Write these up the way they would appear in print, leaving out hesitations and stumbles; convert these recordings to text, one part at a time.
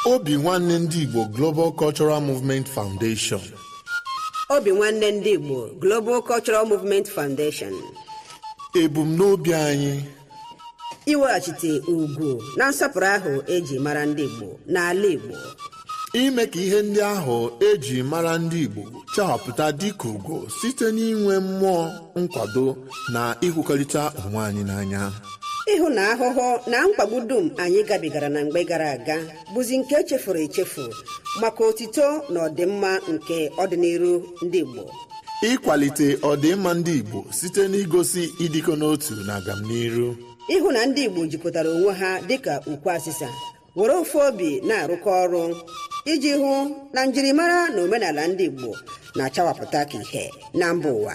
Obinwannem ndị Igbo Global Cultural Movement Foundation. Obinwannem ndị Igbo Global Cultural Movement Foundation. Ebumnobi anyị iweghachite ugwu na nsọpụrụ ahụ eji mara ndị Igbo n'ala Igbo. Ime ka ihe ndị ahụ eji mara ndị Igbo chahapụta dịka ugo site n'inwe mmụọ nkwado na ịhụkọrịta onwe anyị n'anya. Ịhụ na ahụhụ na mkpagbu dum anyị gabigara na mgbe gara aga bụzi nke echefuru echefu maka otito na ọdịmma nke ọdịnihu ndị Igbo. Ịkwalite ọdịmma ndị Igbo site n'igosi ịdịkọ n'otu na agamnihu. Ịhụ na ndị Igbo jikọtara onwe ha dịka ukwu asịsa were ofu obi na-arụkọ ọrụ iji hụ na njirimara na omenala ndị Igbo na-achawapụta ka ihe na mba ụwa.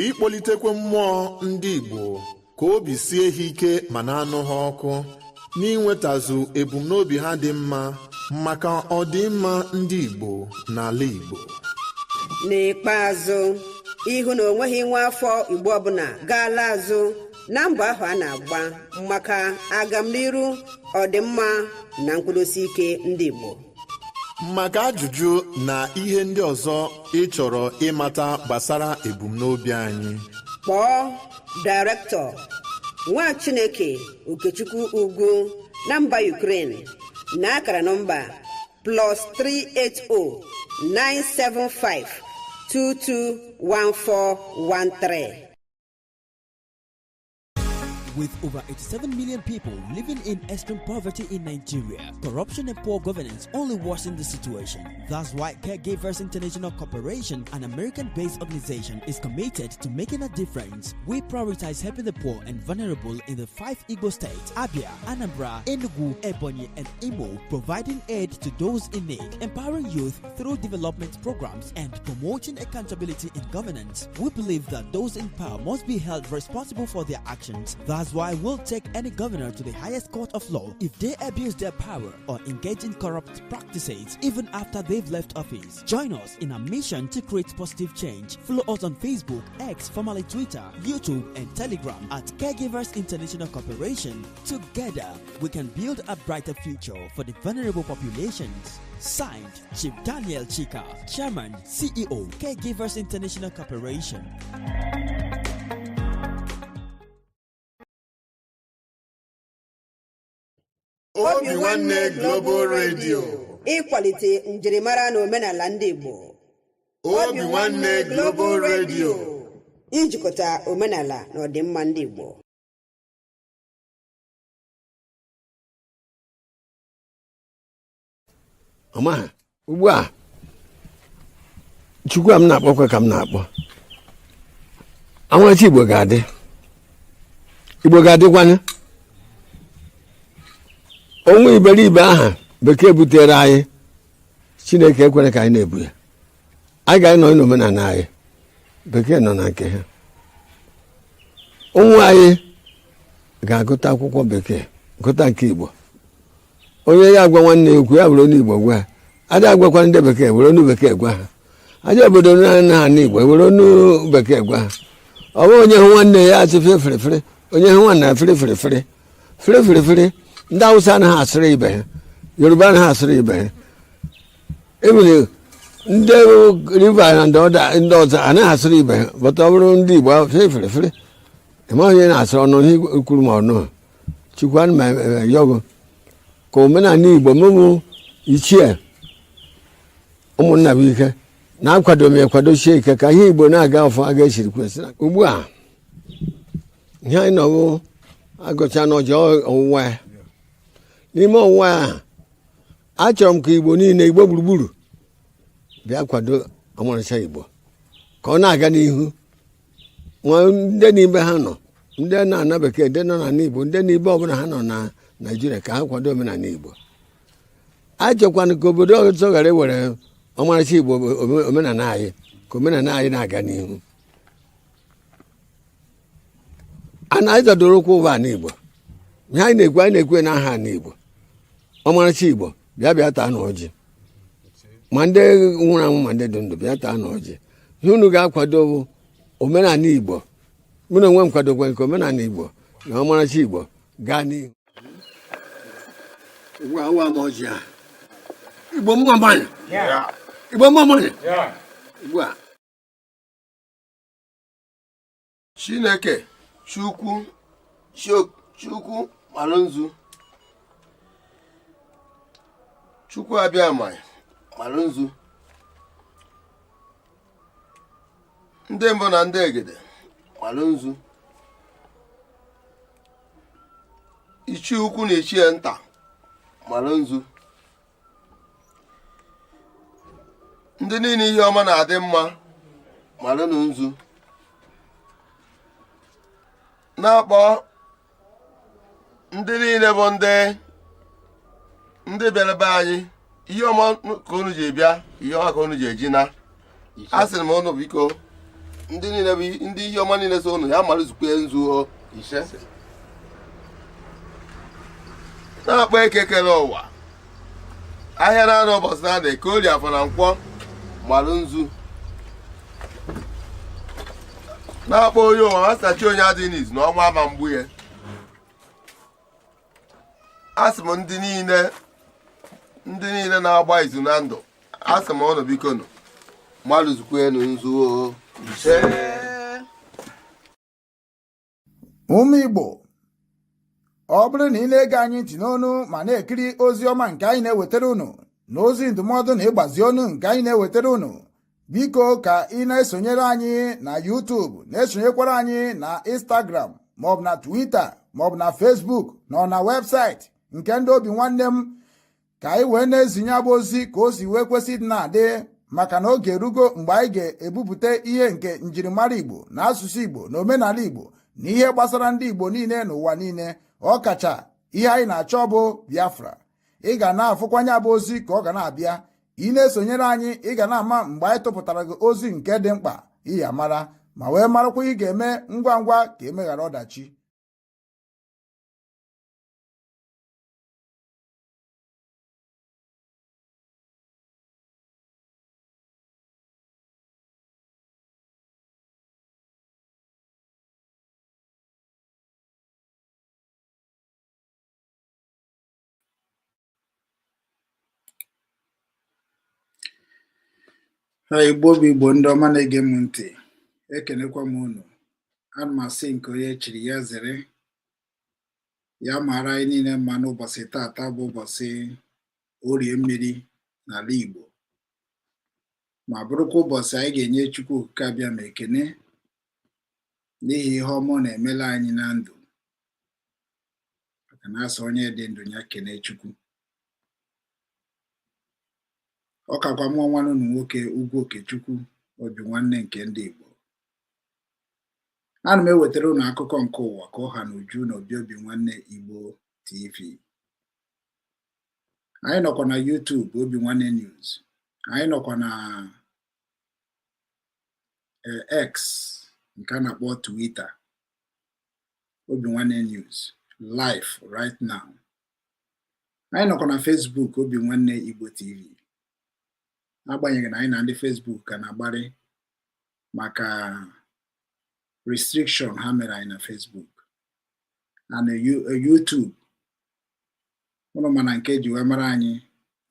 Ịkpọlitekwa mmụọ ndị Igbo ka obi sie ha ike ma na-anụ ha ọkụ n'inwetazu ebumnobi ha dị mma maka ọdịmma ndị Igbo n'ala Igbo. N'ikpeazụ, ịhụ na onweghị nwa afọ Igbo ọbụla gaala azụ na mbọ ahụ a na-agba maka agamnihu ọdịmma na nkwụdosi ike ndị Igbo. Maka ajụjụ na ihe ndị ọzọ ị chọrọ ịmata gbasara ebumnobi anyị, kpọọ Dairektọ Nwa Chineke Okechukwu Ugwu na mba Ukraine na akara nọmba +380 975 221413. With over 87 million people living in extreme poverty in Nigeria, corruption and poor governance only worsen the situation. That's why Caregivers International Corporation, an American-based organization, is committed to making a difference. We prioritize helping the poor and vulnerable in the 5 Igbo states: Abia, Anambra, Ugwu, Ebonyi, and Imo, providing aid to those in need, empowering youth through development programs, and promoting accountability in governance. We believe that those in power must be held responsible for their actions. That's why we'll take any governor to the highest court of law if they abuse their power or engage in corrupt practices even after they've left office. Join us in our mission to create positive change. Follow us on Facebook, X, formerly Twitter, YouTube, and Telegram at Caregivers International Corporation. Together, we can build a brighter future for the vulnerable populations. Signed, Chief Daniel Chika, Chairman, CEO, Caregivers International Corporation. Obinwannem Global Radio. Ịkwalite njirimara na omenala ndị Igbo. Obinwannem Global Radio. Ijikọta omenala na ọdịmma ndị Igbo. Ọma, ugbu a Chukwu am na-akpọkwa ka m na-akpọ. Anwachi Igbo ga-adị. Igbo ga-adịkwanụ. Onwe iberibe aha bekee butere anyị, Chineke ekwere ka anyị na-ebu ya. Anyị ga-anọ n'omenala anyị, bekee nọ na nke ha. Ụmụ anyị ga-agụta akwụkwọ bekee, gụta nke Igbo. Onye ya agwa nwanne ekwu ya bụrụ n'Igbo gwa ha. Adị agwakwa ndị bekee were onu bekee gwa ha. Aja obodo na ha n'Igbo were onu bekee gwa ha. Ọ bụ onye hụ nwanne ya asị fere onye hụ nwanne ya fere. Ndị Hausa anaghị asịrị ibe ha, Yoruba anaghị asịrị ibe ha. Emere ndị River na ndị ọzọ anaghị asịrị ibe ha, bụta ọ bụrụ ndị Igbo fere. Ema onye na-asịrị ọnụ ihe kwuru ma ọnụ. Chukwu anụ ma yọgụ ka omenala Igbo mụmụ ichie ụmụnna bụ ike na-akwado m ekwadochie ike ka ihe Igbo na-aga ọfọ aga esiri kwesịrị. Ugbu a ihe anyị nọ agụcha n'ọjọọ ọwụwa ya. N'ime ọnwa a achọrọ m ka Igbo niile, Igbo gburugburu bịa kwado ọmarịcha Igbo ka ọ na-aga n'ihu. Ndị n'ime ha nọ, ndị na-ana bekee, ndị nọ na Igbo, ndị n'ibe ọbụla ha nọ na Naịjirịa ka ha kwado omenala Igbo. Achọkwana ka obodo ọzọ ghara ewere ọmarịcha Igbo omenala anyị, ka omenala anyị na-aga n'ihu. A na-azadoro ụkwụ ụba n'Igbo. Ihe anyị na-ekwe n'aha n'Igbo. Ọmarịcha Igbo bịa taa n'ọjị. Ma ndị nwụrụ anwụ ma ndị dị ndụ bịa taa n'ọjị. Ihe unu ga-akwado omenala Igbo. Mụ na onwe m kwadokwa nke omenala Igbo na ọmarịcha Igbo gaa n'ihu. Ugbu a ọjị a Igbo mma mmanya. Igbo mma mmanya. Ugbu a Chineke Chukwu malụnzu Chukwu abịa ma malụnzu ndị mbụ na ndị egede malụnzu ichi ukwu na ichie nta malụnzu ndị niile ihe ọma na-adị mma malụnụ nzu na-akpọ ndị niile bụ ndị bịara be anyị ihe ọma ka unu ji bịa ihe ọma ka unu ji eji na a sịrị m unu biko ndị niile bụ ndị ihe ọma niile so unu ya malụzukwe nzu ise na-akpọ eke kere ụwa ahịa na-anọ ụbọchị na-ada eke ori afọ na nkwọ malụ nzu na-akpọ onye ụwa masachi onye adịghị n'izu na ọnwa ama mgbu ya asị m ndị niile na-agba izu na ndụ asị m ọnụ biko nụ malụzukwenu nzu ise. ụmụ Igbo ọ bụrụ na ị na-ege anyị ntị n'onu ma na-ekiri ozi ọma nke anyị na-ewetara unu na ozi ndụmọdụ na ịgbazi ọnụ nke anyị na-ewetara unu, biko ka ị na-esonyere anyị na YouTube, na-esonyekwara anyị na Instagram maọbụ na Twitter maọbụ na Facebook na ọ na webụsaịtị nke ndị Obinwannem ka anyị wee na-ezinye abụ ozi ka o si wee kwesị dị na-adị, maka na oge erugo mgbe anyị ga-ebupụta ihe nke njirimara Igbo na asụsụ Igbo na omenala Igbo na ihe gbasara ndị Igbo niile n'ụwa niile, ọ kacha ihe anyị na-achọ bụ Biafra. Ị ga na-afụkwanye abụ ozi ka ọ ga na-abịa, ị na-esonyere anyị ị ga na-ama mgbe anyị tụpụtara gị ozi nke dị mkpa iyi amara ma wee marakwa ị ga-eme ngwa ngwa ka emeghara ọdachi. Igbo bụ Igbo ndị ọma na-ege m ntị, ekenekwa m unu. Ana m asị nke onye chiri ya zere ya mara anyị niile mma n'ụbọchị tata bụ ụbọchị orie mmiri n'ala Igbo, ma bụrụkwa ụbọchị anyị ga-enye Chukwu okike abịa ma ekene n'ihi ihe ọma ọ na-emela anyị na ndụ, maka na asọ onye dị ndụ ya kene Chukwu. Ọ kakwa mụọ nwanne unu nwoke Ugwu Okechukwu Obinwannem nke ndị Igbo. Ana m ewetara unu akụkọ nke ụwa ka ọha na uju na Obinwannem Igbo TV. Anyị nọkwa na YouTube Obinwannem News, anyị nọkwa na X nke a na-akpọ Twitter Obinwannem News live right now. Anyị nọkwa na Facebook Obinwannem Igbo TV. Agbanyeghị na anyị na ndị Facebook ka na-agbarị maka restriction ha mere anyị na Facebook na YouTube. Ụnụ mana nke ji wee mara anyị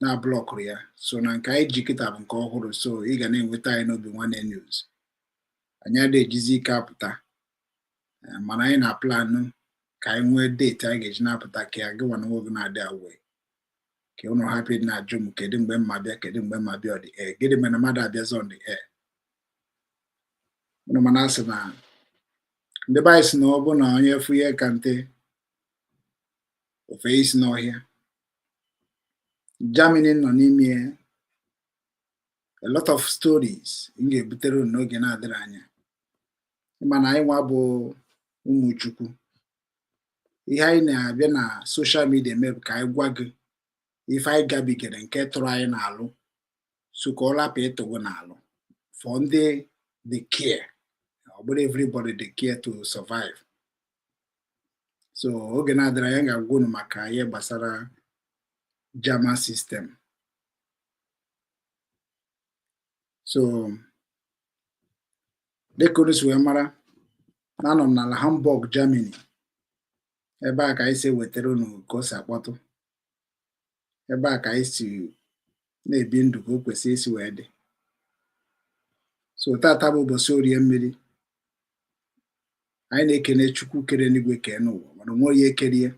na-blọkụrụ ya, so na nke anyị ji kịta bụ nke ọhụrụ, so ị ga na-enweta anyị n'Obinwannem News. Anyị adịghị ejizi ike apụta, mana anyị na-aplanụ ka anyị nwee deeti anyị ga-eji na-apụta ka ya gịwa na nwoge na-adị awe ka ụnụ hapụ na-ajụ m kedu mgbe mma bịa kedu mgbe mma bịa ọ dị gịnị mere na mmadụ abịazi on the air. Ụnụ mana asị na ndị be anyị si na ọ bụ na onye efu ihe ka nte ofe isi n'ọhịa. Germany nọ n'ime a lot of stories m ga-ebutere unu n'oge na-adịrị anya, mana anyị nwa bụ ụmụ Chukwu. Ihe anyị na-abịa na soshal midia eme ka anyị gwa gị ife anyị gabigere nke tụrụ anyị n'alụ, so ka ọ lapụ ịtụgo n'alụ for ndị the care, ọ bụrụ everybody the care to survive. So oge na-adịrị anya ga-agwa unu maka ihe gbasara German system. So dịka unu si wee mara na anọ m n'ala Hamburg, Germany. Ebe a ka anyị si wetara unu ka o si akpọtụ, ebe a ka anyị si na-ebi ndụ ka o kwesịrị isi wee dị. So tata bụ ụbọchị orie mmiri, anyị na-ekene Chukwu kere n'igwe kee n'ụwa, mana onwe onye ekerie.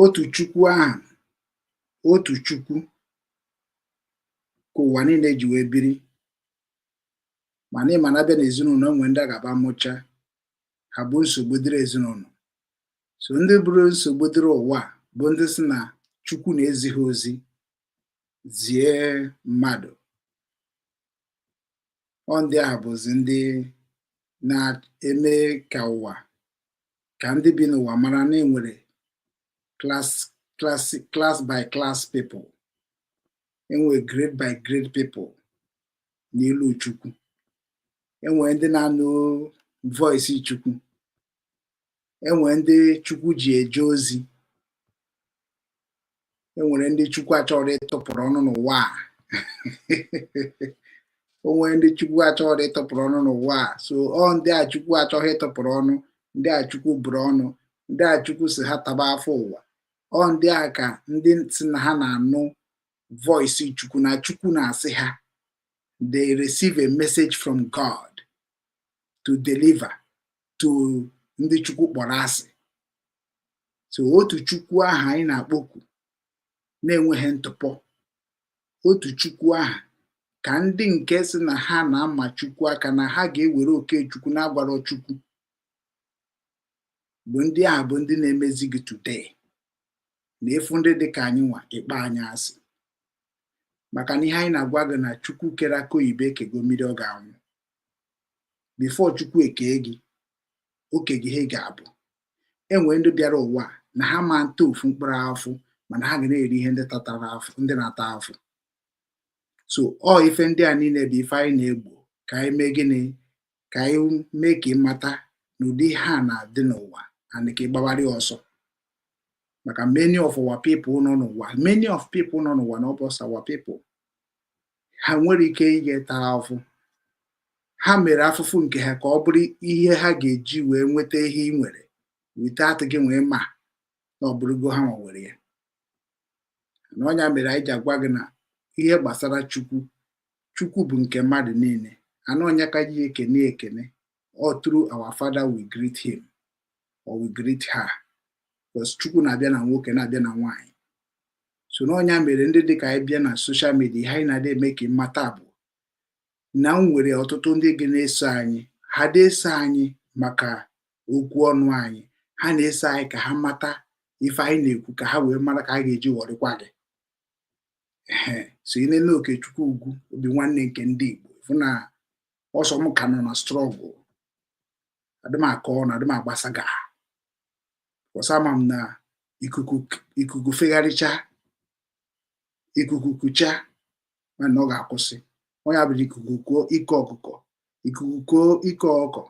Otu Chukwu ahụ, otu Chukwu ka ụwa niile ji wee biri. Mana ịma na abịa n'ezinụlọ enwe ndị a ga-aba mụcha ha bụ nsogbu dịrị ezinụlọ. So ndị bụrụ nsogbu dịrị ụwa bụ ndị si na Chukwu na-ezi ha ozi zie mmadụ. Ọ ndị ahụ bụzi ndị na-eme ka ụwa, ka ndị bi n'ụwa mara na enwere class by class people, enwere grade by grade people n'ilu Chukwu. Enwere ndị na-anụ voice Chukwu, enwere ndị Chukwu ji eje ozi, enwere ndị Chukwu achọrọ ịtụpụrụ ọnụ n'ụwa a. Onwere ndị Chukwu achọrọ ịtụpụrụ ọnụ n'ụwa a. So ọ ndị a Chukwu achọghị ịtụpụrụ ọnụ, ndị a Chukwu bụrụ ọnụ, ndị a Chukwu si ha taba afọ ụwa. Ọ ndị a ka ndị si na ha na-anụ voice Chukwu, na Chukwu na-asị ha, they receive a message from God to deliver to ndị Chukwu kpọrọ asị. So otu Chukwu ahụ anyị na-akpọku na-enweghị ntụpọ, otu Chukwu ahụ ka ndị nke si na ha na-ama Chukwu aka na ha ga-ewere oke Chukwu na-agwara Chukwu, bụ ndị ahụ bụ ndị na-emezi gị today, na efu ndị dị ka anyị nwa ịkpa anyị asị. Maka na ihe anyị na-agwa gị na Chukwu kere aka oyibo ekego mmiri ọ ga-anwụ. Before Chukwu ekee gị, oke gị ihe ga-abụ. Enwere ndị bịara ụwa na ha ma nta ofu mkpụrụ afụ, mana ha ga na-eri ihe ndị tatara afụ, ndị na-ata afụ. So ọ ife ndị a niile bụ ife anyị na-egbo ka anyị mee gịnị, ka anyị mee ka ị mata n'ụdị ha na-adị n'ụwa, and ka ị gbawara ọsọ. Maka many of our people nọ n'ụwa, many of people nọ n'ụwa na ọbọs our people, ha nwere ike ije taa afụ. Ha mere afụfụ nke ha ka ọ bụrụ ihe ha ga-eji wee nweta ihe ị nwere, without gị nwee ma na ọ bụrụgo ha nwa were ya. Na ọnya mere anyị ji agwa gị na ihe gbasara Chukwu, Chukwu bụ nke mmadụ niile. Ana ọnya ka ji ekene ekene, all through our father we greet him or we greet her, because Chukwu na-abịa na nwoke na-abịa na nwaanyị. So na ọnya mere ndị dị ka anyị bịa na social media, ha na-adị eme ka mmata bụ na nwere ọtụtụ ndị gị na-eso anyị, ha na-eso anyị maka okwu ọnụ anyị, ha na-eso anyị ka ha mata ife anyị na-ekwu, ka ha wee mara ka a ga-eji ghọrịkwa gị. So ị na-ele Okechukwu Ugwu, Obinwannem nke ndị Igbo, fụ na ọsọ m ka nọ na strọgụl, adịm akọ na adịm agbasaga, ọsama m na ikuku fegharịcha, ikuku kucha, mana ọ ga-akwụsị. Onye abụrụ ikuku kuo ike ọkụkọ, ikuku kuo ike ọkọ,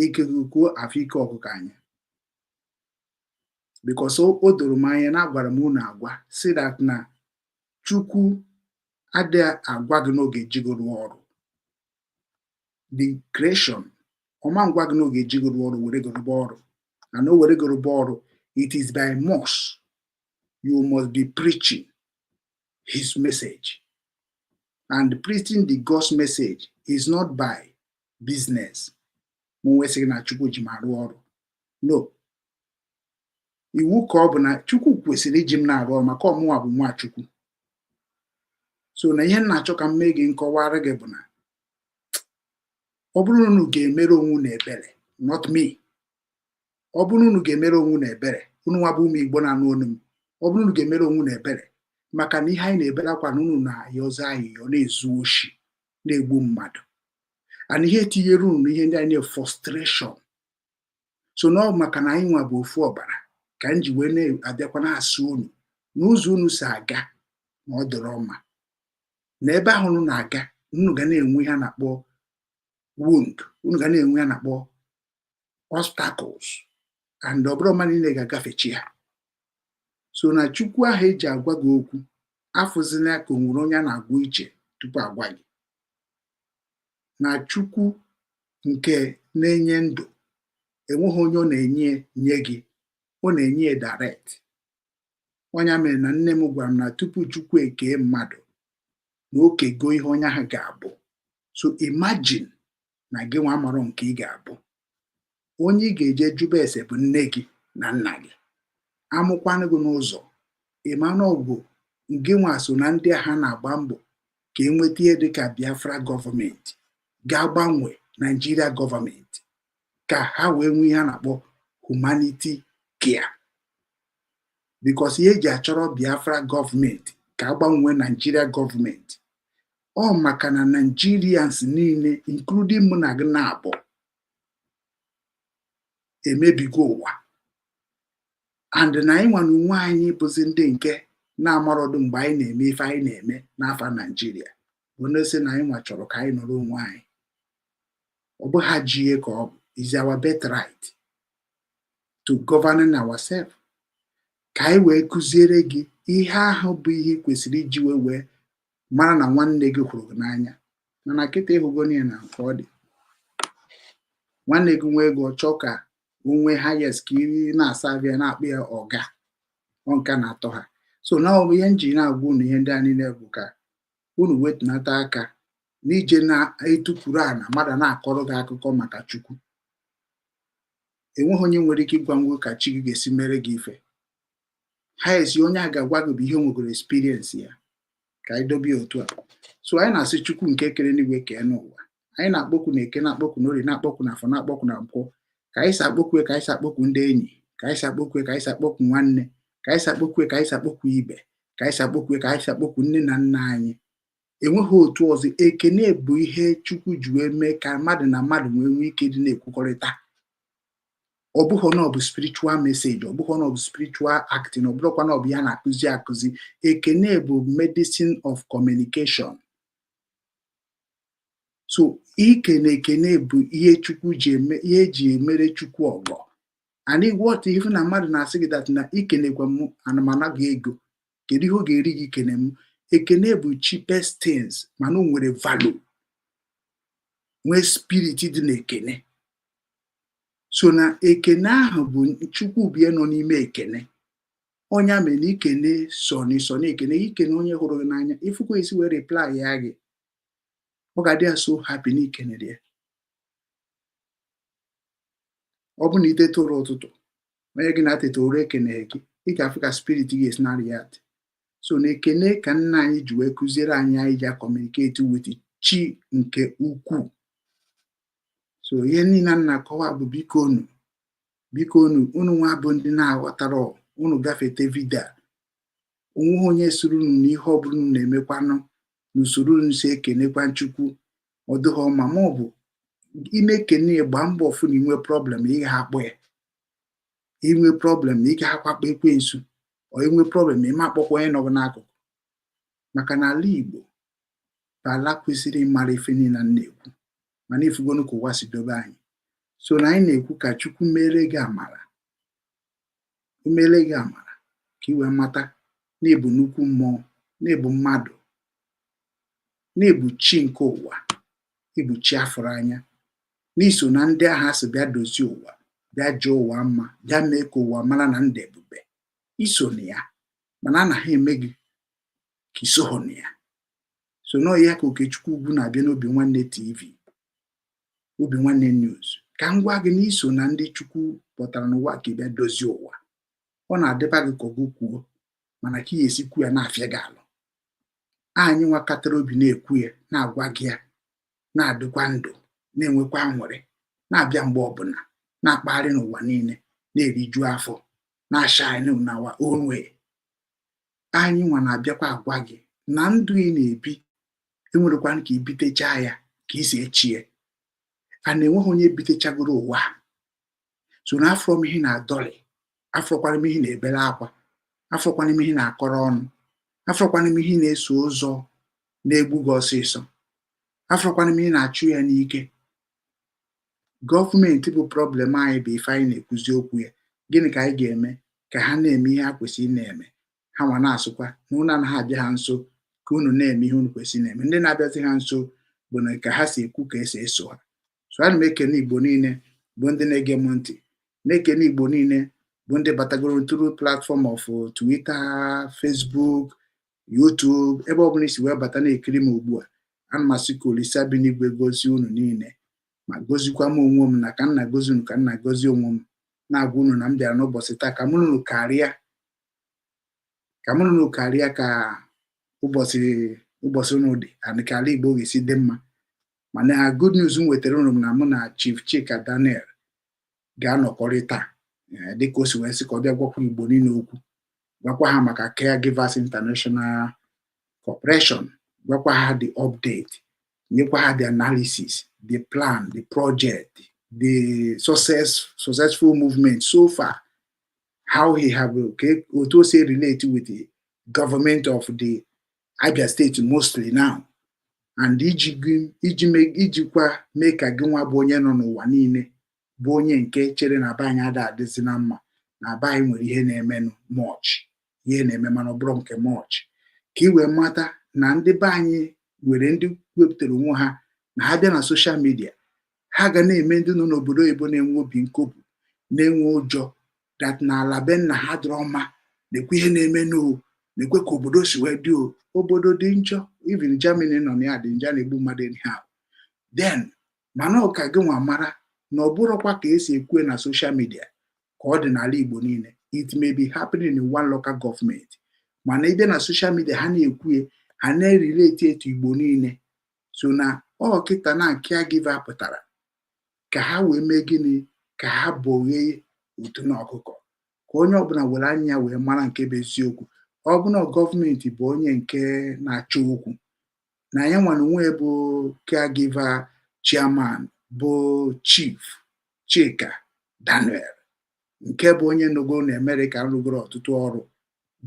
ikuku kuo afọ ike ọkụkọ anyị. Because o doro m anya na agwara m unu agwa si that na Chukwu adịghị agwa gị n'oge ejigoro ọrụ. The creation, ọma ngwa gị n'oge ejigoro ọrụ were goroba ọrụ. And o were goroba ọrụ, it is by must. You must be preaching his message. And preaching the God's message is not by business. Mụ sị na Chukwu ji m arụ ọrụ. No. Iwu ka ọ bụ na Chukwu kwesịrị iji m na-arụ ọrụ maka ọmụnwa bụ nwa Chukwu. So na ihe na-achọ ka m mee gị nkọwara gị bụ na ọ bụrụ na unu ga-emere onwe unu ebere, not me. Ọ bụrụ na unu ga-emere onwe unu ebere, unu nwa bụ ụmụ Igbo na-anụ olu m, ọ bụrụ na unu ga-emere onwe unu ebere, maka na ihe anyị na-ebere akwa na unu na-ayọzi ayịyọ, na-ezu oshi, na-egbu mmadụ. And ihe tinyere unu ihe ndị anyị frustration. So na ọ maka na anyị nwa bụ ofu ọbara ka anyị ji wee na-abịakwa na-asụ unu n'ụzọ unu si aga ma ọ dịrọ mma. Na ebe ahụ unu na-aga, unu ga na-enwe ihe a na-akpọ wound, unu ga na-enwe ihe a na-akpọ obstacles, and ọ bụrụ mma niile ga-agafechi ha. So na Chukwu ahụ eji agwa gị okwu, afụzina ka o nwere onye a na-agwa iche tupu agwa gị. Na Chukwu nke na-enye ndụ, enweghị onye ọ na-enye nye gị, ọ na-enye direct. Onye mere na nne m gwara m na tupu Chukwu ekee mmadụ na okego ihe onye ahụ ga-abụ. So imagine na gị nwa amarọ nke ị ga-abụ. Onye ị ga-eje jụba ese bụ nne gị na nna gị. Amụkwanụ gị n'ụzọ, ịmanụ ọgwụ gị nwa so na ndị agha na-agba mbọ ka enweta ihe dịka Biafra gọọmenti ga-agbanwe Nigeria gọọmenti ka ha wee nwee ihe a na-akpọ humanity care. Because ihe eji achọrọ Biafra gọọmenti ka agbanwe Nigeria gọọmenti ọ maka na Nigerians niile including mụ na gị na-abụ emebigo ụwa, and na anyị nwa na onwe anyị bụzi ndị nke na-amarọdụ mgbe anyị na-eme ife anyị na-eme n'afọ Nigeria bụ na-ese na anyị nwa chọrọ ka anyị nọrọ onwe anyị. Ọ bụ ha ji ihe ka ọ bụ is our birthright to govern ourselves. Ka anyị wee kụziere gị ihe ahụ bụ ihe kwesịrị iji wee mara na nwanne gị hụrụ gị n'anya. Mana kịta ịhụgo niile na nke ọ dị. Nwanne gị nwee ego chọọ ka onwe highest ka iri na-asa abịa na-akpụ ya ọga, ọ nka na-atọ ha. So na ọ bụ ihe nji na-agwa unu ihe ndị a niile bụ ka unu wetunata aka n'ije na-etupụrụ ana mmadụ na-akọrọ gị akụkọ maka Chukwu. Enweghị onye nwere ike ịgwa ngwo ka chi gị ga-esi mere gị ife. Highest onye a ga-agwa gị bụ ihe o nwegoro experience ya. Ka anyị dobe otu a. So anyị na-asị Chukwu nke kere n'igwe kee n'ụwa. Anyị na-akpọku na eke, na-akpọku na orie, na-akpọku na afọ, na-akpọku na nkwọ. Ka anyị si akpọku ka anyị si akpọku ndị enyi, ka anyị si akpọku ka anyị si akpọku nwanne, ka anyị si akpọku ka anyị si akpọku ibe, ka anyị si akpọku ka anyị si akpọku nne na nna anyị. Enweghị otu ọzọ. Ekene bụ ihe Chukwu ji wee mee ka mmadụ na mmadụ nwee ike dị na-ekwukọrịta. Ọ bụghị na ọ bụ spiritual message, ọ bụghị na ọ bụ spiritual acting, ọ bụrụkwa na ọ bụ ya na-akụzi akụzi. Ekene bụ medicine of communication. So ekene bụ ihe Chukwu ji eme, ihe eji emere Chukwu ọgọ. And what if na mmadụ na-asị gị that na ikenekwa m anamana gị ego, kedu ihe ọ ga-eri gị ikene m? Ekene bụ cheapest things mana o nwere value, nwee spirit dị na ekene. So na ekene ahụ bụ Chukwu bịa nọ n'ime ekene. Onye mere na ikene so na ekene, ikene onye hụrụ gị n'anya, ifukwa isi wee reply ya gị, ọ ga-adị ya so happy na ikene dị. Ọ bụ na itete ụra ụtụtụ, onye gị na-atete ụra ekene gị, ị ga-afụ ka spirit gị esi narị ya. So na ekene ka nna anyị ji wee kụziere anyị ji communicate with chi nke ukwu. So ihe niile na-akọwa bụ biko unu nwa bụ ndị na-aghọtara, unu gafete vidio a, onwe onye soro unu n'ihe ọ bụla unu na-emekwanụ n'usoro unu si ekenekwa Chukwu ọ dịghị ọma, ma ọ bụ ime ekene gbaa mbọ ọfụ na inwe problem ị ga-akpọ ya, inwe problem ị ga-akwakpa ekwensu, ọ inwe problem ịma akpọkwa onye nọ n'akụkụ. Maka na ala Igbo bụ ala kwesịrị ịmara ife niile na-ekwu, mana ifugonu ka ụwa si dobe anyị. So na anyị na-ekwu ka Chukwu mere gị amara, umele gị amara ka iwe mata na ịbụ nnukwu mmụọ, na ịbụ mmadụ, na ịbụ chi nke ụwa, ịbụ chi afọrọ anya, n'iso na ndị agha si bịa dozie ụwa, bịa jụọ ụwa mma, bịa mee ka ụwa mara na ndị ebube. Iso na ya, mana anaghị eme gị ka isoghị na ya. So na ya ka Okechukwu Ugwu na-abịa n'Obinwanne TV, Obinwanne News, ka m gwa gị na iso na ndị Chukwu pụtara n'ụwa ka bịa dozie ụwa. Ọ na-adịba gị ka ọgụ kwuo, mana ka ya esikwu ya na-afịa gị alụ. Anyị nwakọtara obi na-ekwu ya, na-agwa gị ya, na-adịkwa ndụ, na-enwekwa nwere, na-abịa mgbe ọbụla, na-akpagharị n'ụwa niile, na-eriju afọ, na-asha anyị n'ụwa onwe. Anyị nwa na-abịakwa agwa gị na ndụ ị na-ebi enwerekwana ka ibitecha ya ka isi echie. A na-enweghị onye bitechagoro ụwa. So na afọ m ihe na-adọlị, afọkwana m ihe na-ebere akwa, afọkwana m ihe na-akọrọ ọnụ, afọkwana m ihe na-eso ụzọ na-egbu gị ọsịsọ, afọkwana m ihe na-achụ ya n'ike. Gọọmenti bụ problem anyị bụ ife anyị na-ekwuzi okwu ya. Gịnị ka anyị ga-eme ka ha na-eme ihe ha kwesịrị na-eme? Ha nwa na-asụkwa na unu anaghị abịa ha nso ka unu na-eme ihe unu kwesịrị na-eme. Ndị na-abịazi ha nso bụ na ka ha si ekwu ka esi eso ha. So ana m ekene Igbo niile bụ ndị na-ege m ntị, na-ekene Igbo niile bụ ndị batagoro through platform of Twitter, Facebook, YouTube, ebe ọbụla isi wee bata na-ekiri m ugbu a. Ana m asị ka Olisa bi n'igwe gozie unu niile, ma gozikwa m onwe m na ka nna gozi unu ka nna gozie onwe m, na-agwa unu na m bịara n'ụbọchị taa ka mụ na unu karịa ka ụbọchị unu dị and ka ala Igbo ga-esi dị mma. Mana good news m wetara unu na mụ na Chief Chika Daniel ga-anọkọrịta dịka o si wee sị ka ọ bịa gwakwa Igbo niile okwu, gwakwa ha maka Caregivers International Corporation, gwakwa ha the update, nyekwa ha the analysis, the plan, the project, the successful movement so far, how he have otu o si relate with the government of the Abia State mostly now, and ijikwa mee ka gị nwa bụ onye nọ n'ụwa niile bụ onye nke chere na be anyị adịzi na mma, na be anyị nwere ihe na-eme much, ihe na-eme mana ọ bụrụ nke much, ka ị wee mata na ndị be anyị nwere ndị wepụtara onwe ha na ha bịa na social media, ha ga na-eme ndị nọ n'obodo oyibo na-enwe obi nkobi, na-enwe ụjọ that na ala be nna ha dịrọ mma, na-ekwe ihe na-eme na-ekwe ka obodo si wee dị obodo dị njọ, even Germany nọ na ya dị njọ, na-egbu mmadụ anyhow. Then mana ọ ka gị nwa mara na ọ bụrụkwa ka esi ekwe na social media ka ọ dị n'ala Igbo niile. It may be happening in one local government, mana ị bịa na social media ha na-ekwu, ha na-erelate etu Igbo niile. So na ọ kịta na Caregiver pụtara ka ha wee mee gịnị, ka ha bọghee utu na ọkụkọ, ka onye ọbụla were anya wee mara nke bụ eziokwu. Ọ bụ na gọọmenti bụ onye nke na-achọ okwu, na ya nwana onwe bụ Caregiver chairman bụ Chief Chika Daniel, nke bụ onye nọgoro na Amerịka, rụgoro ọtụtụ ọrụ,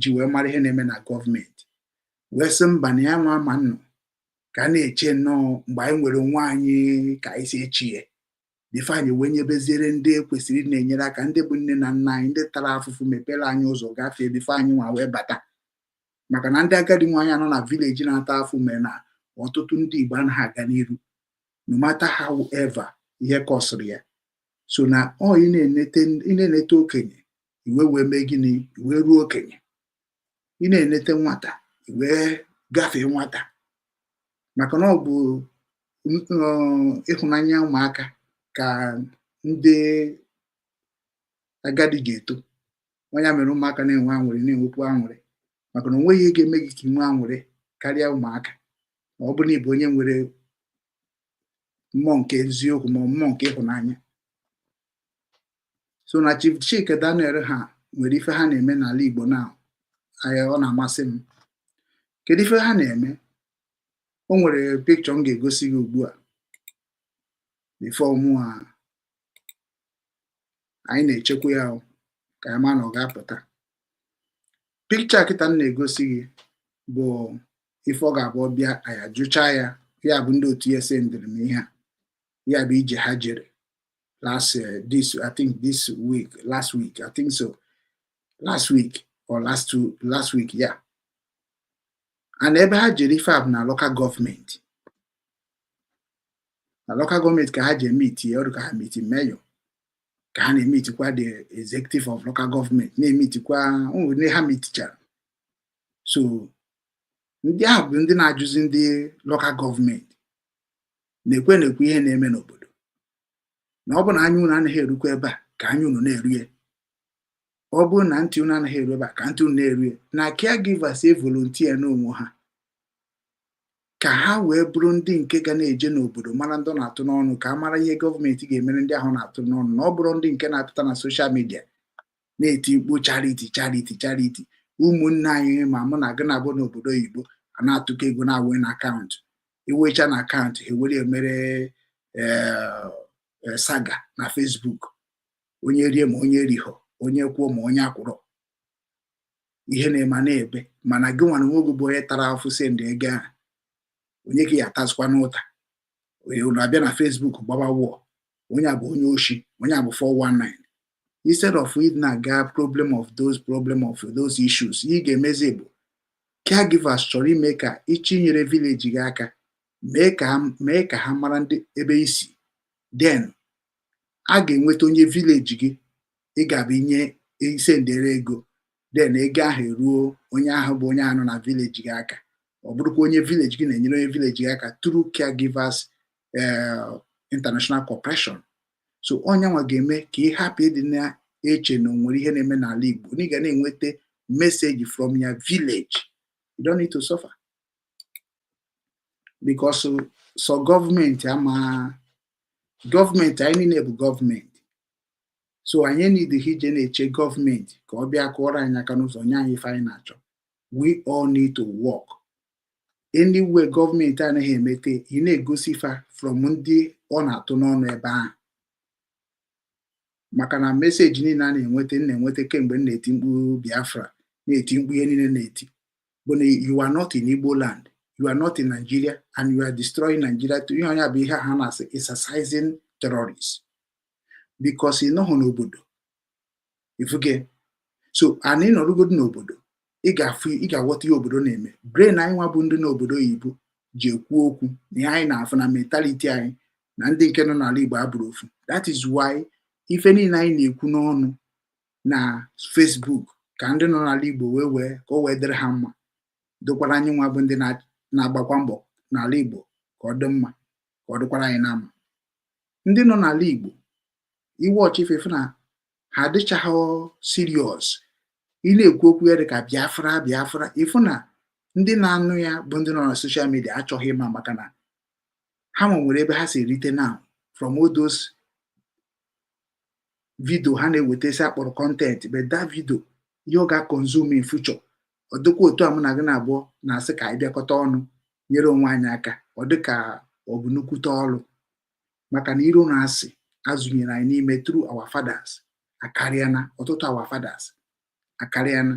ji wee mara ihe na-eme na gọọmenti, wee sị mba na ya nwa ma nnụ ka a na-eche nnọọ mgbe anyị nwere onwe anyị ka anyị si echi ya, bifo anyị wee nyebeziere ndị kwesịrị na-enyere aka, ndị bụ nne na nna anyị, ndị tara afụfụ, mepere anyị ụzọ gafee bifo anyị nwa wee bata. Maka na ndị agadi nwaanyị anọ na vileji na-ata afụ mere na ọtụtụ ndị Igbo anaghị aga n'iru, no matter however ihe kọsịrị ya. So na ị na-enete okenye iwe wee mee gịnị, iwe ruo okenye, ị na-enete nwata iwe gafee nwata, maka na ọ bụ ịhụnanya ụmụaka ka ndị agadi ga-eto. Onye mere ụmụaka na-enwe aṅụrị, na-enwekwu aṅụrị, maka na onweghị ihe ga-eme gị ka inwe aṅụrị karịa ụmụaka, ma ọ bụ na ịbụ onye nwere mmụọ nke eziokwu ma mmụọ nke ịhụnanya. So na Chief Chika Daniel ha nwere ife ha na-eme n'ala Igbo na ọ na-amasị m. Kedu ife ha na-eme? O nwere picture m ga-egosi gị ugbu a before mụ anyị na-echekwa ya ka ya ma na ọ ga-apụta. Picture kịta m na-egosi gị bụ ife ọ ga-abụ ọbịa anyị ajụcha ya, ya bụ ndị otu ya sendịrị m ihe a, ya bụ ije ha jere last week, I think so, last week or last week, yeah. And ebe ha jere ife abụ na local government. Na local government ka ha je meet ya, ọrụ ka ha meet mayor, ka ha na-emetikwa the executive of local government, na-emetikwa onwe ha metichara. So ndị ahụ bụ ndị na-ajụzi ndị local government na-ekwe ihe na-eme n'obodo, na ọ bụ na anya unu anaghị erukwa ebe a ka anya unu na-eru ya, ọ bụ na ntị unu anaghị eru ebe a ka ntị unu na-eru ya. Na Caregivers volunteer n'onwe ha ka ha wee bụrụ ndị nke ga na-eje n'obodo mara ndị na-atụ n'ọnụ, ka a mara ihe gọọmenti ga-emere ndị ahụ na-atụ n'ọnụ, na ọ bụrụ ndị nke na-apụta na social media na-eti mkpu charity. Ụmụnne anyị ma mụ na gị na-abụ n'obodo oyibo a na-atụkọ ego na-awe na akaụntụ, iwecha na akaụntụ ewere emere saga na Facebook, onye rie ma onye riho, onye kwuo ma onye akwụrụ, ihe na-ema na-ebe. Mana gị nwana nwoge bụ onye tara afụ sendị ego ahụ, onye ka ya atazikwa n'ụta, onye abịa na Facebook gbaba wụọ, onye abụ onye oshi, onye abụ 419. Instead of it na-aga problem of those issues, ị ga-emezi bụ Caregivers chọrọ ime ka ichinyere village gị aka, mee ka ha mara ndị ebe isi, then a ga-enweta onye village gị ị ga-abụ inye isendere ego then ego ahụ eruo onye ahụ bụ onye ahụ nọ na village gị aka, ọ bụrụkwa onye village gị na-enyere onye village gị aka through Caregivers International Corporation. So onye nwa ga-eme ka ị hapụ ịdị na-eche na onwere ihe na-eme n'ala Igbo, na ị ga na-enweta message from your village. You don't need to suffer because so gọọmenti anyị niile bụ gọọmenti. So anyị need ije na-eche gọọmenti ka ọ bịa kụọrọ anyị aka n'ụzọ nye anyị ife anyị na-achọ. We all need to work. Anyway gọọmenti anaghị emete, ị na-egosi fa from ndị ọ na-atụ n'ọnụ ebe ahụ. Maka na meseji niile a na-enweta kemgbe m na-eti mkpu Biafra, na-eti mkpu ihe niile na-eti bụ na you are not in Igbo land, you are not in Nigeria, and you are destroying Nigeria. To ihe onye bụ ihe ha na-asị exercising terrorists because ị nọghị n'obodo ifuge. So anyị nọrụgodo n'obodo, ị ga-aghọta ihe obodo na-eme. Brain anyị nwa bụ ndị n'obodo oyibo ji ekwu okwu na ihe anyị na-afụ na mentality anyị na ndị nke nọ n'ala Igbo abụrụ ofu. That is why ife niile anyị na-ekwu n'ọnụ na Facebook ka ndị nọ n'ala Igbo ka o wee dịrị ha mma, dokwara anyị nwa bụ ndị na-agbakwa mbọ n'ala Igbo ka ọ dị mma, ka ọ dịkwara anyị na mma. Ndị nọ n'ala Igbo iwe ọchịfefe na ha adịchaghị serious. Ị na-ekwu okwu ya dị ka Biafra ịfụ na ndị na-anụ ya bụ ndị nọ na social media achọghị ịma, maka na ha nwere ebe ha si erite now from all those video ha na-eweta si akpọrọ content, but that video ihe ọ ga-consume in future. Ọ dịkwa otu a mụ na gị na-abụọ na-asị ka anyị bịakọta ọnụ nyere onwe anyị aka, ọ dị ka ọ bụ nnukwute ọrụ, maka na iro na-asị azụnyere anyị n'ime through our fathers akarịana. Ọtụtụ our fathers akarịana.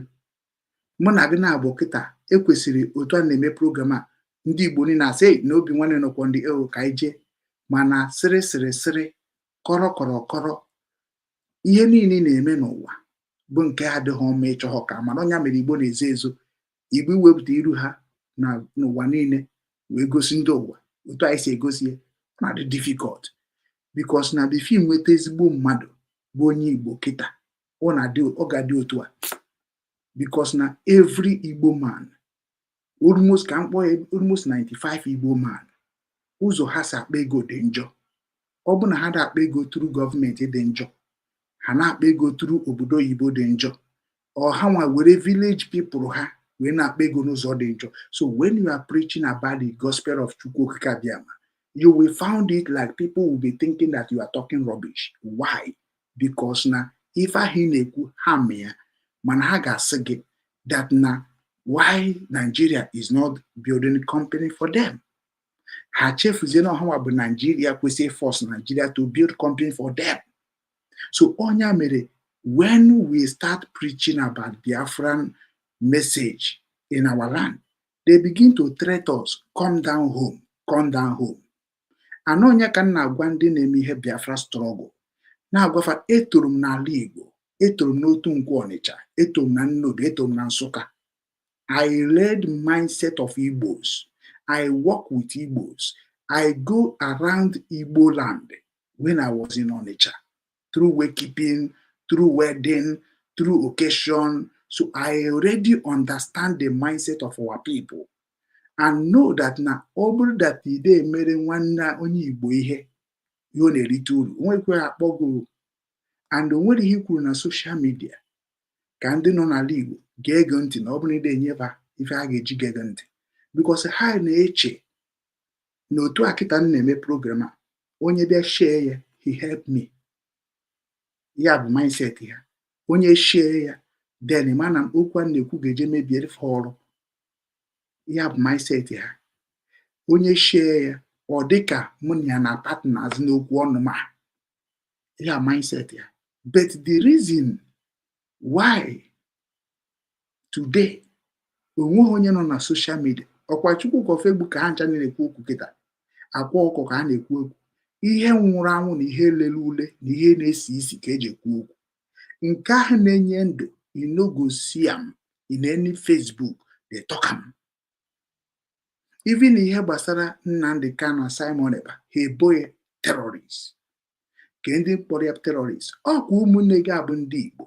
Mụ na gị na-abụ kịta ekwesịrị otu a na-eme program a, ndị Igbo niile na-asị na Obinwannem nọkwa ndị ka anyị jee, mana sịrị kọrọ ihe niile na-eme n'ụwa bụ nke adịghị ọma ịchọghọ ka mana ọnya mere Igbo na-ezo ezo. Igbo iwepụta iru ha n'ụwa niile wee gosi ndị ụwa otu anyị si egosi ya na-adị difficult because na bifo nweta ezigbo mmadụ bụ onye Igbo kịta ọ ga-adị otu a because na every Igbo man almost 95 Igbo man ụzọ ha si akpa ego dị njọ. Ọ bụ na ha da-akpa ego tụrụ gọọmenti dị njọ, ha na-akpa ego tụrụ obodo oyibo dị njọ, ọ ha nwa were village people ha wee na-akpa ego n'ụzọ dị njọ. So when you are preaching about the gospel of Chukwu Okike Abiama, you will find it like people will be thinking that you are talking rubbish. Why? Because na ife ahụ na-ekwu ha mee ya, mana ha ga-asị gị that na why Nigeria is not building a company for them. Ha chefuzie na ọhanwa bụ Nigeria kwesịrị force Nigeria to build company for them. So onya mere when we start preaching about Biafran message in our land, they begin to threat us, come down home. Anonya ka na-agwa ndị na-eme ihe Biafra struggle, na-agwafa etorum n'ala Igbo, etorum n'otu nkwu Ọnịcha, etorum na Nnobi, etorum na Nsụka. I read mindset of Igbos. I work with Igbos. I go around Igbo land when I was in Onitsha, through wakekeeping, through wedding, through occasion. So I already understand the mindset of our people and know that na ọ bụrụ that ide mere nwanne onye Igbo ihe yo na-erite uru, onwekwe akpọgo and onwere ihe kwuru na social media ka ndị nọ n'ala Igbo ga-ege ntị na ọ bụrụ ide enyeba ife a ga-eji gege ntị because ha na-eche na otu akịta na-eme program a onye bịa share ya he help me. Ya bụ mindset ya. Onye share ya then mana okwu a na-ekwu ga-eje mebiere fa ọrụ. Ya bụ mindset ya. Onye share ya ọ dịka mụ na ya na partners n'okwu ọnụ ma. Ya mindset ya. But the reason why today onwe onye nọ na social media ọkwa Chukwu ka Facebook ka ha ncha na-ekwu okwu kịta, akwa ọkụ ka ha na-ekwu okwu, ihe nwụrụ anwụ na ihe lele ule na ihe na-esi isi ka eji ekwu okwu. Nke ahụ na-enye ndụ inogosi am in any Facebook they talk am. Even ihe gbasara Nnamdi Kanu na Simon Ekpa ha eboye terrorist. Ka ndị mkpọrọ ya terrorist. Ọkwa ụmụnne gị abụ ndị Igbo.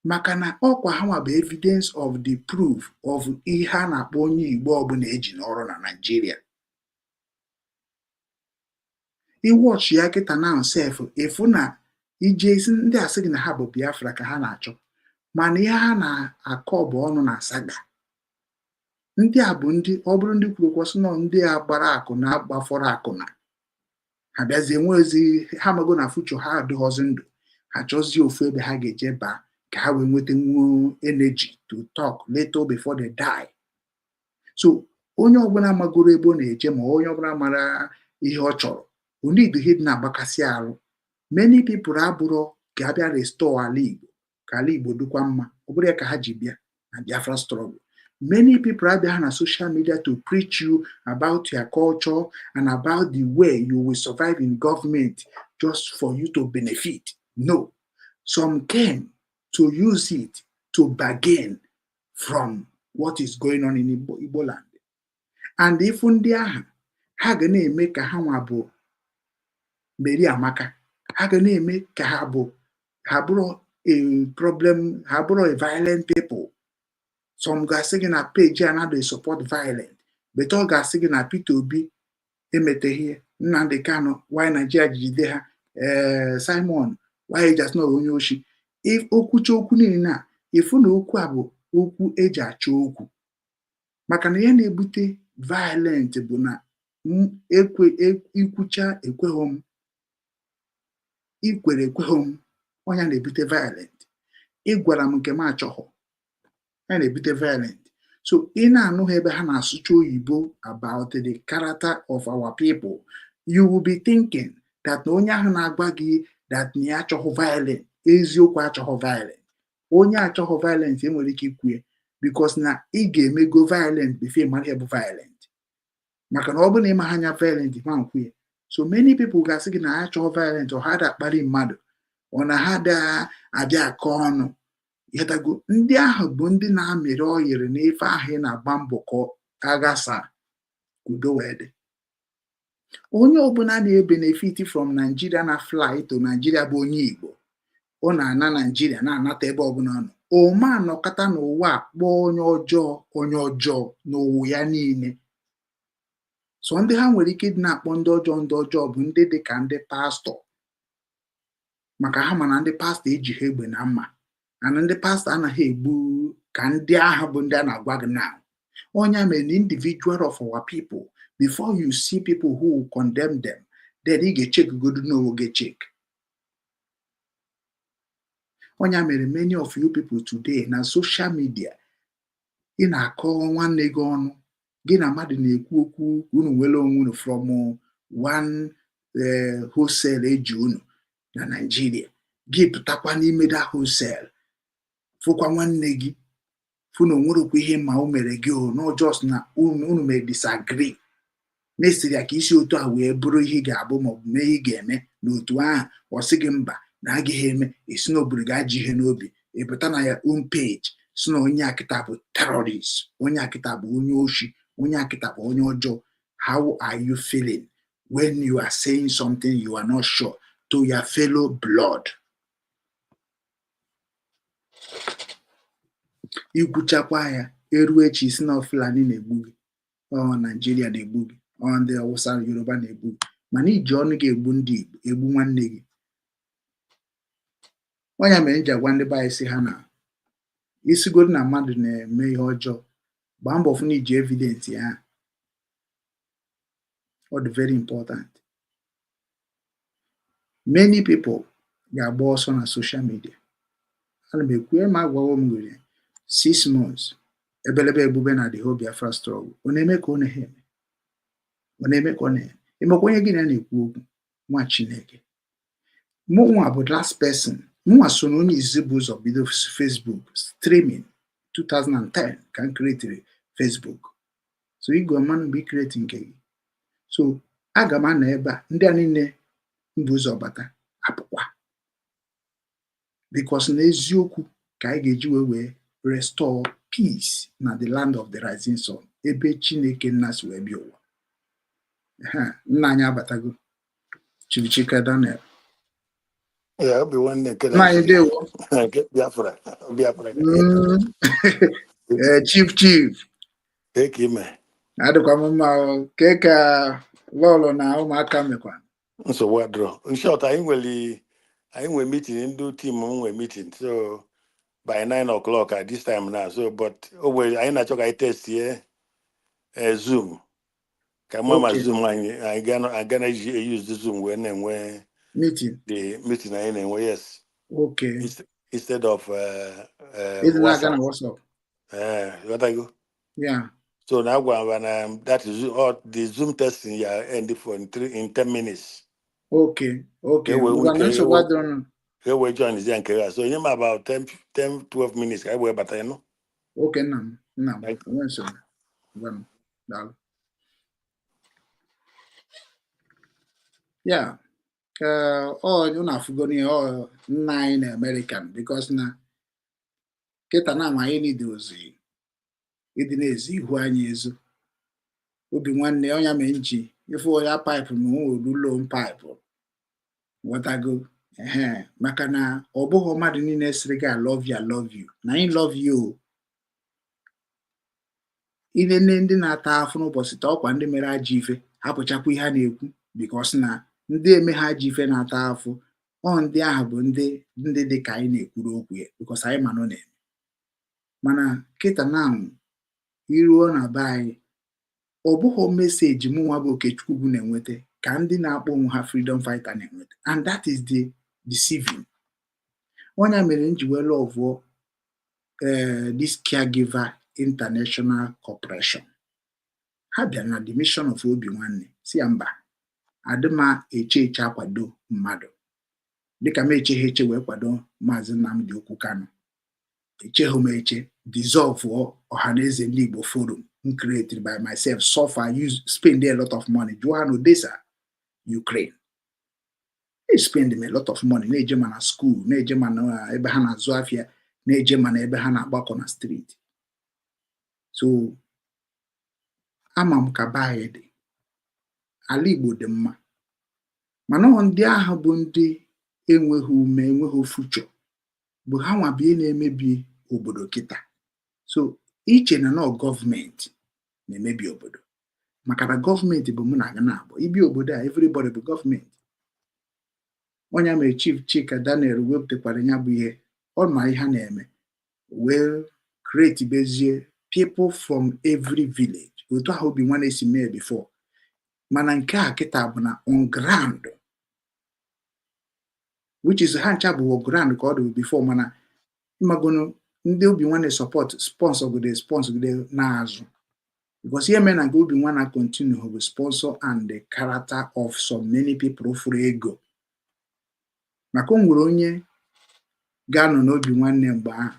maka na ọkwa ha nwa bụ evidence of the proof of ihe a na-akpọ onye Igbo ọbụla eji n'ọrụ na Nigeria. Iwọchị ya kịta na sef efu na ije isi ndị asị gị na ha bụ Biafra ka ha na-achọ, mana ihe ha na-akọ bụ ọnụ na saga. Ndị a bụ ndị ọ bụrụ ndị kwuru kwọsị nọ ndị a gbara akụ na agbafọrọ akụ na ha bịazie nwezi ha mago na fucho ha adịghọzi ndụ, ha chọzie ofu ebe ha ga-eje baa ka ha wee nweta nwuo energy to talk later before they die. So onye ọbụla magoro ebe ọ na-eje ma onye ọbụla mara ihe ọ chọrọ onye iduhe dị na-agbakasị arụ. Many people abụrụ ka abịa restore ala Igbo ka ala Igbo dịkwa mma, ọ bụrụ ya ka ha ji bịa na Biafra struggle. Many people abịa na social media to preach you about your culture and about the way you will survive in government just for you to benefit. No, some came to use it to bargain from what is going on in Igbo land. And if ndị ahụ ha ga na-eme ka ha nwa bụ Meri Amaka, ha ga na-eme ka ha bụrụ a problem, ha bụrụ a violent people. Some ga-asị gị na page another support violent, but ọ ga-asị gị na Peter Obi emeteghi, Nnamdi Kanu why Nigeria jide ha, Simon why just not onye oshi. If okwucha okwu niile na ifu na okwu a bụ okwu eji achọ okwu, maka na ya na-ebute violent bụ na ikwucha ekweghị m, ikwere ekweghị m, onye na-ebute violent. Ịgwara m nke m achọghọ, ya na-ebute violent. So ị na-anụghị ebe ha na-asụcha oyibo about the character of our people, you will be thinking that na onye ahụ na-agwa gị that na ya achọghọ violent, eziokwu achọghọ violent. Onye achọghọ violent enwere ike ikwue because na ị ga-emego violent before mara ya bụ violent. Maka na ọ bụ na ịma anya violent ma nkwue. So many people ga-asị gị na ha achọghọ violent, ọ ha da akparị mmadụ, ọ na ha da abịa akọ ọnụ. Yatago ndị ahụ bụ ndị na-amịrị oyiri n'ife ahụ ị na-agba mbọ ka aghasa udo wee dị. Onye ọbụla na-ebenefit from Nigeria na fly to Nigeria bụ onye Igbo, ọ na-ana Nigeria na-anata ebe ọbụla ọ nọ. Oma nọkọta n'ụwa kpọọ onye ọjọọ n'ụwa ya niile. So ndị ha nwere ike dị na-akpọ ndị ọjọọ bụ ndị dị ka ndị pastọ, maka ha mana ndị pastọ eji ha egbe na mma, na ndị pastọ anaghị egbu ka ndị agha bụ ndị a na-agwa gị na onye mere an individual of our people. Before you see people who will condemn them, then ị ga-check godu n'oge check. Onye mere many of you people today na social media ị na-akọ nwanne gị ọnụ, gị na mmadụ na-ekwu okwu unu nwere onwe unu from one wholesale eji unu na Nigeria, gị pụtakwa n'ime da wholesale fụkwa nwanne gị fụ na onwerokwa ihe ma o mere gị o, no just na unu may disagree, na-esiri ya ka isi otu a wee bụrụ ihe ga-abụ maọbụ mee ihe ga-eme n'otu ahụ, ọ sị gị mba na agaghị eme, esi na obodo ga-ajị ihe n'obi, ịpụta na ya own page si na onye akịta bụ terrorist, onye akịta bụ onye oshi, onye akịta bụ onye ọjọọ. How are you feeling when you are saying something you are not sure to your fellow blood? Ikwuchakwa ya eru echi si na Fulani na-egbu gị, Nigeria na-egbu gị, ndị Hausa Yoruba na-egbu gị, mana iji ọnụ gị egbu ndị Igbo, egbu nwanne gị. Onye mere nji agwa ndị be anyị si ha na isigoro na mmadụ na-eme ihe ọjọọ, gbaa mbọ fụ na iji evidence ya. Ọ dị very important. Many people ga-agba ọsọ na social media. Ana m ekwu ma agwawo m nwere 6 months ebelebe ebube na the whole Biafra struggle. Ọ na-eme ka ọ na-eme. Ọ na-eme ka ọ na-eme. Ịmakwa onye gị na-ekwu okwu nwa Chineke. Mụnwa bụ last person. Mụnwa so na onye izizi bụ ụzọ bido Facebook streaming 2010 ka m created Facebook. So ị gwa mmanụ mgbe ị create nke gị. So aga m anọ ebe a ndị a niile mbụ ụzọ bata apụkwa. Because n'eziokwu ka anyị ga-eji wee restore peace na the land of the rising sun, ebe Chineke nna si wee bịa ụwa. Nna anyị abatago, Chika Daniel. Yeah, Obinwannem Nwaanyị Kedansi. dewo. Biafra. Biafra. Chief. Take him. Adịkwa m mma ke ka lọlọ na ụmụaka mekwa. So what draw? In short, I will meeting in do team we meeting. So by 9 o'clock at this time now. So but well I not I test here Zoom. Come on Okay, Zoom I gonna use the Zoom when meeting. the meeting anyway, yes. Okay. Instead of Ịdị na-aga na WhatsApp. WhatsApp. What I go? Yeah. So now when that is all the Zoom testing yeah end for in 10 minutes. Okay. Here Ngwa na nsogbu adịrọ. we join is in Korea. So in about 12 minutes I will but I know. Okay, nna m. Thank you. Onwe nsogbu. Ngwa m. Daalụ. Yeah. Unu afụgo n'ihe nna anyị na American because na kịta na ama anyị nidi ozi ịdị na-ezi ihu anyị ezu. Obinwannem ọnya mee nji ifu ya paịpụ ma o rulo paịpụ wọtago maka na ọ bụghị mmadụ niile sịrị gị I love you na anyị love you. Ilele ndị na-ata afụ n'ụbọchị taa ọkwa ndị mere ajọ ife hapụchakwa ihe a na-ekwu because na ndị eme ha ajọ ife na-ata afụ ndị ahụ bụ ndị dị ka anyị na-ekwuru okwu ya because anyị ma nọ na-eme mana kịta na iruo na be anyị ọ bụghị meseji mụ nwa bụ Okechukwu na-enweta ka ndị na-akpọ onwe ha freedom fighter na-enweta and that is the deceiving. Onye mere m ji wee lọvụọ this Caregiver International Corporation. Ha bịara na the mission of Obinwannem si ya mba adịma eche akwado mmadụ dịka m eche ha eche wee kwado Maazị Nnamdi Okwu Kanu echeghị m eche dissolve Ọhaneze Ndị Igbo Forum created by myself so far spend a lot of money Johan Odessa Ukraine. I spend a lot of money na-eje ma na school na-eje ma na ebe ha na-azụ afịa na-eje ma na ebe ha na-agbakọ na street. So ama m ka baa dị ala Igbo dị mma mana ndị ahụ bụ ndị enweghị ume enweghị future bụ ha nwa bie na-emebi obodo kịta. So iche na gọọmenti na-emebi obodo maka na gọọmenti bụ mụ na aga na-abụ ibi obodo a everybody bụ gọọmenti. Onye mere Chief Chika Daniel wepụtakwara ya bụ ihe ọ ma ihe ha na-eme wee create bezie people from every village otu ahụ Obinwannem si mee before mana nke a kịta bụ na on ground which is ha ncha bụ ground ka ọ dị before mana ịmagono ndị Obinwannem sponsor gode na-azụ because ihe mere na nke Obinwannem continue bụ sponsor and the character of so many people furu ego maka o nwere onye ga-anọ n'Obinwannem mgbe ahụ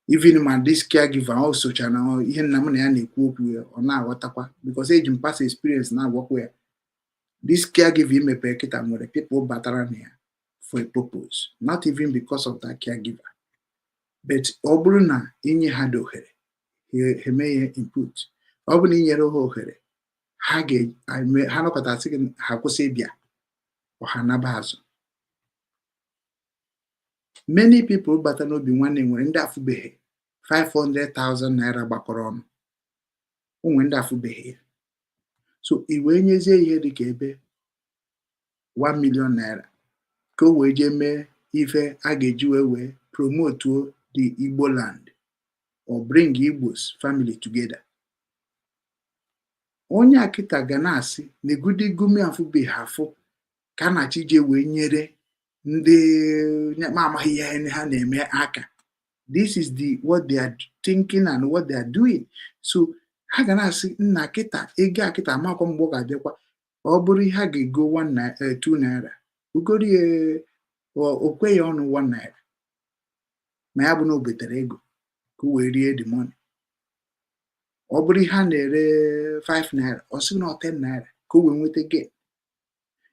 even ma this caregiver ọ socha na ihe nna m na ya na-ekwu okwu ya ọ na-aghọtakwa because eji m past experience na-agwakwa ya this caregiver imepe kịta nwere people batara na ya for a purpose not even because of that caregiver but ọ bụrụ na inye ha dị ohere ha eme ya input ọ bụrụ na inyere ha ohere ha nọkọta sị gị ha kwụsị ịbịa ọha naba azụ. Many people bata n'Obinwannem nwere ndị afụbeghị 500,000 naira gbakọrọ ọnụ onwe ndị afụbeghị ya so i wee nyezie ihe dịka ebe 1 million naira ka o wee jee mee ife a ga-eji wee promote the Igbo land or bring Igbo's family together. Onye akịta ga na-asị na egudi gumi afụbeghị afụ ka na-achị je wee nyere ndị amaghị ihe ha na-eme aka. This is what they are thinking and what they are doing. So ha ga na-asị nna kịta ego akịta amakwa mgbe ọ ga-abịakwa ọ bụrụ ihe a ga-ego 2 naira ugori okwe ya ọnụ 1 naira ma ya bụ na o betere ego ka o wee rie the money. Ọ bụrụ ihe a na-ere 5 naira ọ sị na 10 naira ka o wee nweta gain.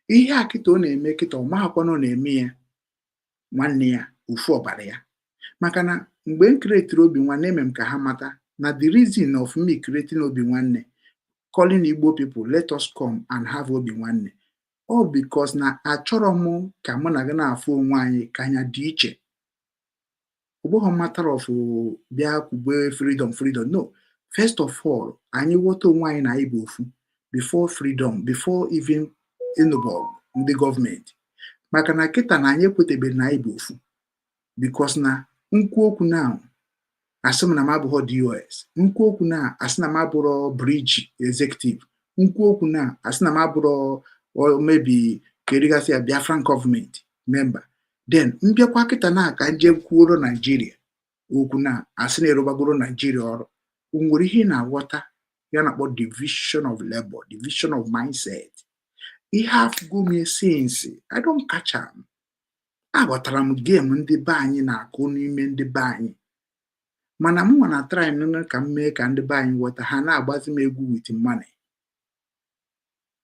Ihe a kịta ọ na-eme kịta ọ maghakwa na ọ na-eme ya nwanne ya ofu ọbara ya maka na mgbe m creatiri Obinwannem eme m ka ha mata na the reason of me creating Obinwannem calling Igbo people let us come and have Obinwannem ọ bikos na achọrọ m ka mụ na gị na-afụ onwe anyị ka anya dị iche. Ọ bụghị matter of bịa kwube freedom. No. First of all, anyị ghọta onwe anyị na anyị bụ ofu before freedom, before even involve ndị gọọmenti. Maka na kịta na anyị ekwetebere na anyị bụ ofu bikos na nkwu okwu na asị m na m abụghọ DOS, nkwu okwu na asị na m abụrọ bridge executive, nkwu okwu na asị na m abụrọ maybe kerigasị ya Biafran gọọmenti member. Then mbịakwa kịta na aka nje kwuoro Naijiria okwu na asị na-erubagoro Naijiria ọrụ. Nwere ihe na-aghọta ya na-akpọ division of labor, division of mindset. Ihe afụgo m since I don't catch am. Aghọtara m game ndị be anyị na-akụ n'ime ndị be anyị, mana m na try nụnụ ka m mee ka ndị be anyị ghọta, ha na-agbazi m egwu with money.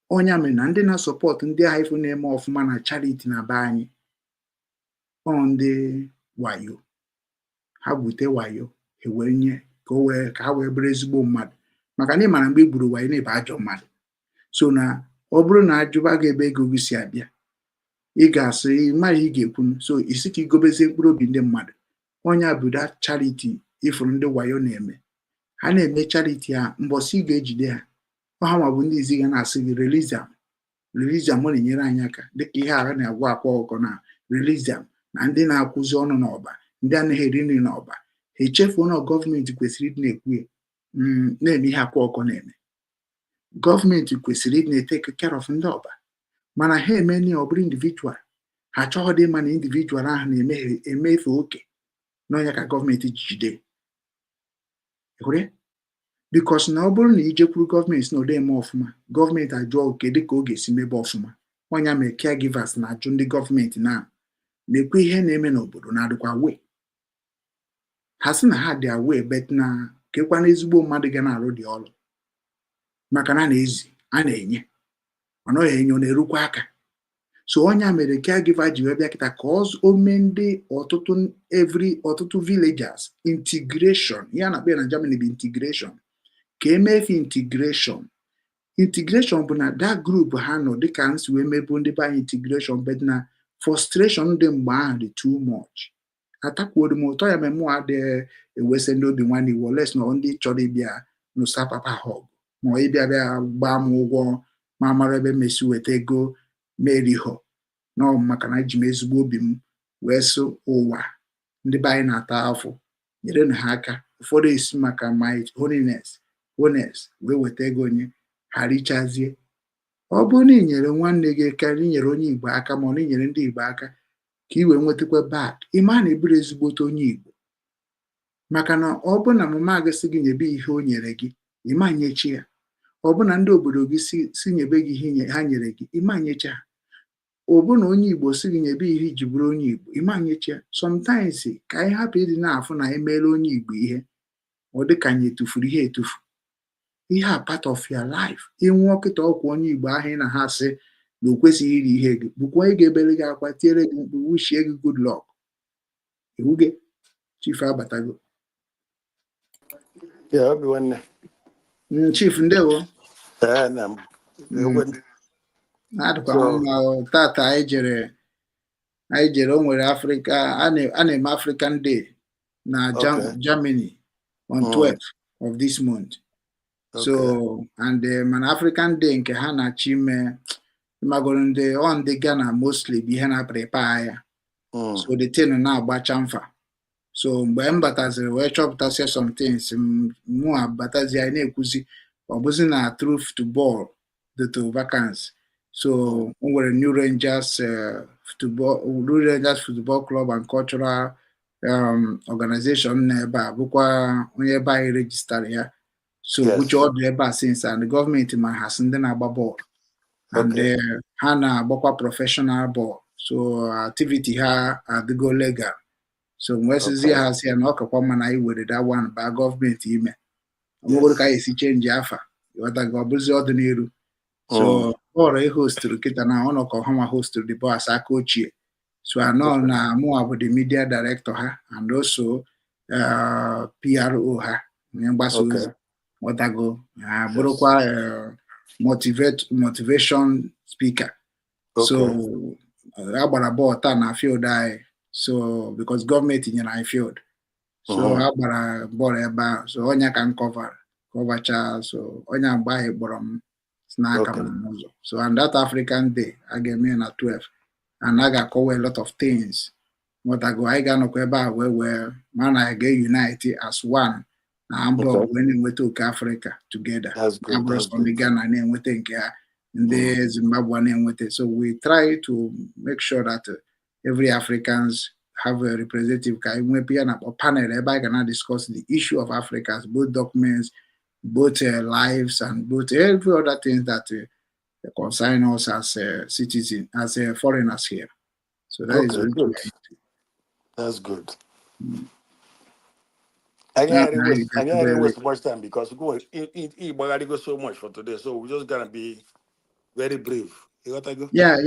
Onya mere na ndị na-sọpọt ndị agha ifu na-eme ọfụma na charity na be anyị ọ ndị wayo. Ha bute wayo ewere nye ka ha wee bụrụ ezigbo mmadụ, maka na ị mara mgbe i gburu wayo na-ebe ajọ mmadụ. So na ọ bụrụ na ajụba gị ebe ego gị si abịa, ị ga-asị mmadụ ị ga-ekwu, so isi ka igobezie mkpụrụ obi ndị mmadụ. Onye abụda charity ifuru ndị wayo na-eme, ha na-eme charity ha mbọsị ị ga-ejide ha, ọha ma bụ ndị izi ga na-asị gị release am ọ na-enyere anyị aka, dịka ihe agha na-agwa akwa ọkọ na release am, na ndị na-akwụzi ọnụ n'ọba, ndị anaghị eri nri n'ọba, ha echefuo na gọọmenti kwesịrị ịdị na-ekwu na-eme ihe akwa ọkọ na-eme. Gọọmenti kwesịrị ịdị na-eteke care of ndị ọba, mana ha emeni ọ bụrụ individual. Ha chọghị dị mma na individual ahụ na-emefe oke n'ọnya ka gọọmenti jide. Bikos na ọ bụrụ na ijekwuru gọọmenti na ode eme ọfụma, gọọmenti ajụọ oke dịka ọ ga-esi mebe ọfụma. Ọnya mere caregivers na-ajụ ndị gọọmenti na-ekwe ihe na-eme n'obodo na-adịkwa wee. Ha sị na ha dị awee, bet na kekwa na ezigbo mmadụ ga na-arụ dị ọrụ, maka na na-ezi a na-enye ọ nọghị enye, ọ na-erukwa aka. So ọnya mere caregiver ji wee bịa kịta ka o mee ndị ọtụtụ villagers integration. Ya na-akpọ na Germany bụ integration, ka emefe integration bụ na that group ha nọ dịka nsi wee mebu ndị be anyị integration, bet na frustration dị mgbe ahụ dị too much. Atakwuodu m ụtọ ya memụ adịghị ewese ndị Obinwannem iwu les na ndị chọrọ ịbịa n'ụsa papa họg, ma ịbịa bịa gbaa m ụgwọ ma mara ebe mesi weta ego meriho nọ, maka na ji m ezigbo obi m wee sụ ụwa ndị be anyị na-ata afọ, nyere na ha aka. Ụfọdụ esi maka my holiness wee weta ego onye ha richazie. Ọ bụrụ na ị nyere nwanne gị karịa inyere onye Igbo aka, ma ọ na inyere ndị Igbo aka ka i wee nwetakwa bad, ịma na eburu ezigbote onye Igbo. Maka na ọ bụ na mama gị si gị nyebe ihe o nyere gị, ịma nyechi ya. Ọ bụ na ndị obodo gị si nyebe gị ihe ha nyere gị, ịma nyechi ha. Ọ bụ na onye Igbo si gị nyebe ihe iji bụrụ onye Igbo, ịma nyechi ya. Sometimes ka anyị hapụ ịdị na-afụ na emeela onye Igbo ihe ọ dị ka anyị etufuru ihe etufu. Ihe a part of your life. Ịnwụ ọkịta ọkwa onye Igbo ahụ ị na ha sị na o kwesịghị iri ihe gị, bụkwa onye ga-ebere gị akwa, tiere gị mkpu, wishie gị good luck. Iwu gị Chief abatago. Chief ndewo. Na-adịkwa mma. Tata anyị jere o nwere Africa, a na-eme African Day na Germany on 12th of this month. So and mana African Day nke ha na-achọ ime magoro ndị Ghana mostly bụ ihe na-prepare ya. So the thing na-agbacha mfa. So mgbe m bataziri wee chọpụtasịa some things, mụ abatazi anyị na-ekwuzi ọ bụzi na through football to vacancy. So o nwere New Rangers Football Club and Cultural Organization na ebe a, bụkwa onye ebe anyị registara ya. So which ọdụ ebe a since, and the government ma ha sị ndị na-agba bọọlụ, and ha na-agbakwa professional ball. So activity ha adịgo legal. So mgbe sizi ha si ya na ọ kakwa mma na anyị were that one ba gọọmenti ime ọmụgoro ka anyị esi chenji afa ọ bụzi ọdịnihu. So ọrụ ihostru kịta na ọnọkọ ha ma hostru the boss aka ochie. So anọ na mụwa bụ the media director ha, and also PRO ha, onye mgbasa ozi ọdago, bụrụkwa motivation speaker. So agbara bọọlụ taa na field anyị. So because gọọmenti nyere anyị field. So agbara bọọlụ ebe ahụ. So onye ka m covercha. So onye agba ahụ kpọrọ m n'aka m n'ụzọ. So on that African day, a ga-eme na 12. And a ga-akọwa a lot of things. Nwatago anyị ga-anọkwa ebe a wee mana anyị ga-unite as one na Hamburg wee na-enweta oke Africa together. Abụrụ sọ ndị Ghana na-enweta nke ha, ndị Zimbabwe na-enweta. So we try to make sure that every Africans have a representative ka anyị nwee ya na panel ebe anyị ga na discuss the issue of Africans, both documents, both lives, and both every other things that concern us as citizens, as foreigners here. So that is good. That's good. I can't waste much time because we go so much for today. So we're just gonna be very brief. You got to go? Yeah.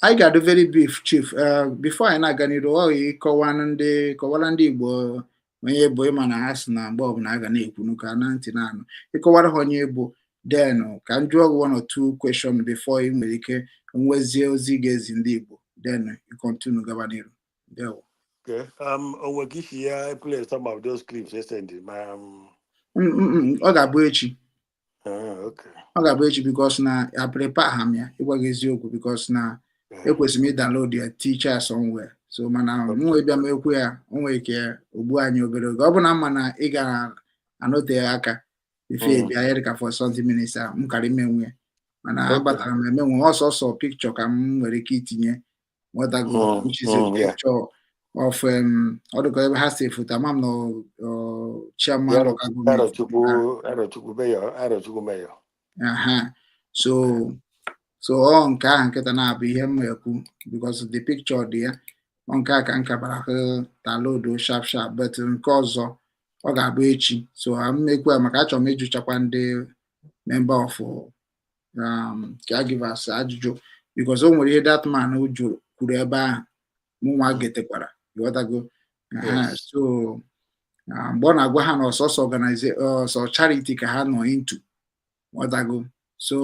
I got a very brief, Chief. Before I na ganiro kọwara ndị Igbo onye bụ ịma na ha si na mgbe ọbụla a ga na-ekwu n'ụka na ntị na-anụ ịkọwara ha onye bụ then ka m jụọ gị 1 or 2 questions before ị nwere ike nwezie ozi ga-ezi ndị Igbo then you continue gaba n'iru. Okay. I play some of those clips yesterday. Ọ ga-abụ echi. Okay. Ọ ga-abụ echi because na I prepare ha ya ịgwa gị eziokwu because na ekwesịrị m download ya teacher somewhere. So mana nwe bịa m ekwu ya onwe ike ogbu anyị obere oge ọ bụ na mma na ị ga-anote aka ife bịa ya ka for 20 minutes m karị menwe mana agbatara m emenwe ọsọsọ picture ka m nwere ike itinye nwetago which is a picture of ọdụkọ ebe ha si foto ama m na chairman of government. So ọ nke ahụ nkịta na-abụ ihe m ekwu because the picture dị ya nke a ka nkabara download sharp but nke ọzọ ọ ga-abụ echi. So mmekwu maka achọrọ m ịjụchakwa ndị member of caregivers ajụjụ because o nwere ihe that man kwuru ebe ahụ mụnwa getekwara ịghọtago. So mgbe ọ na-agwa ha na ọsọsọ ọsọ charity ka ha nọ into ịghọtago. So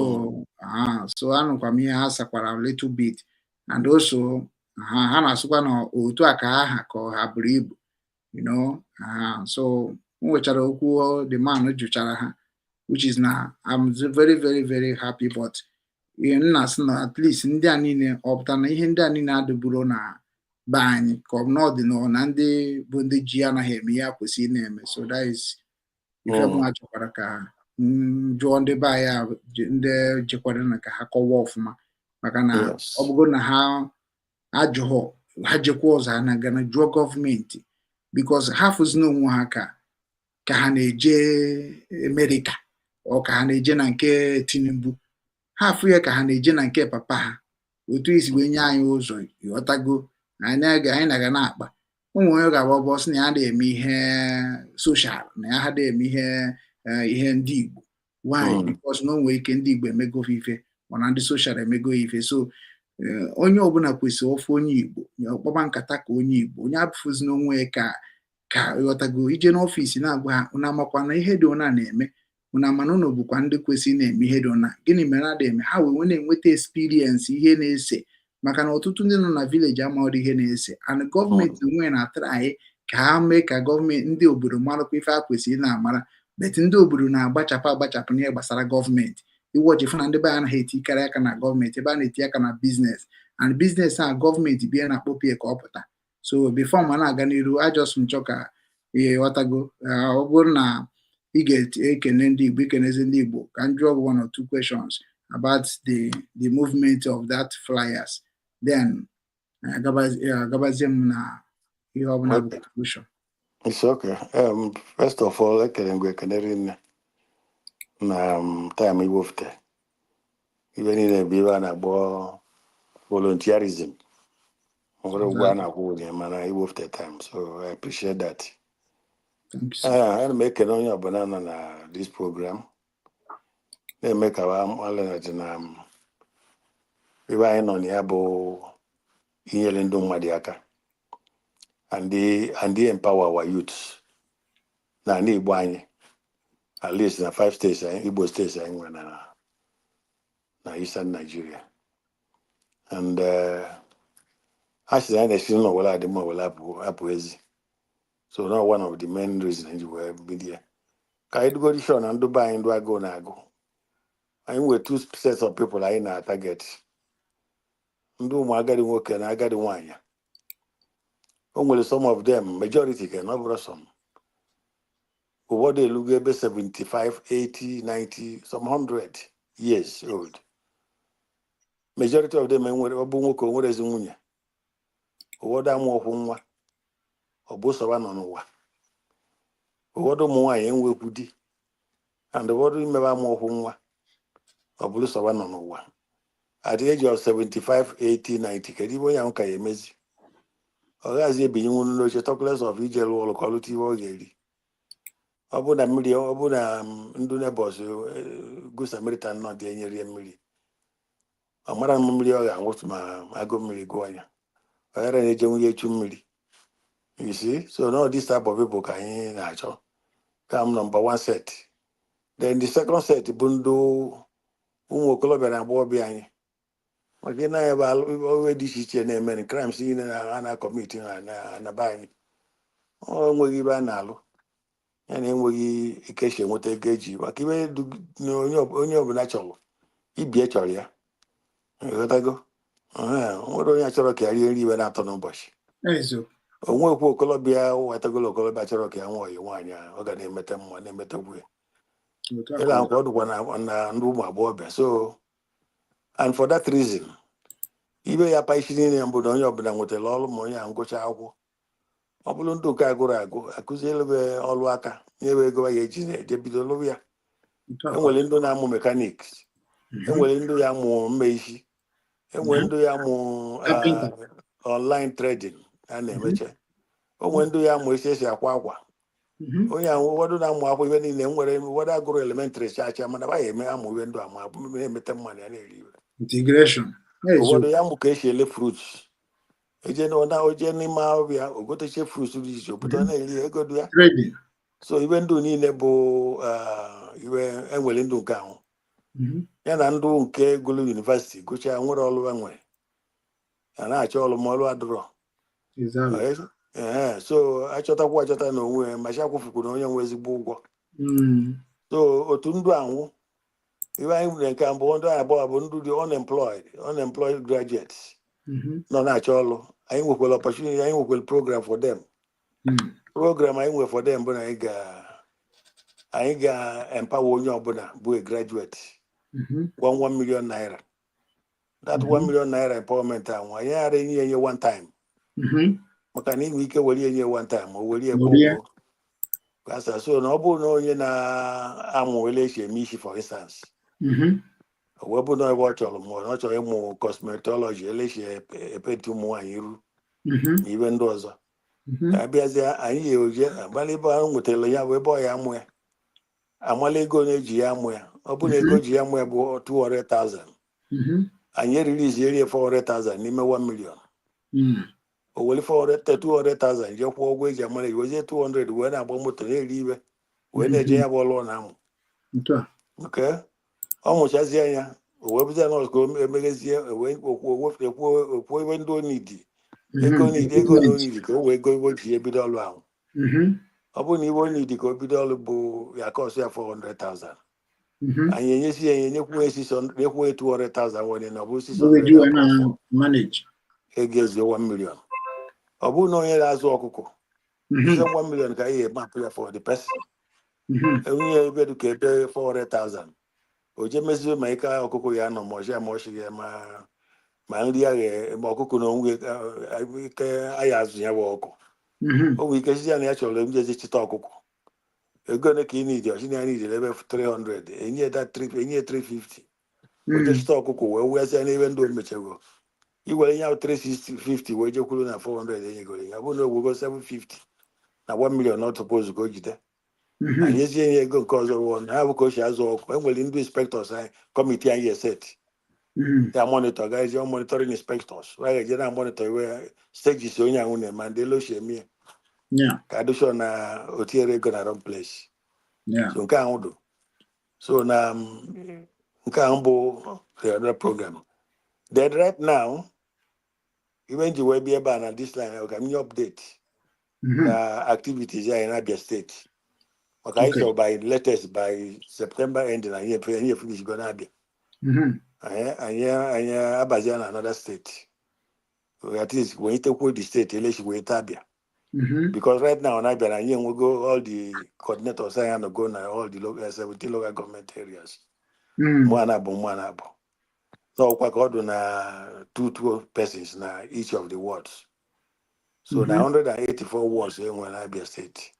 anụkwa m ihe ha sakwara little bit and also ha na-asụkwa na otu a ka ha ka ha buru ibu so m nwechara okwu the man jụchara ha which is na I'm very very very happy but nna sị na at least ndị a niile ọpụta na ihe ndị a niile adịburo na be anyị ka ọ bụ n'ọdịnala na ndị bụ ndị ji anaghị eme ya kwesịrị na-eme. So that is ife m achọkwara ka jụọ ndị be anyị ndị jekwara na ka ha kọwa ọfụma maka na ọ bụgo na ha ajụghọ ha jekwa ọzọ ha na-agana jụọ gọọmenti because ha fụzina onwe ha ka ha na-eje Amerịka ọ ka ha na-eje na nke Tinubu ha afụ ya ka ha na-eje na nke papa ha otu isi wee nye anyị ụzọ ịghọtago anyị na-aga na-akpa ụmụ onye ga-agba bọs na ya na-eme ihe soshal na ya ha na-eme ihe ndị Igbo why because na o nwere ike ndị Igbo emego ife mana ndị soshal emego ife. So onye ọbụla kwesịrị ofu onye Igbo ọkpọba nkata ka onye Igbo onye abụfụzi n'onwe ka ịghọtago ije n'ọfịs na-agwa ha ụna amakwa na ihe dị ụna na-eme ụna mana ụnụ bụkwa ndị kwesịrị na-eme ihe dị ụna gịnị mere a na-eme ha wee na-enweta experience ihe na-ese maka na ọtụtụ ndị nọ na vileji amaghị ihe na-ese and gọọmenti onwe na-atara anyị ka ha mee ka gọọmenti ndị obodo marakwa ife ha kwesịrị na-amara bet ndị obodo na-agbachapụ n'ihe gbasara gọọmenti iwọchịfụ na ndị be anaghị etikarị aka na gọọmenti ebe a na-eti aka na biznes and biznes a gọọmenti bịa na-akpọpụ ka ọ pụta. So before ma na-aga n'iru ajọs nchọ ka ihe ghọtago ọ bụrụ na ị ga-ekene ndị Igbo ikenezi ndị Igbo ka m jụọ 1 or 2 questions about the movement of that flyers then agabazie m na ihe ọbụla bụ conclusion. It's okay. First of all, ekele na time iwofte ibe niile bụ ibe a na-agbọ volunteerism nwere ụgwọ a na-akwụ onye mana iwofte time, so I appreciate that. Ana m ekele onye ọbụla nọ na this program na-eme ka malinaji na ibe anyị nọ na ya bụ inyere ndị mmadụ aka and they empower our youth na ndị Igbo anyị at least na 5 states Igbo states anyị nwere na Eastern Nigeria. And actually, I still know what I did more Apuezi. So now one of the main reasons you were media. I go to Sean and Dubai and do I go na go. I'm with two sets of people I na target. Do my agadi work and I got the one. Only some of them, majority can over some. But what they look at 75, 80, 90, some 100 years old. Majority of them when Obunwoko what is Munya. What I'm walking one or Bosawan on one. What do more I am with Woody. And the word remember more one or Blusawan on one. At the age of 75, 80, 90, Kadibo Yanka Yemezi. Or as ye being one of the talkless of Ijel or quality or Gary. Abuna million, Abuna Nduna Boss, good Samaritan, not the area million. A madam million, I watch my Ago Milli Goya. I had an agent with 2 million. You see, so now this type of people can actually come number one set. Then the second set, Bundo, Club and Abo behind. Again, I have already seen many crimes in an committee and a buying. Oh, we give an alo. And then we occasion what they gauge you. I give it no natural. He be a choria. Let I go. What do you actually carry even after no bush? Ezo. Onwe kwa Colombia watagolo Colombia Cherokee anwo yi nwanya ọ ga na-emete mma na-emete gwe. Ila nkwa ọdụkwa na ndị ụmụ abụọ bịa. So and for that reason ibe ya pa isi niile mbụ na onye ọbụla nwetara ọrụ ma onye a ngụcha akwụkwọ. Ọ bụrụ ndị ụka agụrụ akụzielebe ọrụ aka nyewe ego ya eji na-eje bido lụrụ ya. Enwere ndị na-amụ mechanics. Enwere ndị ya amụ mme isi. Enwere ndị ya amụ online trading a na-emeche. Onwe ndị ya amụ esi akwa akwa. Onye ahụ ụfọdụ na-amụ akwụkwọ ibe niile nwere ụfọdụ agụrụ elementịrị chacha mana ba ya eme amụ ibe ndụ ama na-emete mmanụ ya na-eri iwe. Integration. Ụfọdụ ya amụ ka esi ele fruits. Eje na oje n'ime ọbịa ogoteche fruits dị iche obodo na-eri ego dị ya. So ibe ndụ niile bụ iwe enwere ndụ nke ahụ. Ya na ndụ nke gụlụ university gụchaa nwere ọrụ enwere. A na-achọ ọrụ ma ọrụ adịrọ. So achọta na onwe ma chakwụfukwuru onye nwe ezigbo ụgwọ. So otu ndụ ahụ iwe anyị nwere nke mbụ ndị abụọ bụ ndụ dị unemployed graduates nọ na-achọ ọrụ. Anyị nwekwara opportunity, anyị nwekwara program for them. Program anyị nwe for them bụ na anyị ga-empower onye ọbụla bụ a graduate 1 million naira. That 1 million naira empowerment ahụ anyị ghara enye one time. Maka na inwe ike were enye one time o were egbo kasa. So na ọ bụrụ na onye na-amụ ele esi eme isi for instance o webụ na ebe ọ chọrọ ma ọ chọrọ ịmụ cosmetology ele esi epenti ụmụ nwaanyị iru na ibe ndị ọzọ abịazie anyị ya oje agbalị ebe ahụ nwetara ya bụ ebe ọ ya amụ ya amala ego na-eji ya amụ ya. Ọ bụ na ego ji ya amụ ya bụ 200,000 anyị eririzi erie 400,000 n'ime 1 million. O were 200,000 je kwụọ ụgwọ eji amara iwezie 200 wee na-agba moto na-eri ibe wee na-eje ya bụ ọlụ na amụ. Nke ọ mụchazie ya o wee bụzie nọọsụ ka o emeghezie okwu ebe ndị onidi ego na onidi ka o wee go iwe ji ebido ọlụ ahụ. Ọ bụrụ na iwe onidi ka o bido ọlụ bụ ya kọsụ ya 400,000 anyị enyesi ya enyekwu 200,000 nwere na ọ bụ 600 ego ezuo 1 million. Ọ bụrụ na onye na-azụ ọkụkọ ise 1 million ka anyị mapụ ya for the person. Onye ebe dị ka ebe 400,000 o je mezie ma ike ọkụkọ ya nọ ma ọchị ma ọchị ya ma nri ya ma ọkụkọ na onwe ike anyị azụ ya bụ ọkụ. O nwere ike site na ya chọrọ njezi chịta ọkụkọ ego ole ka ị nidi ọchị ya nidi ebe 300 enye 350 o je chịta ọkụkọ wee wezie n'ebe ndị o mechego iwere ya 350 wee jekwuru na 400 enyegoro ya bụ na ogwego 750 na 1 million not suppose ka o jide. Anyị ezie ya ego nke ọzọ wụ na ha bụ ka o si azụ ọkụ. Enwere ndị inspectors anyị kọmiti anyị eset ya monitor gazie monitoring inspectors wee ga-eje na monitor iwe stages onye ahụ na-eme ndị elu ochie eme ka adịshọ na o tinyere ego na wrong place. So nke ahụ dụ so na the other program. Then right now, even the web and this line, I can update activities here in Abia State. Okay, so by latest by September ending, and here finish gonna be. And here Abazan another state. At least when you take the state, unless you wait Abia. Because right now in Abia, and here we go all the coordinators I have to go now all the 17 local government areas. Mwanabo. So we got two persons now each of the wards. So now 184 wards in one Abia State.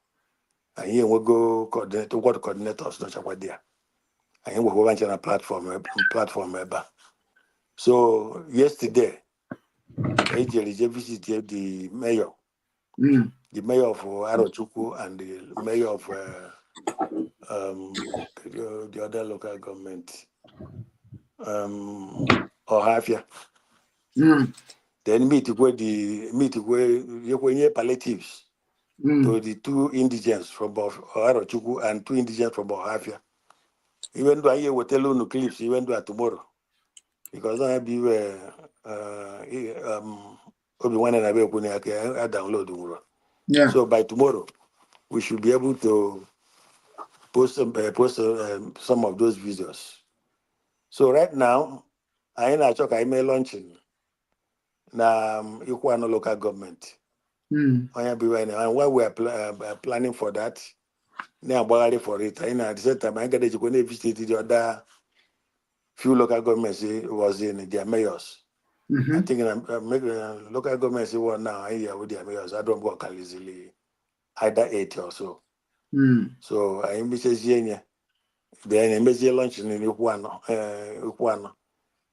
And here we go ward coordinators, not Chakwadia. And here we go on a platform. So yesterday, I visited the mayor of Okechukwu and the mayor of the other local government, Ohafia. Then meet where you palliatives to the two indigents from Okechukwu and two indigents from Ohafia. Even though I will tell you no clips, even though tomorrow, because I be Obinwannem I download tomorrow. Yeah. So by tomorrow, we should be able to post some of those videos. So right now, I may launching na Ugwu local government. And while we are planning for that, now for it. And at the same time, I got to visit the other few local governments was in their mayors. I think local governments one now here with their mayors. I don't go easily either 8 or so. So I am Mrs. Then I made lunch in Ugwu.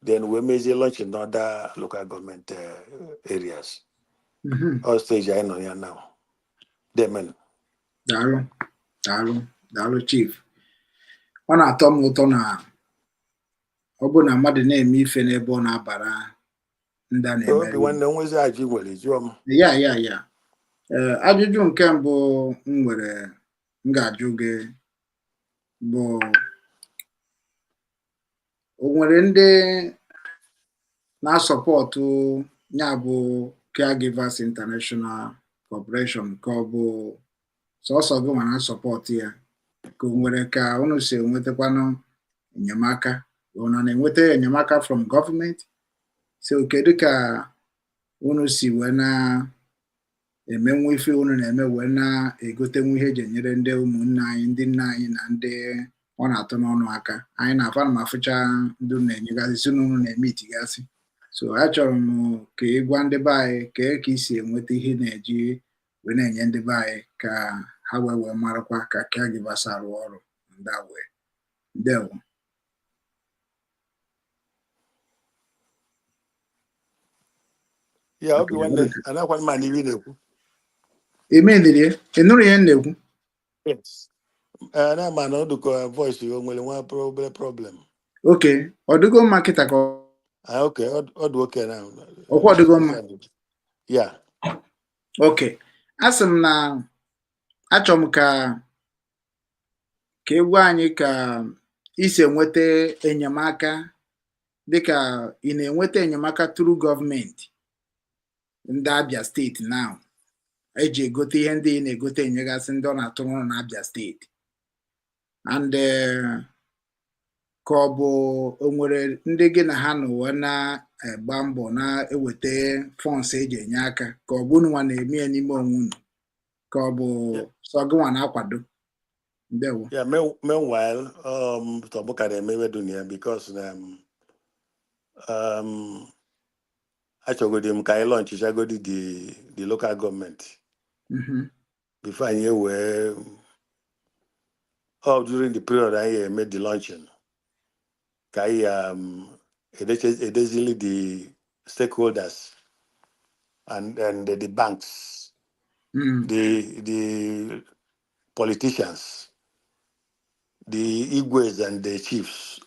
Then we made lunch in other local government areas. All stage I know here now. Demen. Daalụ chief. Ọ na-atọ m ụtọ na ọ bụ na mmadụ na-eme ife n'ebe ọ na-abara ndị a na-emere. Obinwannem nwezi ajụ nwere jụọ m. Ya. Ajụjụ nke mbụ m ga-ajụ gị bụ o nwere ndị na-asọpọtụ ya bụ Caregivers International Corporation ka ọ bụ sọsọ gị nwa na-asọpọtụ ya ka o nwere ka unu si enwetakwanụ enyemaka unu na-enweta enyemaka from government? So kedu ka unu si wee na-emenwu ife unu na-eme wee na-egotenwu ihe eji enyere ndị ụmụnne anyị ndị nna anyị na ndị ọ na-atụ n'ọnụ aka anyị na-afa na afụcha ndị unu na-enyegasị si unu na-eme itigasị. So achọrọ m ka ị gwa ndị be anyị ka isi enweta ihe na-eji wee na-enye ndị be anyị ka ha wee marakwa ka caregivers arụ ọrụ ndị a wee. Ndewo. Ya Obinwannem anakwa mma n'iwi na-ekwu. Ị nụrụ ihe m na-ekwu? Yes. Na ma na ọdụkọ voice o nwere nwa problem. Okay, ọ dịgo mma kịta ka Okay, ọ dị okay now. Ọkwa ọdịgo mma? Yeah. Okay. Asị m na achọ m ka ị gwa anyị ka isi enweta enyemaka dịka ị na-enweta enyemaka through gọọmenti ndị Abia steeti now eji egote ihe ndị ị na-egote enyegasị ndị ọ na-atụ n'ọrụ na Abia steeti and ka ọ bụ o nwere ndị gị na ha n'ụwa na-agba mbọ na-eweta funds eji enye aka ka ọ bụ unu nwa na-eme ya n'ime onwe unu ka ọ bụ sọ gị nwa na-akwado? Ndewo. Yeah, meanwhile, Tobuka emewe dunia because actually them can launch the local government. Before I were during the period I made the launching. Basically the stakeholders and the banks, the politicians, the Igwes and the chiefs,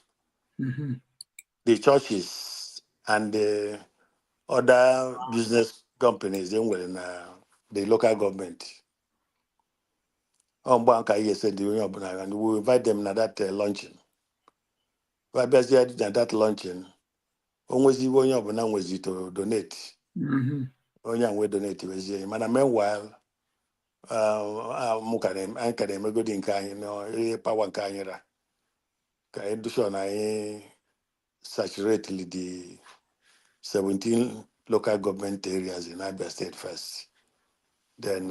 the churches and the other business companies in the local government. And we invite them to that launching. abịazie that launching onwezi iwe onye ọbụla nwezi to donate onye a nwee donate wezie mana meanwhile anyị ka na-emegodi nke anyị n'ihe pawa nke anyị ra ka edushon anyị saturate the 17 local government areas in Abia State first. Then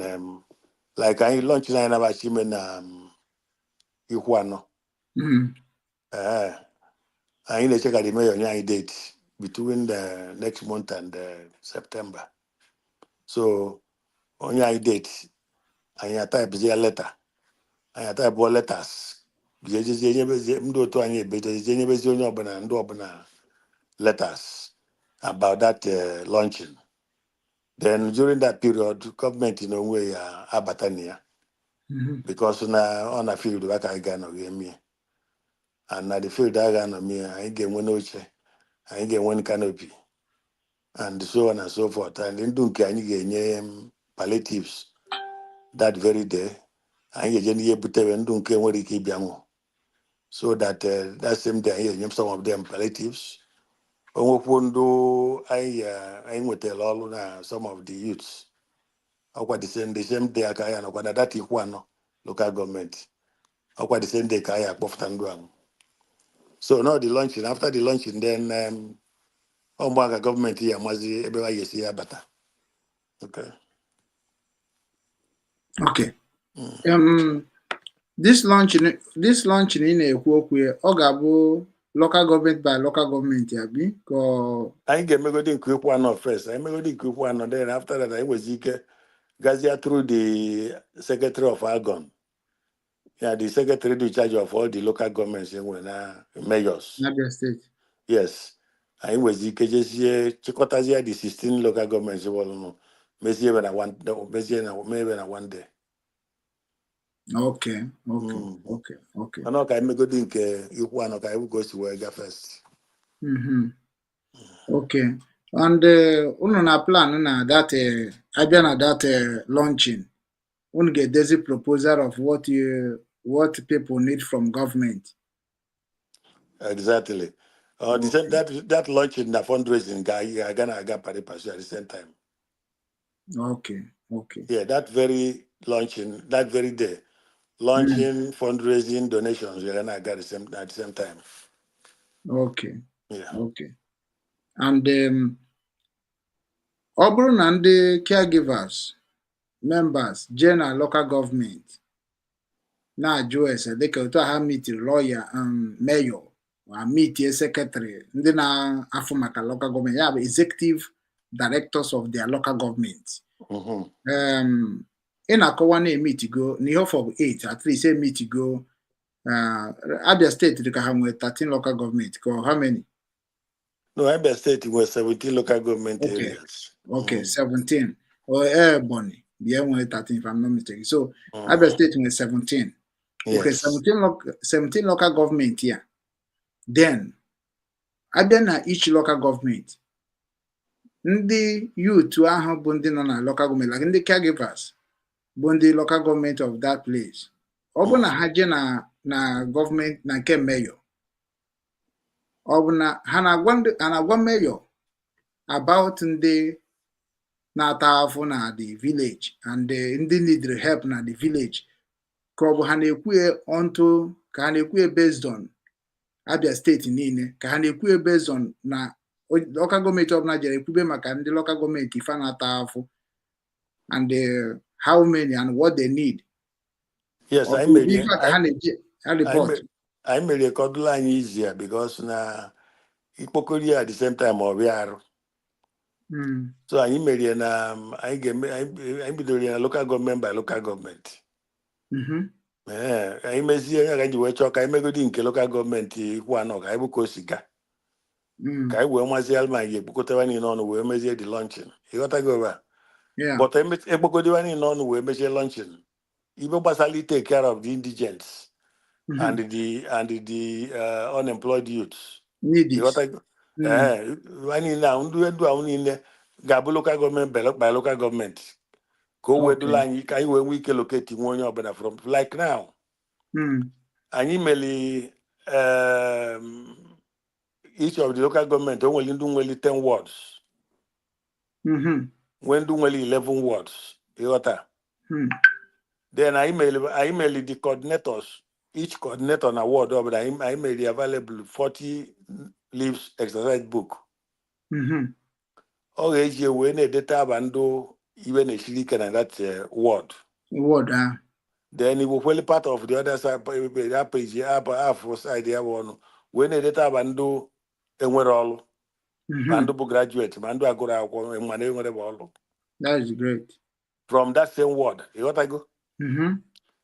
like anyị launch anyị nabachi ime na Ikwuano. Anyị na-eche ka the mayor nye anyị date between the next month and September. So onye anyị date anyị ataipezie letter. Anyị ataipezie letters. Ndị otu anyị ebedozie nyebezi onye ọbụla ndị ọbụla letters about that launching. Then during that period, government in a way abatania because on a field like I got no me. And at the field I got no me, I get one oche, I get one canopy, and so on and so forth. And then don't can you get palliatives that very day. I get any butter and don't care what he keep young. So that that same day I some of them palliatives. I went to tell some of the youths. The same day I can that Ikwuano local government. The same day I can. So now the launching. After the launching, then government here mazi everybody is here better. Okay. Okay. This launching in a Ogabo local government by local government, Yabi. I get me go to Ikwuano first. I me go to Ikwuano. Then after that, I was Gazia through the secretary of Algon. Yeah, the secretary in charge of all the local governments and mayors. Abia State. Yes. I was the Chikotazia, the 16 local governments. Maybe one day. Okay. I'm not going to go to Ikwuano. I will go to where first. Okay. And na plan na that Abia na that launching. Get this proposal of what people need from government. Exactly. That launching the fundraising guy, I got paripas at the same time. Okay. Yeah, that very launching, that very day, launching, fundraising, donations, I got at the same time. Okay. Yeah. Okay. And Oburu and the caregivers, members, general local government. Na Joes, they can meet lawyer and mayor or meet a secretary. Then afumaka local government. Yeah, executive directors of their local government. In a Kawane meet go, New for 8, at least a meet go. Abia State, they can have 13 local government. Go how many? No, Abia State was 17 local government areas. Okay, 17. Or Bonnie. The 13, if I'm not mistaken. So Abia State was 17. Okay, Yes. 17 local government here. Then Abia na each local government. Ndị youth ahụ bụ ndị nọ na local government, like ndị caregivers bụ ndị local government of that place. Ọ bụ na ha je na government na nke mayor. Ọ bụ na ha na-agwa mayor about ndị na-ata afụ na the village and ndị need help na the village. Ka ọ bụ ha na-ekwu onto ka ha na-ekwu based on Abia State niile, ka ha na-ekwu based on na local government of Nigeria ekwube maka ndị local government ife na-ata afụ and how many and what they need. Yes, I made a codula line easier because na Ikpokori at the same time or we are. So I made I a local government by local government. I may see a graduate I may go in local government one of I will go Chika. I will myself my Bukotawani on we measure the luncheon. You got to go over. Yeah. But I met a Bukodiwani on we measure luncheon. Even basically take care of the indigents and the unemployed youths. Needy. You got to go. Now do only in the Gabu local government by local government. Go where the line you when we can locate one job from like now. And email each of the local government only 10 wards. When do only 11 wards. Then I email the coordinators, each coordinator on a ward, but I made the available 40 leaves exercise book. All age when a data bando even a shilikan and that word. Then it will be part of the other side that page half side there one. When a data bando and we're all bando graduate, bando agora and money whatever. That is great. From that same word. You what I go?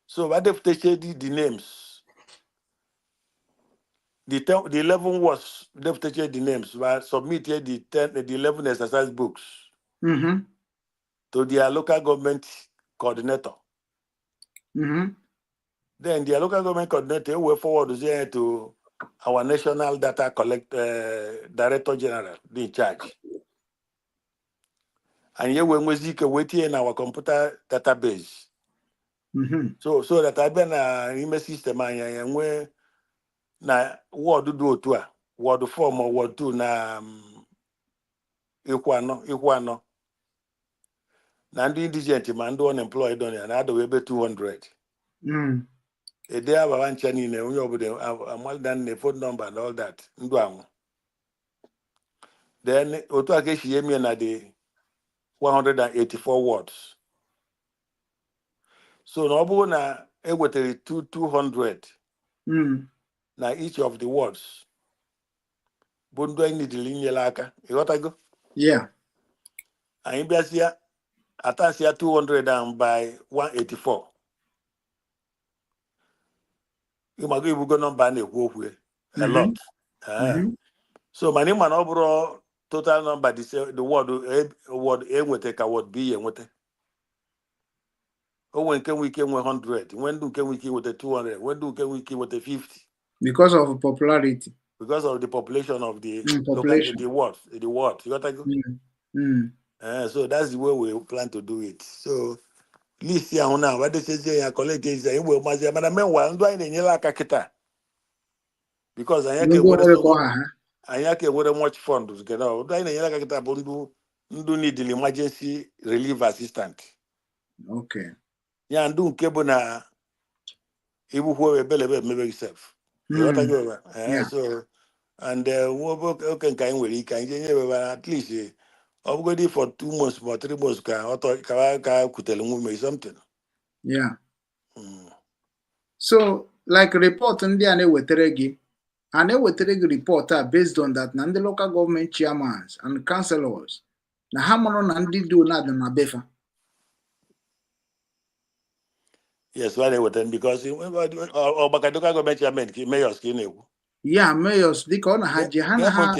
So what they've taken the names. The 11 was they've taken the names, but submitted the 11 exercise books to their local government coordinator. Then their local government coordinator will forward to our national data director general, the in charge. And here when we waiting in our computer database. So that I've been email system and we na word do to word 4 or word 2 na equano. Na ndị indigent ma ndị unemployed on ya na ado ebe 200. A day aba wancha niile onye obodo amaldan na phone number and all that ndụ anwụ. Then otu aka esi eme na the 184 words. So na ọ bụrụ na ewetere 200 na each of the words. Bụ ndụ anyị nidili inyere aka. Ịghọtago? Yeah. Anyị bịasịa atasia 200 and by 184. You might go go number na-ekwu a lot. So my name and overall total number the word A nwete ka word B enwete. O when can we 100? When do can we with 200? When do can we with 50? Because of popularity. Because of the population of the population. The word. You got to go? So that's the way we plan to do it. So list here now, what they say I collect is will but I mean do I need aka kita? Because I can with much fund to get out. Do I need aka kita bundu need the emergency relief assistant. Okay. Yeah, and do kebo na ibu who belebe maybe self. What I go so and okay can we can at least I'm going for 2 months or 3 months can something. Yeah. So like report ndị a na-ewetere gị report based on that na ndị local government chairmen and councillors na ha mụrụ na ndị do na befa. Yes, why they were then because or Bakadoka government chairman mayors kinewu. Yeah, mayors dịka ọ na ha ji ha na ha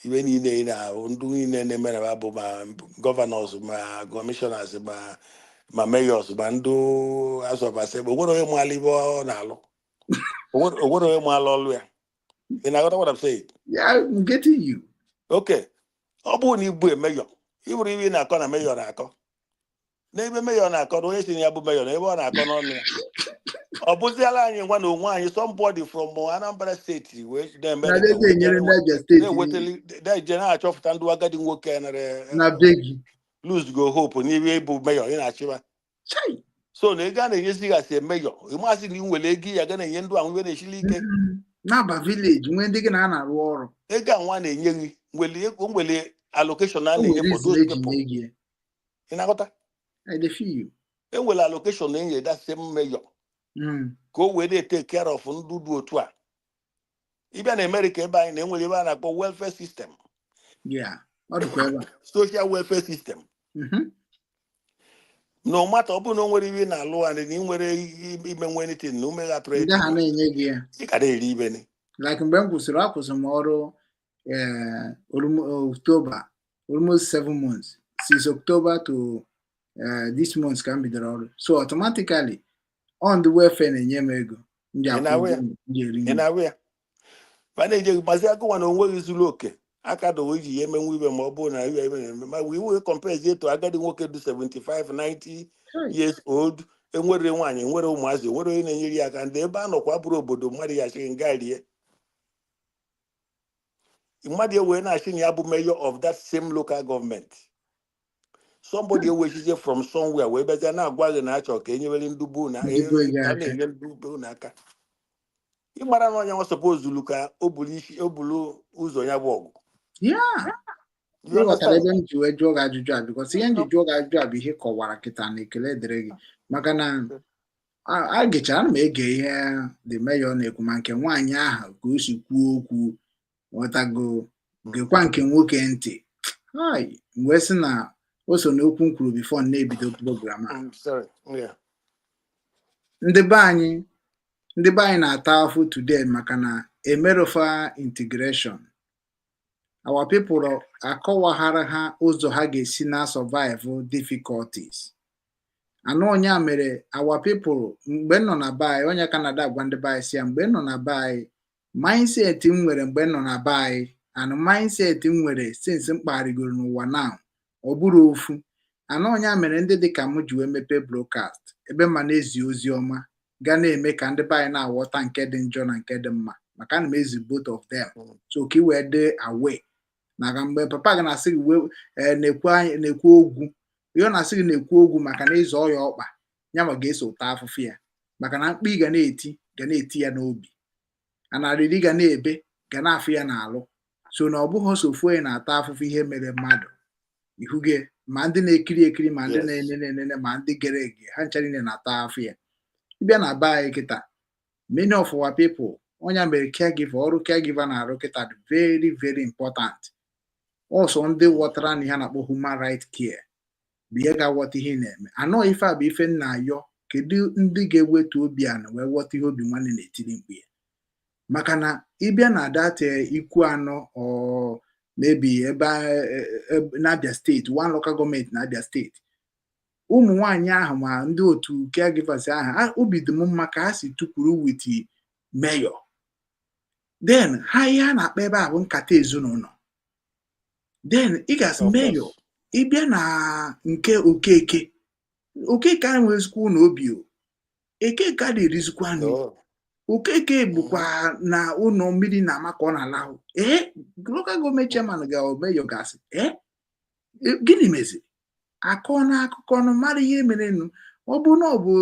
even niile na ndụ niile na-emere abụ ma governors ma commissioners ma mayors ma ndụ asọbasị bụ onwere onye mmalụ ibe ọ na-alụ onwere onye mmalụ ọlụ ya. You know what I'm saying? Yeah, I'm getting you. Okay. Ọ bụ na ibu mayor iburu ibe na-akọ na mayor na-akọ n'ebe mayor na-akọ onye si ya bụ mayor na ebe ọ na-akọ n'ọnụ ya. Ọ bụziala anyị nwa na onwe anyị somebody from Anambra State wee na-achọpụta ndị agadi nwoke na begi lose go hope n'ihe bụ mayor ị na-achịba. So na ego a na-enyezighasị mayor ịmasị na ị nwere ego ya ga na-enye ndụ ahụ iwe na-esili ike n'aba village nwee ndị gị na-arụ ọrụ ego a nwa na-enye gị nwere allocation a na-enye for those people. Ị na-aghọta? Enwere allocation na-enye that same mayor ka o wee take care of ndụ dị otu a. Ịbịa na America ebe anyị na-enwere ebe a na-akpọ welfare system. Social welfare system. No matter ọ bụ na o nwere ibe na-alụ anyị na ị nwere ime nwe anything na ume ga trade. Ndị ha na-enye gị ya. Ị ka na-eri ibe ni. Like mgbe m akwụsị m ọrụ October, almost 7 months. Since October to this month ka m bidoro ọrụ. So automatically on the welfare na-enye m ego. Ndị akwụkwọ. Mana eje mazi akụwa na onweghị zuru oke aka do iji emenwe ibe ma ọ bụ na we will compare it to agadi nwoke do 75 90 years old enwere nwaanyị enwere ụmụazị enwere onye na-enyere ya aka ndị ebe a nọkwa bụrụ obodo mmadụ ya achịghị nga rie mmadụ ewee na-achị na ya bụ mayor of that same local government somebody ewechiche from somewhere wee bịazie na-agwa gị na achọ ka enyewere ndubu na na-enye ndubu n'aka ịgbara na onye nwa sọpozulu ka o bulu ụzọ ya bụ ọgụ ịghọtara ebe m ji wee jụọ gị ajụjụ a bikọs ihe m ji jụọ gị ajụjụ a bụ ihe kọwara kịta na ekele dịrị gị maka na agịchara m ege ihe the mayor na-ekwu ma nke nwaanyị ahụ ka o si kwuo okwu ghọtago gekwa nke nwoke ntị wee sị na o so n'okwu m kwuru bifo na-ebido program a ndị be anyị na-ata afụ today maka na emerofa integration our people akọwaghara ha ụzọ ha ga-esi na survive difficulties anụ onye mere our people mgbe nọ na bai onye Canada agwa ndị bai si ya mgbe nọ na bai mindset m nwere mgbe nọ na bai and mindset m nwere since m kparịgoro n'ụwa now ọ bụrụ ofu anụ onye mere ndị dịka m ji wee mepee broadcast ebe ma na-ezi ozi ọma ga na-eme ka ndị bai na-aghọta nke dị njọ na nke dị mma maka ana m ezi both of them so ka i wee dị away maka mgbe papa gị na-asị gị na-ekwu ogwu ihe na-asị gị na-ekwu ogwu maka na ịzọ ọya ọkpa ya ma ga-eso ụta afụfụ ya maka na mkpi ga na-eti ya n'obi anarịrị ga na-ebe ga na-afụ ya n'alụ so na ọ bụghị sofu onye na-ata afụfụ ihe mere mmadụ ihuge ma ndị na-ekiri ekiri ma ndị na-enene ma ndị gere ege ha ncha niile na-ata afụ ya ịbịa na be anyị kịta many of our people onye mere caregiver ọrụ caregiver na-arụ kịta dị very very important ọsọ ndị ghọtara na ihe na-akpọ human right care bụ ihe ga-aghọta ihe na-eme anọ ife a bụ ife nna ayọ kedu ndị ga-ewetu obi ana wee ghọta ihe obi nwanne na-etiri mkpu ya maka na ịbịa na date ikwu anọ ọ maybe ebe n'Abia steeti one local government na Abia steeti ụmụ nwaanyị ahụ ma ndị otu caregivers ahụ obi dị m mma ka ha si tukwuru with mayor then ha ihe a na-akpa ebe a bụ nkata ezinụlọ then ị ga-asị mayor ịbịa na nke okeke a nwezikwa na obi ekeke a na-erizikwa nri okeke bụkwa na ụlọ mmiri na ama ka ọ na-alahụ local government chairman ga-mayor gasị gịnị meziri akọ na akụkọ ọnụ mara ihe merenụ ọ bụ na ọ bụ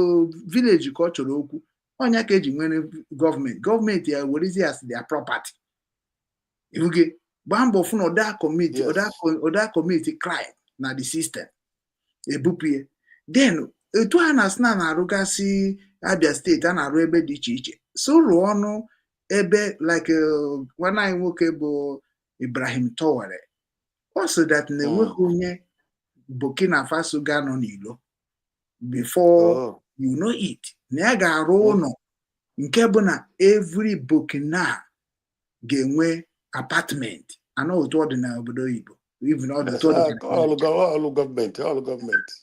village ka ọ chọrọ okwu ọnya ka eji nwere gọọmenti ya werezi as their property ihuge gbaa mbọ fụ na ọda community crime na the system ebupụ ya then etu a na-asị na-arụgasị Abia steeti a na-arụ ebe dị iche iche so rụọ ọnụ ebe like nwanne anyị nwoke bụ Ibrahim Towere ọ sị that na-enweghị onye Burkina Faso ga-anọ n'ilo before you know it na ya ga-arụ ụlọ nke bụ na every Burkina ga-enwe apartment anọ otu ọ dị na obodo oyibo even all government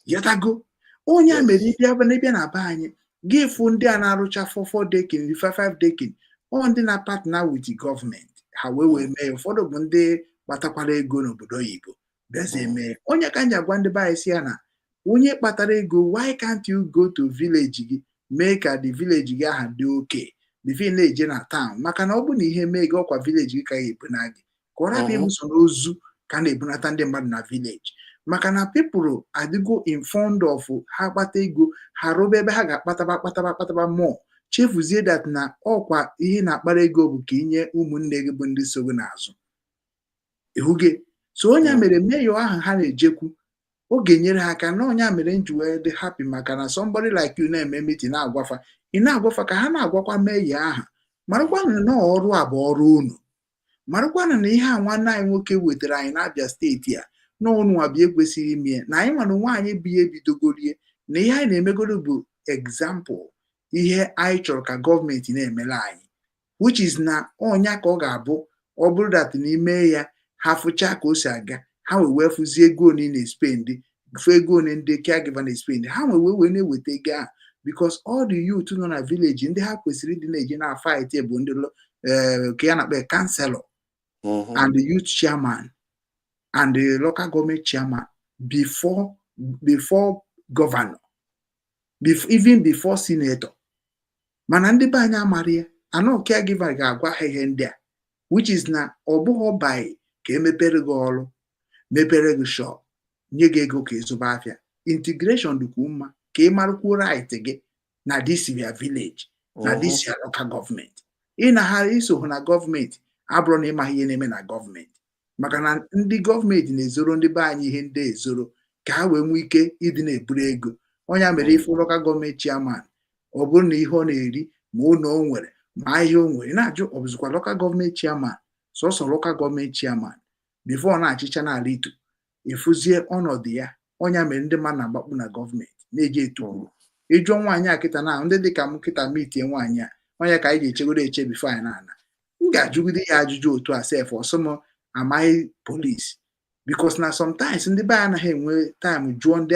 yatago onye mere ịbịa na be anyị ga-efu ndị a na-arụcha 4 dekin 5 dekin ọ ndị na partner with the government ha wee mee ụfọdụ bụ ndị kpatakwara ego n'obodo oyibo bịazie mee onye ka nji agwa ndị be anyị si ya na onye kpatara ego why can't you go to village gị mee ka the village gị aha dị oke bifo na-eje na town maka na ọ bụ na ihe mee gị ọkwa village gị ka ga-ebuna gị ka ọ rapụ ịmụso n'ozu ka na-ebunata ndị mmadụ na village maka na people adịgo informed of ha kpata ego ha rụba ebe ha ga-akpataba mmụọ chefuzie that na ọkwa ihe na-akpara ego bụ ka inye ụmụnne gị bụ ndị sogo n'azụ ihuge so onye mere mayor ahụ ha na-ejekwu ọ ga-enyere ha aka na onye mere nji wee dị happy maka na somebody like you na-eme meeting na-agwafa ka ha na-agwakwa mayor ahụ marakwanụ na ọrụ a bụ ọrụ unu marakwanụ na ihe a nwanne anyị nwoke wetara anyị n'Abia steeti a n'ọnụ abịa ekwesịghị ime na anyị nwana nwaanyị bụ ihe ebidogorie na ihe anyị na-emegoro bụ example ihe anyị chọrọ ka gọọmenti na-emere anyị which is na ọnya ka ọ ga-abụ ọ bụrụ dat n'ime ya ha fụcha ka o si aga ha wee fụzie ego one na-spend fụ ego one ndị caregiver na-spend ha wee na-eweta ego ahụ because all the youth nọ na village ndị ha kwesịrị ịdị na-eje na fight bụ ndị ka ya na-akpa councilor and the youth chairman and the local government chairman before governor even before senator. Mana ndị be anyị amara ya, anọ caregiver ga-agwa ha ihe ndị a, which is na ọ bụghị by ka emepere gị ọrụ, mepere gị shop, nye gị ego ka ịzụba afịa. Integration dịkwa mma ka ị marakwuo right gị na this your village, na this your local government. Ị na ha iso na gọọmenti abụrụ na ịma ihe na-eme na gọọmenti, maka na ndị gọọmenti na-ezoro ndị be anyị ihe ndị ezoro ka ha wee nwee ike ịdị na-eburu ego. Onye mere ife local gọọmenti chairman, ọ bụrụ na ihe ọ na-eri ma ụlọ o nwere ma ihe o nwere, na-ajụ ọ bụzikwa local gọọmenti chairman, sọsọ local gọọmenti chairman before na-achịcha n'ala Ito, efuzie ọnọdụ ya. Onye mere ndị mmadụ na-agbakpu na gọọmenti na-eji etu ịjụọ nwaanyị a kịta na ndị dịka m kịta mitie nwaanyị a, onye ka anyị ga-echegoro eche bifo anyị na-ana, m ga-ajụgide ya ajụjụ otu a sef ọsọm amaghị polisi, because na sometimes ndị be anaghị enwe time jụọ ndị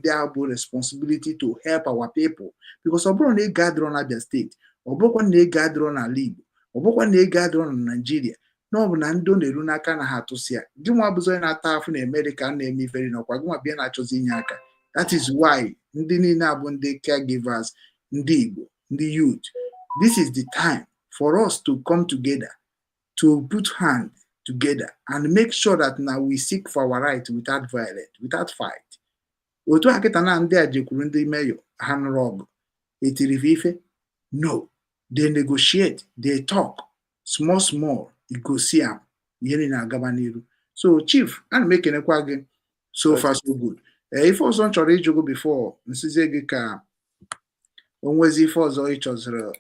ahụ bụ responsibility to help our people, because ọ bụrụ na ego adịrọ na Abia steeti, ọ bụrụkwa na ego adịrọ n'ala Igbo, ọ bụrụkwa na ego adịrọ na Naijiria, na ọ bụ na ndị ọ na-eru n'aka na ha atụsị ya. Gị nwa bụzi onye na-ata afụ na Amerịka na-eme iferi n'ọkwa gị nwa bịa na-achọzi inye aka. That is why ndị niile abụ ndị caregivers, ndị Igbo, ndị youth, this is the time for us to come together, to put hands together and make sure that now we seek for our right without violence, without fight. Otu a kịta na ndị a jekwuru ndị mayor ha nụrụ ọgụ, etiri ife? No, they negotiate, they talk small, you go see am, ihe na-agaba n'iru. So chief, ana m ekenekwa gị, so far so good. Ife ọzọ m chọrọ ịjụgo before nsizie gị ka o nwezi ife ọzọ ị chọziri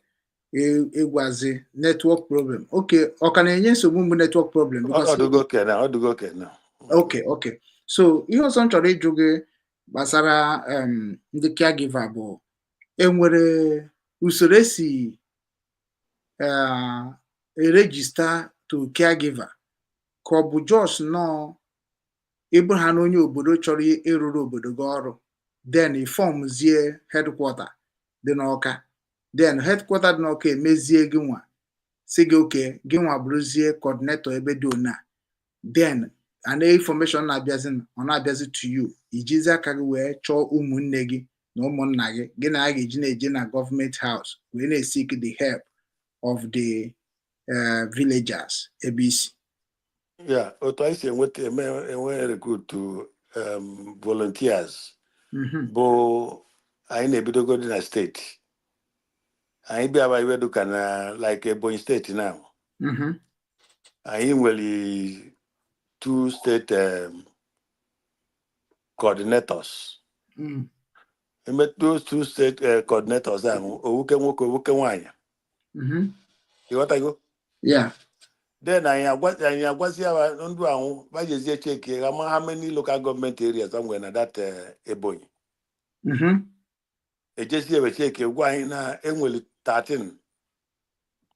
ịgwazi network problem. Okay, ọ ka na-enye nsogbu mgbe network problem? Okay. So ihe ọzọ m chọrọ ịjụ gị gbasara ndị caregiver bụ, enwere usoro esi register to caregiver ka ọ bụ just nọ ịbụ ha na onye obodo chọrọ ịrụrụ obodo gị ọrụ, then ifọmzie headquarter dị n'Ọka, then headquarter dị n'Ọka emezie gị nwa si gị oke gị nwa bụrụzie coordinator ebe dị ona, then ana information na-abịazi ọ na-abịazi to you, ijizi aka gị wee chọọ ụmụnne gị na ụmụnna gị, gị na a ga-eji na-eje na government house wee na-seek the help of the villagers ebe isi. Yeah, otu anyị si enwe recruit to volunteers bụ anyị na-ebidogodi na steeti. Anyị bịaba iweduka na like Ebonyi steeti now. Anyị nwere 2 state coordinators. Those 2 state coordinators ahụ owuke nwoke owuke nwaanyị. Ịghọtago? Yeah. Then anyị agwazi ya ndụ ahụ bajezie cheki ama how many local government areas am na that Ebonyi. Ejesi ewe cheki gwa anyị na enwere 13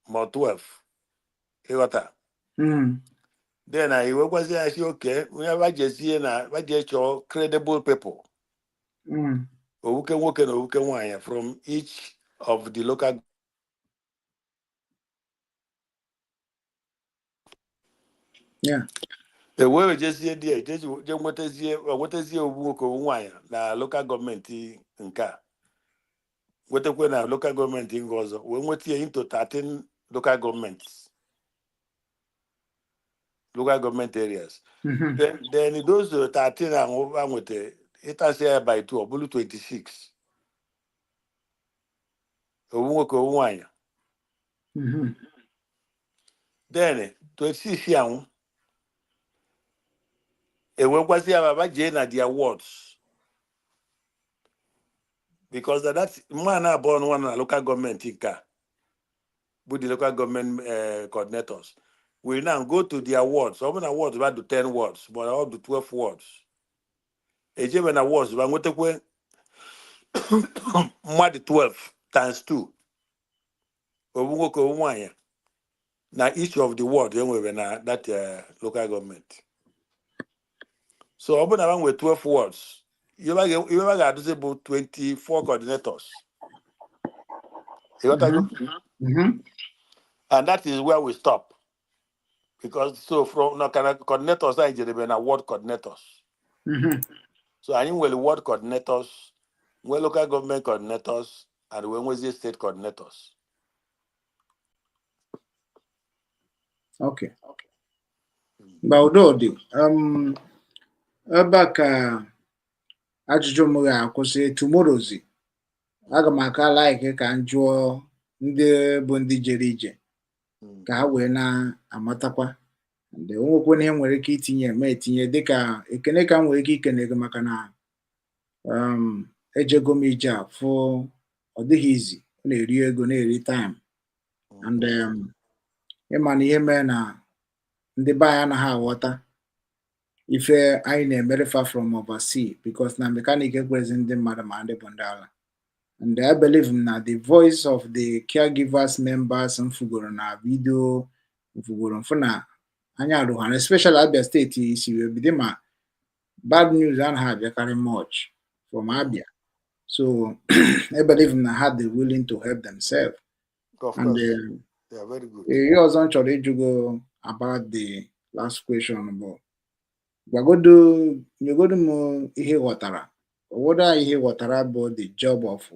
ma 12. Ịghọta? Then anyị wegwazi ya si okay, onye bajezie na baje chọọ credible people. Owuke nwoke na owuke nwaanyị from each of the local. Yeah. Wee jezie die je nwetazie owu nwoke owu nwaanyị na local gọọmenti nke a, wetakwe na local gọọmenti nke ọzọ wee nweta into 13 local government areas. Then those 13 ahụ nweta ịtasị ya by 2 ọ bụrụ 26 owu nwoke owu nwaanyị. Then 26 ahụ ewekwazi ya baba jee na their wards, because that man abụọ nwa na local government nke bụ the local government coordinators will now go to their wards. Ọ bụ na wards ba do 10 wards but all do 12 wards. Ejebe na wards ba nwetakwe mmadụ 12 times 2 owu nwoke owu nwaanyị na each of the ward enwere na that local government. So ọ bụ na nwere 12 wards, you ga-adụzi bụ 24 coordinators. And that is where we stop, because so from coordinators anyị jedebe na ward coordinators. So anyị nwere ward coordinators We're local government coordinators and we're state coordinators. Okay. Baudodi, ebe ka ajụjụ m ga-akwụsị tomorrowzi. Aga m aka like ka m jụọ ndị bụ ndị jere ije ka ha wee na-amatakwa ndị onwekwe ihe nwere ike itinye ma etinye dịka ekene ka m nwere ike ikene gị maka na ejego m ije a fụ ọ dịghị izi ọ na-eri ego na-eri time and ịma na ihe mee na ndị be anyị anaghị aghọta ife anyị na-emere far from overseas because na mekanik ekwezi ndị mmadụ ma ndị bụ ndị ala. And I believe na the voice of the caregivers members mfugoro na video mfugoro mfu na anya aruhana, especially Abia State isi wee bido ma bad news anaghị abịakarị much from Abia. So I believe na ha they willing to help themselves. Of And course, they are very good. ihe ọzọ m chọrọ ịjụgo about the last question bụ nyegodu m ihe ghọtara obodo ihe ghọtara bụ the job of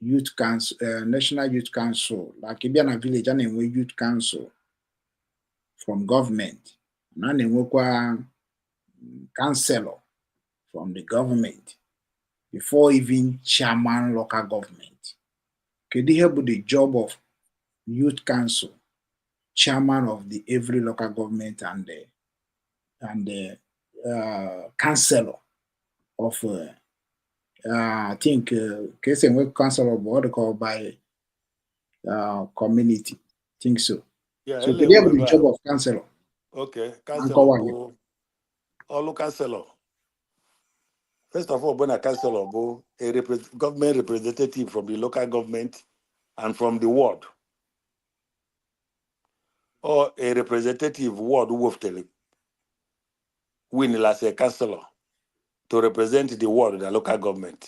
youth council, national youth council. Like ịbịa na village a na-enwe youth council from government na na-enwekwa councilor from the government before even chairman local government. Kedu ihe bụ the job of youth council, chairman of the every local government and the councilor of I think case and councilor of what they call by community. Think so. Yeah, So today have the job of councilor. okay, Uncle councilor Wanye. all councilor. First of all, when a councilor bo a government representative from the local government and from the ward, or a representative ward who win as a councilor to represent the ward, the local government.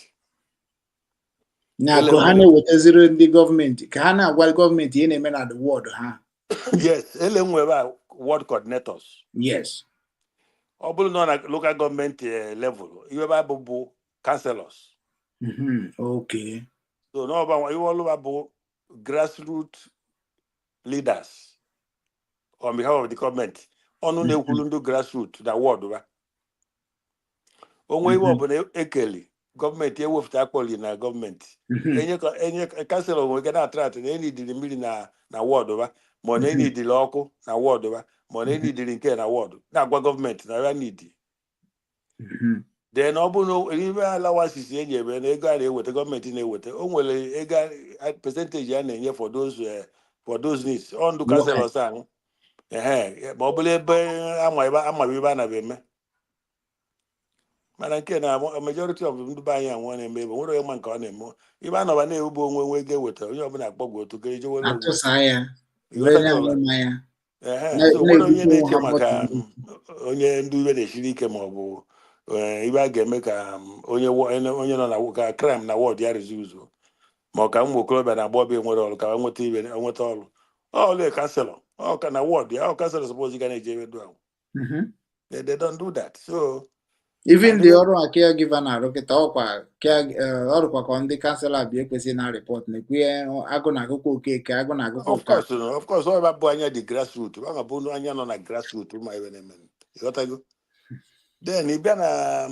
Now, Kohane with zero in the government. Kahana while government in a man at the ward, huh? Yes, ward coordinators. Yes. All non local government level, you have councillors. Okay. So no about you all about grassroots leaders on behalf of the government. On the grassroots that ward. Onwe iwe ekeli government ye wofta akpoli na government. Enye councilor we get attract na any di mmiri na ward ba, mo na any di local na ward ba, mo na any di nke na ward. Na agwa government na ya need. Then obu no even allowances enye be na ego na ewete government na ewete. O nwere ego percentage ya na-enye for those needs. On do councilor sang. Ma obule ebe ama biba na be me. Mana nke na majority of ndị be anyị anwụ na-eme ebe nwere onye ma nke ọ na-eme ibe a nọba na-ewu bụ onwe ga eweta onye ọbụla akpọgwu otu ga eje were Atụsa ya. so nwere onye na-eche maka onye ndị iwe na-esiri ike ma ọ bụ ibe a ga-eme ka onye nọ na ka crime na wọd ya rezi ụzọ ma ọ ka ụmụ okorobịa na agbọghọbịa nwere ọrụ ka nweta ibe nweta ọrụ ọlụ kanselọ ọ ka na wọd ya ọ kanselọ suppose ga na-eje ewedu ahụ they don't do that. So even the ọrụ caregiver na arụkịta ọkwa ọrụkwa ka ndị kanselọ bịa ekwesị na report na ekwe agụ na agụkwa okeke agụ na agụkwa of course ọ bụ anya the grassroots ọ ga-abụ anya nọ na grassroots ma ebe na-eme ịghọtago. Then ị bịa na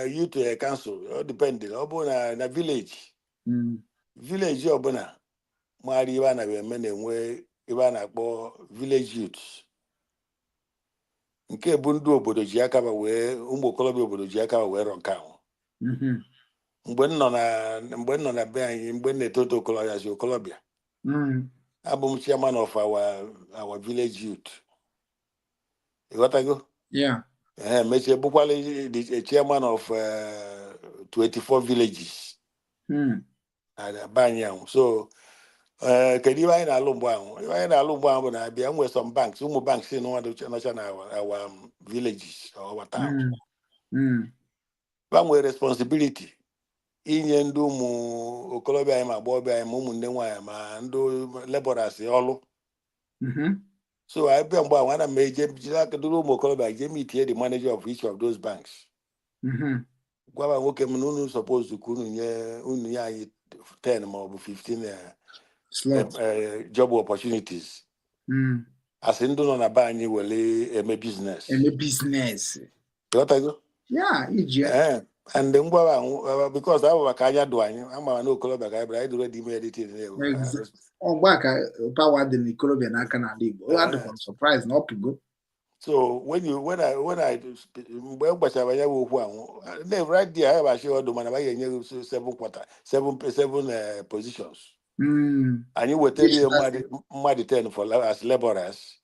youth council ọ depend ọ bụ na village ọbụla maara ibe a na-eme na-enwe ebe a na-akpọ village youth nke bụ ndị obodo ji aka wee ụmụ okorobịa obodo ji aka wee rọ nke ahụ mgbe m nọ na be anyị mgbe m na-etoto okorobịa si okorobịa abụ m chairman of our village youth ịghọtago mechie bụkwala the chairman of 24 villages na be anyị ahụ. So kedu ihe anyị na-alụ mgbe ahụ bụ na abịa nwere some banks ụmụ banks si nọcha na our villages or our town ba nwere responsibility inye ndị ụmụ okorobịa anyị ma agbọghọbịa anyị ma ụmụnne nwaanyị ma ndị laborers ọlụ. So I bịa mgbe ahụ ana m eje jiri aka duru ụmụ okorobịa je meet the manager of each of those banks gwaba nwoke m na unu suppose ka unu nye anyị 10 ma ọ bụ 15 job opportunities asị ndị nọ na be anyị were eme business. Ghọtago? And then because I was a Kanya doing, I'm an Okolobia guy, but I do ready meditate. Back power than the Colobian I can leave. I'm surprised not to go. So when I well, but I right there, I show the man about 7 positions. And you will tell you mad 10 for as laborers.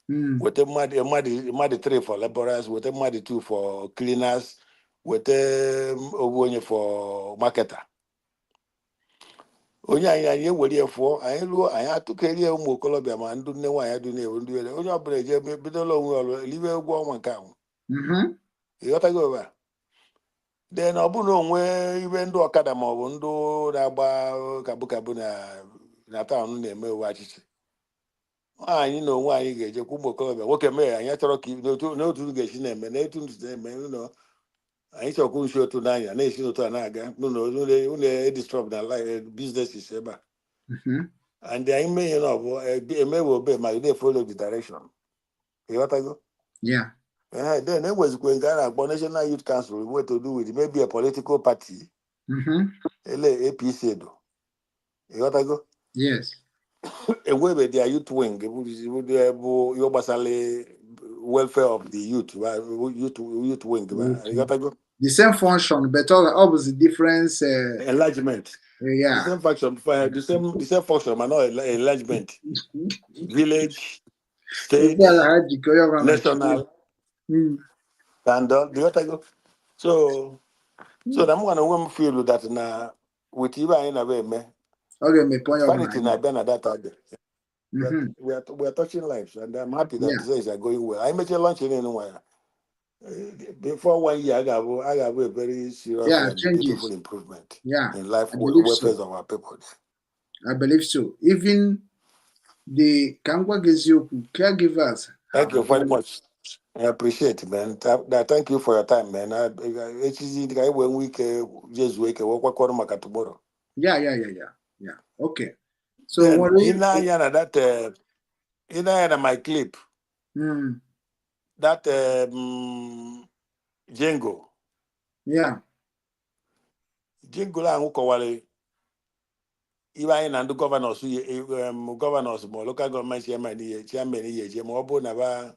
With a mad 3 for laborers, with a mad 2 for cleaners. Wete onye for marketer. Onye anyị were for anyị ruo anyị atụkerie ụmụ okolobịa ma ndụ nne nwaanyị adụ na-ewu ndị were onye ọbụla eje bidola onwe ọrụ elibe ụgwọ ọnwa nke ahụ. Ịghọtago ebe then ọ bụrụ na onwe ibe ndị ọkada ma ọ bụ ndụ na-agba kabụ na taụn na-eme uwe achịchị anyị na onwe anyị ga-ejekwa ụmụ okolobịa nwoke mee anyị chọrọ ka n'otu ga-esi na-eme n'etu ndụ na-eme ụlọ anyị chọkwa nshi otu n'anya na-esi n'otu a na-aga unu disrupt na businesses ebe a and anyị mee ihe na ọ bụ emewe obe ma they follow the direction. Ịghọtago? Then enwezikwe nke a na-akpọ National Youth Council wey to do with maybe a political party ele APC edo. Ịghọtago? Yes. Enwebe their youth wing bụ ihe gbasara welfare of the youth wing. The same function, but obviously difference. Enlargement. The same function, the same function, but not enlargement. Village, state, national, and the other. So I'm gonna feel that now with you in a way, man. Okay, my point. Vanity na been at that time. We are touching lives, and I'm happy that things are going well. I made a lunch in anywhere. Before 1 year, I got a very serious and beautiful improvement in life welfare of our people. I believe so. Even the Kangwa Gezioku caregivers. Thank you very much. I appreciate it, man. Thank you for your time, man. It's easy to go 1 week, just wake up, walk tomorrow. Yeah. Okay. So in my clip, that Jingo. Yeah. Jingo la kọwara ibe anyị na ndị governors ma local government chairman ihe ma ọ bụ na ba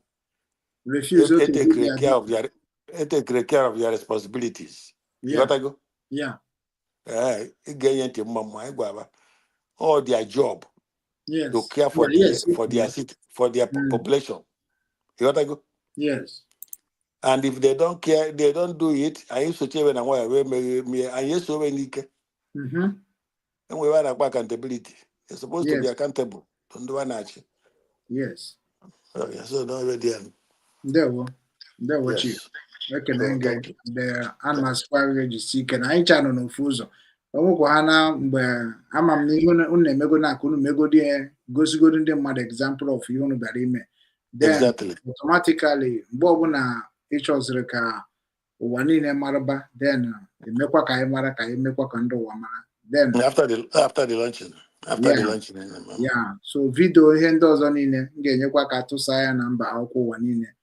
take care of their responsibilities. Ịghọtago? Yeah. Ịga-enye ntị mma anyị gwaba all their job to care for their population. Ịghọtago? Yes. And if they don't care, they don't do it. I used to tell them I used to and we want accountability. They're supposed to be accountable. Don't do an Yes. So don't ready. There were chief. The animals register can I channel no fuzo. Hana mgbe ama m n'ihe unu emego na aka unu megodi gosigodo ndị mmadụ example of ihe unu bịara ime. Then automatically mgbe ọbụla ịchọziri ka ụwa niile maraba then emekwa ka anyị mara ka anyị mekwa ka ndị ụwa mara. Then after the luncheon. Yeah. So video ihe ndị ọzọ niile m ga-enyekwa ka atụsa ya na mba akwụkwọ ụwa niile.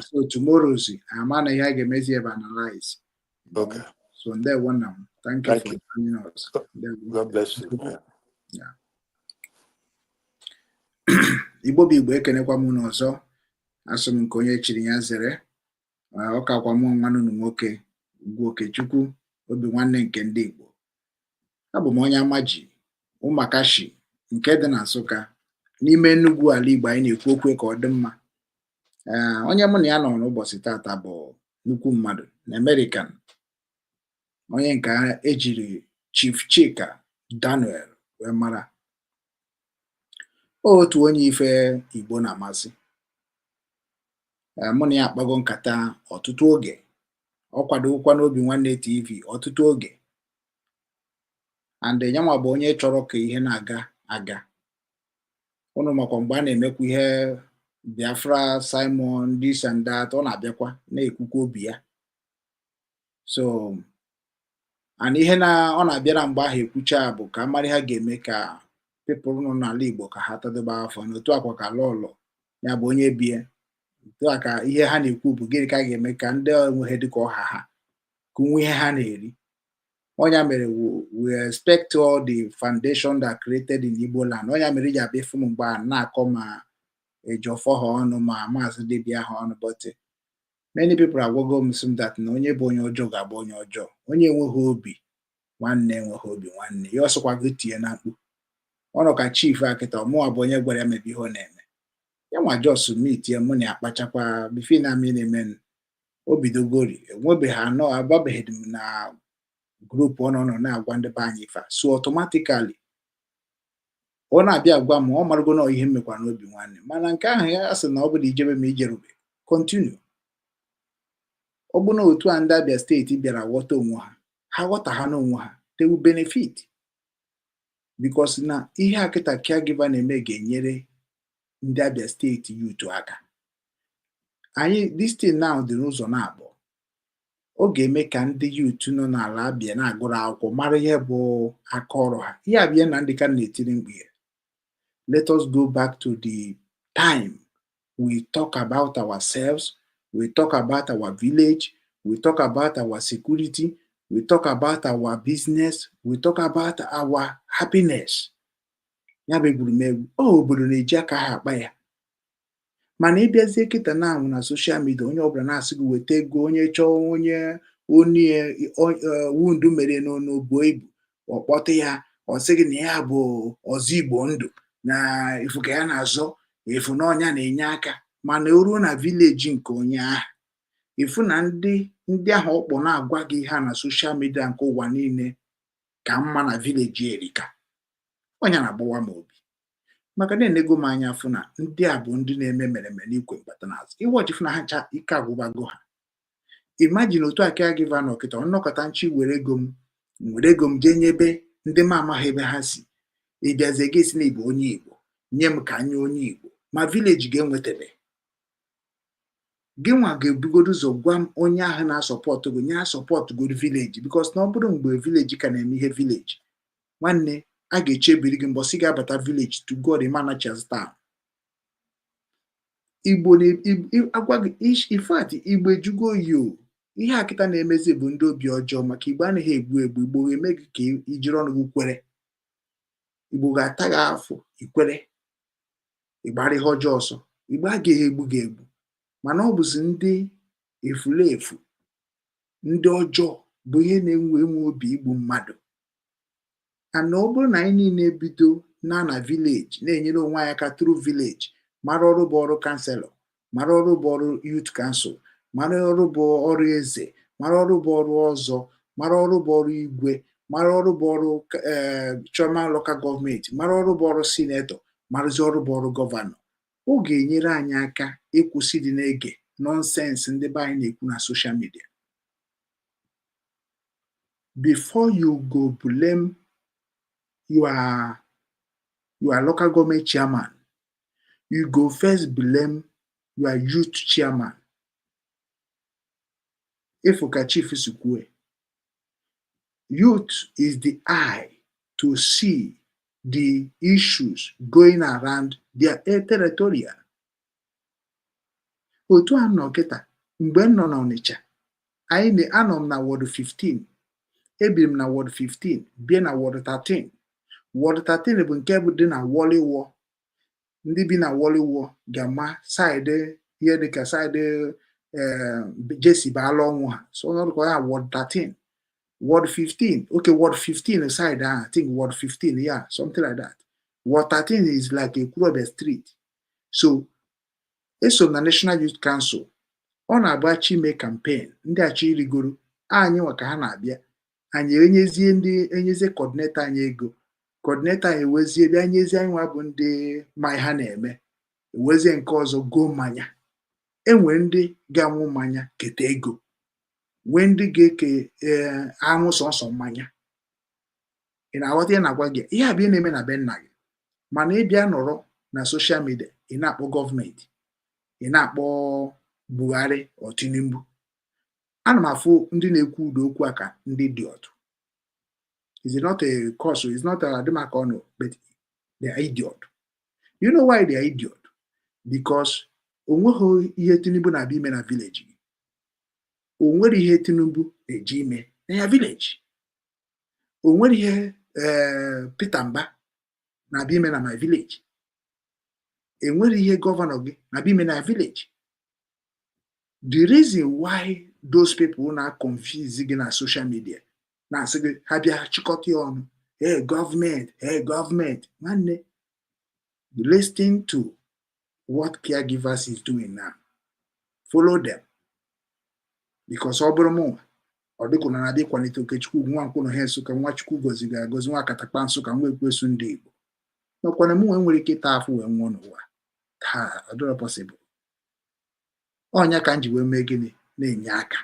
So tomorrow's ama na ihe a ga-emezi ebe analyze. Okay. So Obinwannem, thank you for joining us. God bless you. Yeah. Igbo bụ Igbo ekenekwa m unu ọzọ. Asị m nke onye chiri ya zere. Ọ kakwa mụ nwanne unu nwoke Ugwu Okechukwu Obinwannem nke ndị Igbo. Abụ m onye Amaji Ụmụakashi nke dị na Nsụka n'ime Nnugwu ala Igbo anyị na-ekwu okwu ka ọ dị mma. Onye mụ na ya nọ n'ụbọchị tata bụ nnukwu mmadụ na American. Onye nke ejiri Chief Chika Daniel wee mara. Otu onye ife Igbo na-amasị. Mụ na ya akpago nkata ọtụtụ oge. Ọ kwadokwa n'Obinwannem TV ọtụtụ oge. And nyanwa bụ onye chọrọ ka ihe na-aga. Unu makwa mgbe a na-emekwa ihe Biafra, Simon, this and that, ọ na-abịakwa na-ekwukwa obi ya. so and ihe na ọ na-abịara mgbe ahụ ekwucha bụ ka mara ha ga-eme ka pepụl nọ n'ala Igbo ka ha tọdobe afọ na otu akwa ka lọlọ ya bụ onye bie otu a ka ihe ha na-ekwu bụ gịnị ka a ga-eme ka ndị enweghị dịka ọha ha kụnwe ihe ha na-eri. Onya mere we respect all the foundation that created in Igbo land. Onya mere ji abịa fụ m mgbe a na-akọ ma Ejiofor ha ọnụ ma Maazị Dibia ha ọnụ, but many people agwago m sị m that na onye bụ onye ọjọọ ga-abụ onye ọjọọ. Onye enweghị obi nwanne enweghị obi nwanne ya ọsọkwa gị tie na mkpu. Ọ nọ ka chief akịta ọmụwa bụ onye gwara ya mebe ihe ọ na-eme. Ya nwa jos mit ya mụ na akpachakwa bifi na amị na-eme o bidogori enwebeghị anọ agbabeghị m na grupu ọ nọ na-agwa ndị be anyị ife so automatically ọ na-abịa agwa m ọ marụgo na ihe mmekwa n'obi nwanne mana nke ahụ ya sị na ọ bụrụ ijebe ma ijerube continue. Ọ bụ na otu a ndị Abia steeti bịara ghọta onwe ha ha ghọta ha n'onwe ha they will benefit because na ihe akịta caregiver na-eme ga-enyere ndị Abia steeti youth aka. Anyị this thing now dị n'ụzọ na-abụ ọ ga-eme ka ndị youth nọ n'ala Abia na-agụrụ akwụkwọ mara ihe bụ aka ọrụ ha. Ihe abịa na ndị ka na-etiri mkpu ya. Let us go back to the time we talk about ourselves, we talk about our village, we talk about our security, we talk about our business, we talk about our happiness. Ya bụ egwuregwu obodo na-eji aka ha akpa ya. Mana ịbịazie kịta na anwụ na soshal midia onye ọbụla na-asị gị weta ego onye chọọ onye wundu mere n'obo ibu ọkpọta ya ọ sị gị na ya bụ ọzọ Igbo ndụ na ifu ka ya na-azọ efu na ọnya na-enye aka mana o ruo na vileji nke onye ahụ ifu na ndị ahụ ọkpọ na-agwa gị ha na soshal midia nke ụwa niile ka mma na vileji erika ọnya na-agbawa m obi maka na-enego m anya fụ na ndị a bụ ndị na-eme mereme n'ikwe mkpata n'azụ iwọchi fụ na ha ncha ike agwụbago ha. Imagine otu a caregiver nọ kịta nnọkọta nchi were ego m jee nyebe ndị m amaghị ebe ha si ịbịazie gị si na Igbo onye Igbo nye m ka nye onye Igbo ma vileji ga-enwetebe gị nwa ga-ebugodo ụzọ gwa m onye ahụ na-asọpọtụ gị nye asọpọtụ goro vileji bikos na ọ bụrụ mgbe vileji ka na-eme ihe vileji nwanne a ga-echebiri gị mbọsị ga-abata village to God Managers Town. Igbo agwa gị ifat Igbo ejugo yo ihe akịta na-emezi bụ ndị obi ọjọọ maka Igbo anaghị egbu Igbo ga-eme gị ka ijiri ọnụ gị kwere Igbo ga-ata gị afọ ikwere ịgbara ihe ọjọọ ọsọ Igbo agaghị egbu gị egbu mana ọ bụzi ndị efulefu ndị ọjọọ bụ ihe na-enwe obi igbu mmadụ. And ọ bụrụ na anyị niile ebido na vileji na-enyere onwe anyị aka tru vileji mara ọrụ bụ ọrụ kanselọ mara ọrụ bụ ọrụ yut kansụl mara ọrụ bụ ọrụ eze mara ọrụ bụ ọrụ ọzọ mara ọrụ bụ ọrụ igwe mara ọrụ bụ ọrụ chairman lokal gọọmenti mara ọrụ bụ ọrụ sinetọ marazi ọrụ bụ ọrụ gọvanọ ọ ga-enyere anyị aka ịkwụsị dị na-ege nọnsensị ndị be anyị na-ekwu na soshal midia. Before you go blame your local government chairman, you go first blame your youth chairman. If Chief Sukwe, youth is the eye to see the issues going around their territorial. Otu anọ kịta mgbe m nọ n'Ọnịcha anyị anọ m na ward 15 ebiri m na ward 15 bie na ward 13. Ward 13 bụ nke bụ dị na Wọlịwọ. Ndị bi na Wọlịwọ ga-ama saịdị ihe dịka saịdị Jesi baala ọnwụ ha so ọnọdụkọ ya ward 13. Ward 15 okay ward 15 side I think ward 15 yeah something like that. Ward 13 is like a Kurobe street. So eso na National Youth Council ọ na-agba chime campaign ndị achọ irigoro anyị nwa ka ha na-abịa anyị enyezie coordinator anyị ego coordinator anyị ewezie bịa nyezie anyị nwa bụ ndị ma ha na-eme ewezie nke ọzọ go mmanya enwe ndị ga-anwụ mmanya keta ego nwee ndị ga-eke anwụ sọsọ mmanya ị na-aghọta ya na-agwa gị ihe abịa na-eme na be nna gị mana ịbịa nọrọ na soshal midia ị na-akpọ gọọmenti ị na-akpọ Buhari or Tinubu ana m afụ ndị na-ekwu udo okwu aka ndị dị ọtụ. Is it not a cause? It's not a adịmaka but they are idiot. You know why they are idiot? Because onweghị ihe Tinubu na-abịa ime na village. O nwere ihe Tinubu na-eji ime na ya village. O nwere ihe Peter Mba na-abịa ime na my village. E nwere ihe gọvanọ gị na-abịa ime na village. The reason why those people na confuse gị na social media na-asị gị ha bịa chịkọta ọnụ, hey government, nwanne, listen to what caregivers is doing now. Follow them. Because ọ bụrụ mụ ọ dịka na na-abịa ịkwalite Okechukwu nwa nkwụ na ha Nsụka, nwa Chukwu gọziri agọzi, nwa katakpa Nsụka, nwa ekwesu ndị Igbo. Nakwana mụ nwere ike ịta afụ wee nwụọ n'ụwa. Taa ọ dịrọ possible. Ọnya ka m ji wee mee gịnị na-enye aka.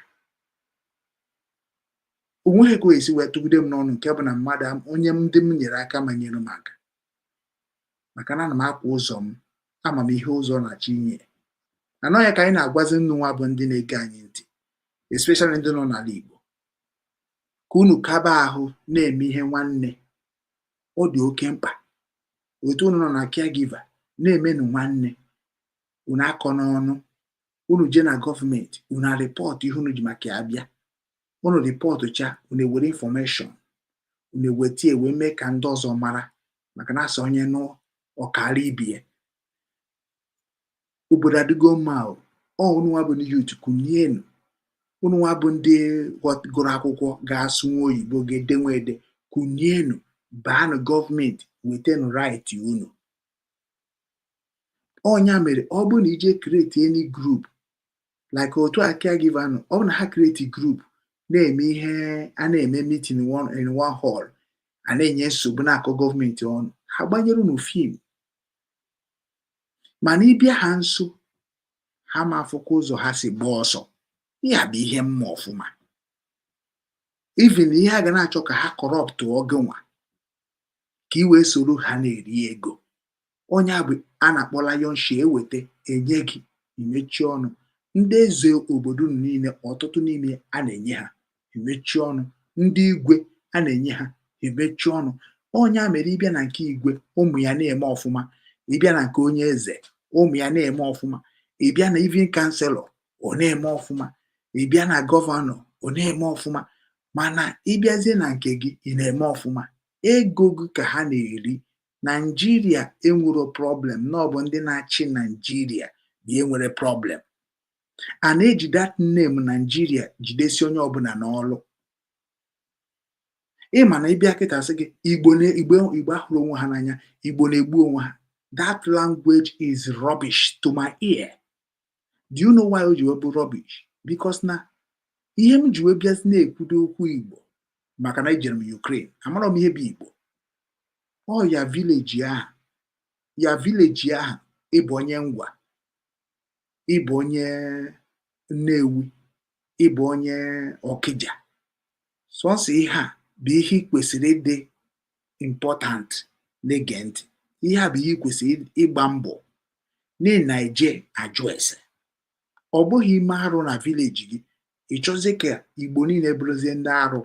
O nweghị ka o esi wee tụgide m n'ọnụ nke bụ na mmadụ onye ndị m nyere aka ma nyere m aka. Maka na ana m akwa ụzọ m, ama m ihe ụzọ na-achọ inye. Anọ ya ka anyị na-agwazi nnụ nwa bụ ndị na-ege anyị ntị, especially ndị nọ n'ala Igbo, ka unu kaba ahụ na-eme ihe nwanne. Ọ dị oke mkpa. Otu unu nọ na caregiver na-emenụ nwanne. Unu akọ n'ọnụ. Unu je na gọọmenti, unu report ihe unu ji maka ya bịa. Unu report cha, unu ewere information, unu eweta wee mee ka ndị ọzọ mara, maka na asọ onye nụ ọkara ibie. Obodo adịgo mma o. Unu nwa bụ ndị youth kunienu. Unu nwa bụ ndị gụrụ akwụkwọ ga-asụ nwa oyibo ga-edenwe ede, kunienu, baanụ gọọmenti, wetenu right unu. Ọnya mere ọ bụ na ije create any group like otu a caregiver nọ, ọ bụ na ha create group na-eme ihe a na-eme meeting in one hall, a na-enye nsogbu na-akọ gọọmenti ọnụ, ha gbanyere unu fim. Mana ịbịa ha nso, ha ma afụkwa ụzọ ha si gbaa ọsọ. Ya bụ ihe mma ọfụma. Even ihe a ga na-achọ ka ha corrupt oge nwa ka i wee soro ha na-eri ego. Onye bụ a na-akpọ lion share eweta enye gị imechi ọnụ. Ndị eze obodo niile ọtụtụ n'ime a na-enye ha imechi ọnụ. Ndị igwe a na-enye ha imechi ọnụ. Onye mere ịbịa na nke igwe ụmụ ya na-eme ọfụma, ịbịa na nke onye eze ụmụ ya na-eme ọfụma, ịbịa na even kanselọ ọ na-eme ọfụma, ịbịa na gọvanọ ọ na-eme ọfụma. Mana ịbịazie na nke gị ị na-eme ọfụma. Ego gị ka ha na-eri. Naijiria enwero problem na ọ bụ ndị na-achị Naijiria bụ enwere problem. A na-eji that name Naijiria jidesi onye ọbụla n'ọlụ. Ịma na ịbịa kịta sị gị Igbo ahụrụ onwe ha n'anya, Igbo na-egbu onwe ha. That language is rubbish to my ear. Do you know why o ji wee bụ rubbish? Because na ihe m ji wee bịazi na-ekwudo okwu Igbo maka na ejere m Ukraine, amarọ m ihe bụ Igbo. Ọ ya village ahụ ịbụ onye Ngwa, ịbụ onye Nnewi, ịbụ onye Ọkịja. Sọsọ ihe a bụ ihe kwesịrị ịdị important na-ege ntị. Ihe a bụ ihe kwesịrị ịgba mbọ n'ihi na eje ajụ ese. Ọ bụghị ime arụ na village gị ịchọzie ka Igbo niile bụrụzie ndị arụ.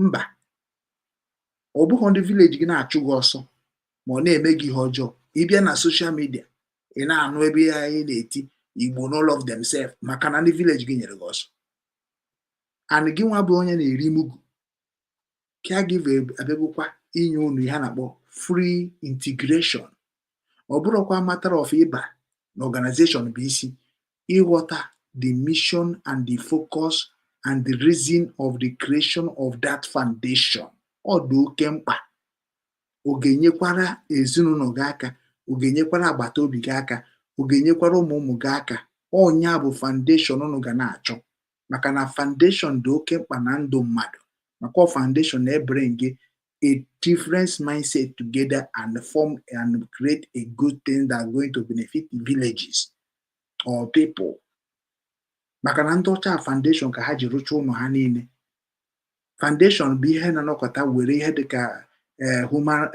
Mba. Ọ bụghị ndị village gị na-achụ gị ọsọ ma ọ na-eme gị ihe ọjọọ. Ịbịa na social media ị na-anụ ebe anyị na-eti Igbo no love themselves maka na ndị village gị nyere gị ọsọ. And gị nwa bụ onye na-eri mugu. Caregiver abịagokwa inye unu ihe a na-akpọ free integration. Ọ bụrụkwa matter of ịba na organization bụ isi ịghọta the mission and the focus and the reason of the creation of that foundation. Ọ dị oke mkpa. Ọ ga-enyekwara ezinụlọ gị aka, ọ ga-enyekwara agbata obi gị aka, ọ ga-enyekwara ụmụ gị aka. Ọnya bụ foundation unu ga na-achọ, maka na foundation dị oke mkpa na ndụ mmadụ. Maka foundation na-bring gị a different mindset together and form and create a good thing that are going to benefit villages or people. Maka na ndị ọcha foundation ka ha ji rụcha ụlọ ha niile. Foundation bụ ihe na-anọkọta were ihe dịka human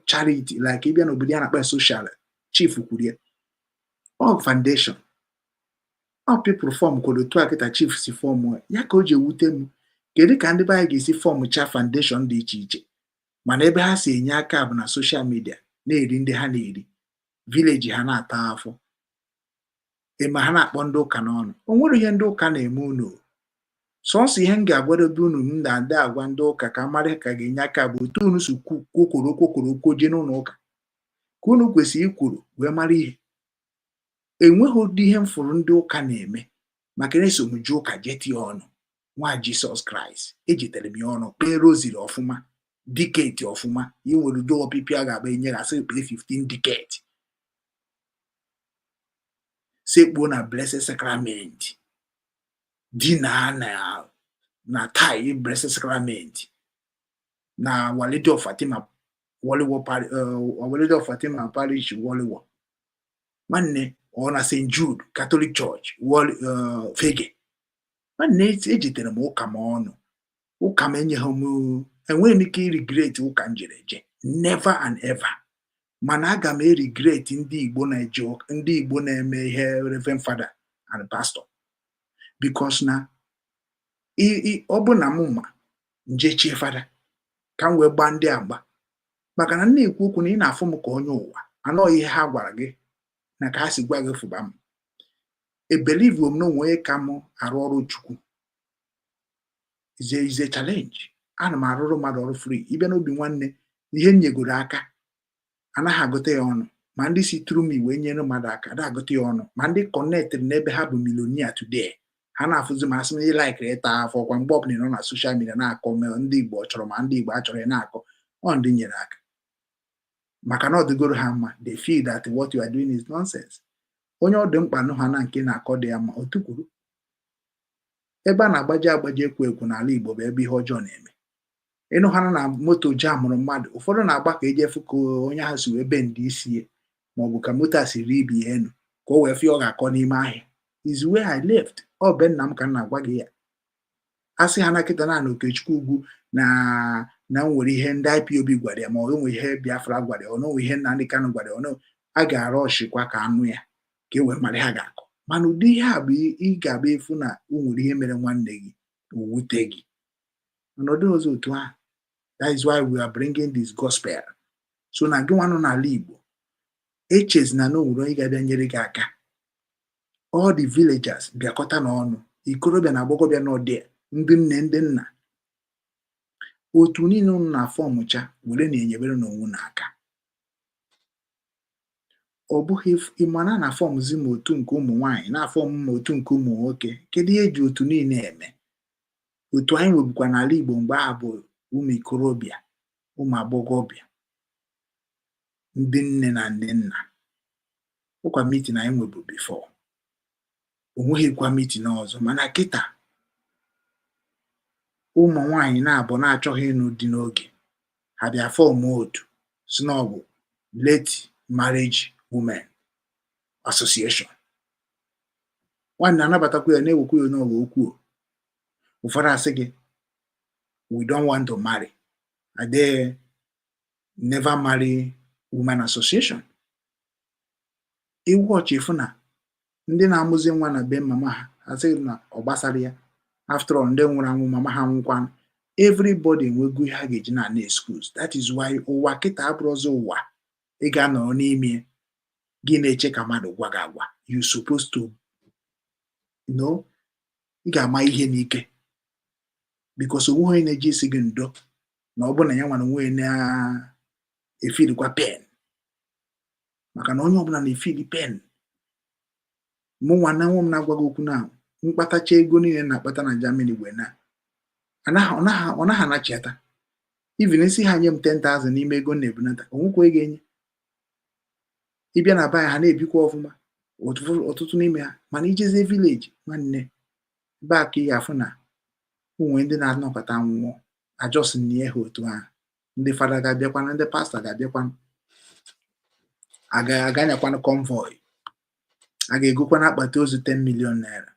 charity, like ịbịa n'obodo a na-akpa social chief kwuru ya. Ọ foundation. ọ people fọm kwado otu a kịta chief si fọm ya ka o ji ewute m kedu ka ndị be anyị ga-esi fọmụcha foundation dị iche iche mana ebe ha si enye aka bụ na soshal midia na-eri ndị ha na-eri vileji ha na-ata afọ ma ha na-akpọ ndị ụka n'ọnụ o nwere ihe ndị ụka na-eme unu sọsọ ihe m ga-agwadobe unu m na-ada agwa ndị ụka ka mara ka ga-enye aka bụ otu unu si kwokoro je n'ụlọ ụka ka unu kwesịrị ikwuru wee mara ihe enweghị ụdị ihe m fụrụ ndị ụka na-eme maka na eso m ji ụka jeti ya ọnụ nwa Jisọs Kraịst ejitere m ya ọnụ kpee roziri ọfụma diketi ọfụma ihe nwere udo ọpịpị a ga-agba enyeghasị kpee 15 diketi sekpuo na Blessed Sacrament dina na tai Blessed Sacrament na Walidi of Fatima Walidi of Fatima Parish Waliwo nwanne ọ na St. Jude Catholic Church Fege nwanne ejitere m ụka m ọnụ ụka m enyeghị m enweghị m ike irigret ụka m jere eje never and ever mana aga m erigret ndị Igbo na-eme ihe Reverend Father and Pastor because na ọ bụ na m ma nje chie fada ka m wee gbaa ndị agba maka na na-ekwu okwu na ị na-afụ m ka onye ụwa anọghị ihe ha gwara gị na ka ha si gwa gị fụba m ebelive m na onwe ka m arụ ọrụ Chukwu is a challenge ana m arụrụ mmadụ ọrụ free ịbịa n'obi nwanne ihe nyegoro aka anaghị agụta ya ọnụ ma ndị si tru m wee nyere mmadụ aka da agụta ya ọnụ ma ndị connected n'ebe ha bụ milonia today ha na-afụzi ma asị na like ịta afọ kwa mgbe ọbụla nọ na social media na-akọ ndị Igbo ọ chọrọ ma ndị Igbo achọrọ ya na-akọ ọ ndị nyere aka maka na ọ dịgoro ha mma they feel that what you are doing is nonsense onye ọ dị mkpa nụ ha na nke na-akọ dị ya mma otu kwuru ebe a na-agbaji ekwu n'ala Igbo bụ ebe ihe ọjọọ na-eme ịnụ ha na moto jamụrụ mmadụ ụfọdụ na-agba ka eji efu ka onye ahụ si wee bend isi maọbụ ka moto a siri ibi ya enu ka o wee fie ọ ga-akọ n'ime ahịa is where I left ọ be nna m ka m na-agwa gị ya a sị ha na kịta na Okechukwu Ugwu na nwere ihe ndị IPOB gwara ya ma ọ nwere ihe Biafra gwara ya ọ nwere ihe Nnamdi Kanu gwara ya ọ a ga-ara ọchịkwa ka anụ ya ka e wee mara ha ga-akọ mana ụdị ihe a bụ ị ga-abịa efu na o nwere ihe mere nwanne gị owute gị ọnọdụ ọzọ otu ahụ. That is why we are bringing this gospel so na gị nwanụ n'ala Igbo echezina na onwere onye ga-abịa nyere gị aka all the villagers bịakọta n'ọnụ ikorobịa na agbọghọbịa n'ọdị ndị nne ndị nna otu niile unu na-afọmụcha were na-enyebere n'onwe n'aka ọ bụghị ịmana na fọmzi ma otu nke ụmụ nwaanyị na-afọm ma otu nke ụmụ nwoke kedu ihe eji otu niile eme otu anyị nwebukwa n'ala Igbo mgbe a bụ ụmụ ikorobịa ụmụ agbọghọbịa ndị nne na ndị nna ụkwa mitin anyị nwebu bifo onweghịkwa mitin ọzọ mana kịta ụmụ nwaanyị na-abụ na-achọghị ịnụ dị n'oge ha bịa fọm otu si na ọ bụ Late Marriage Women Association nwanne anabatakwa ya na-ewekwa ya n'ụlọ okwu ụfọdụ asị gị we don't want to marry they never marry Women Association iwu ọchịfụ na ndị na-amụzi nwa na be mama ha asị na ọ gbasara ya after all ndị nwụrụ anwụ mama ha nwụkwa everybody nwego ihe ha ga-eji na excuse. That is why ụwa kịta abụrụzi ụwa ị ga-anọrọ n'ime gị na-eche ka mmadụ gwa gị agwa you supposed to know ị ga-ama ihe n'ike because onwe onye na-eji isi gị ndo na ọ bụ na ya nwere onwe na-efilikwa pen maka na onye ọbụla na-efili pen mụ nwa na nwa m na-agwa gị okwu na mkpatacha ego niile na-akpata na Germany wee na ọ naghị anachiata even isi ha nye m 10,000 n'ime ego na-ebunata onwekwa ego enye ịbịa na baya ha na-ebikwa ọfụma ọtụtụ n'ime ha mana ijezie village nwanne ebe a ka ị ga-afụ na onwe ndị na-anọkọta nwụọ ajọsị na ihe ha otu ahụ ndị fada ga-abịakwana ndị pastọ ga-abịakwana aganyakwana convoy a ga-egokwana akpati ozu 10 million naira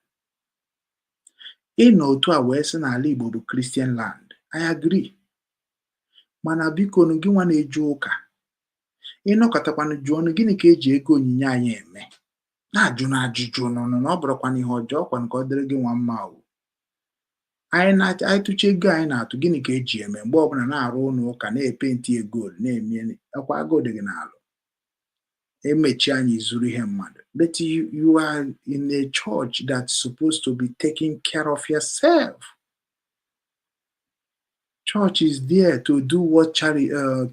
ịnọ otu a wee sị n'ala Igbo bụ Christian land I agree mana biko nụ gị nwa na-eje ụka ịnọkọtakwana jụọ ọnụ gịnị ka eji ego onyinye anyị eme na-ajụ n'ajụjụ nọ na ọ bụrụkwa n'ihe ọjọọ kwa nke ọ dịrị gị nwa mma o. Anyị tụcha ego anyị na-atụ gịnị ka eji eme mgbe ọbụla na-arụ ụlọ ụka na-epenti gold na-eme akwa gold gị n'alụ emechi anyị zuru ihe mmadụ. But you are in a church that's supposed to be taking care of yourself. Church is there to do what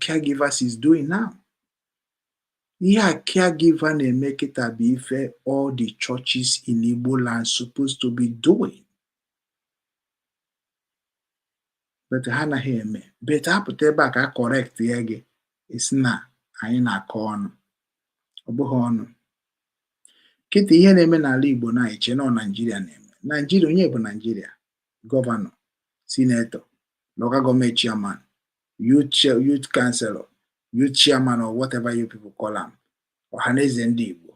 caregivers is doing now. Ihe a caregiver na-eme kịta bụ ife all the churches in Igbo land supposed to be doing. But ha anaghị eme. But apụta ebe a ka a correct ya gị esi na anyị na-akọ ọnụ. Ọ bụghị ọnụ. Kịta ihe na-eme n'ala Igbo na-eche nọ Naijiria na-eme. Naijiria, onye bụ Naijiria? Gọvanọ, senator, local government chairman, youth councillor, youth chairman or whatever you people call am. Ọhaneze ndị Igbo,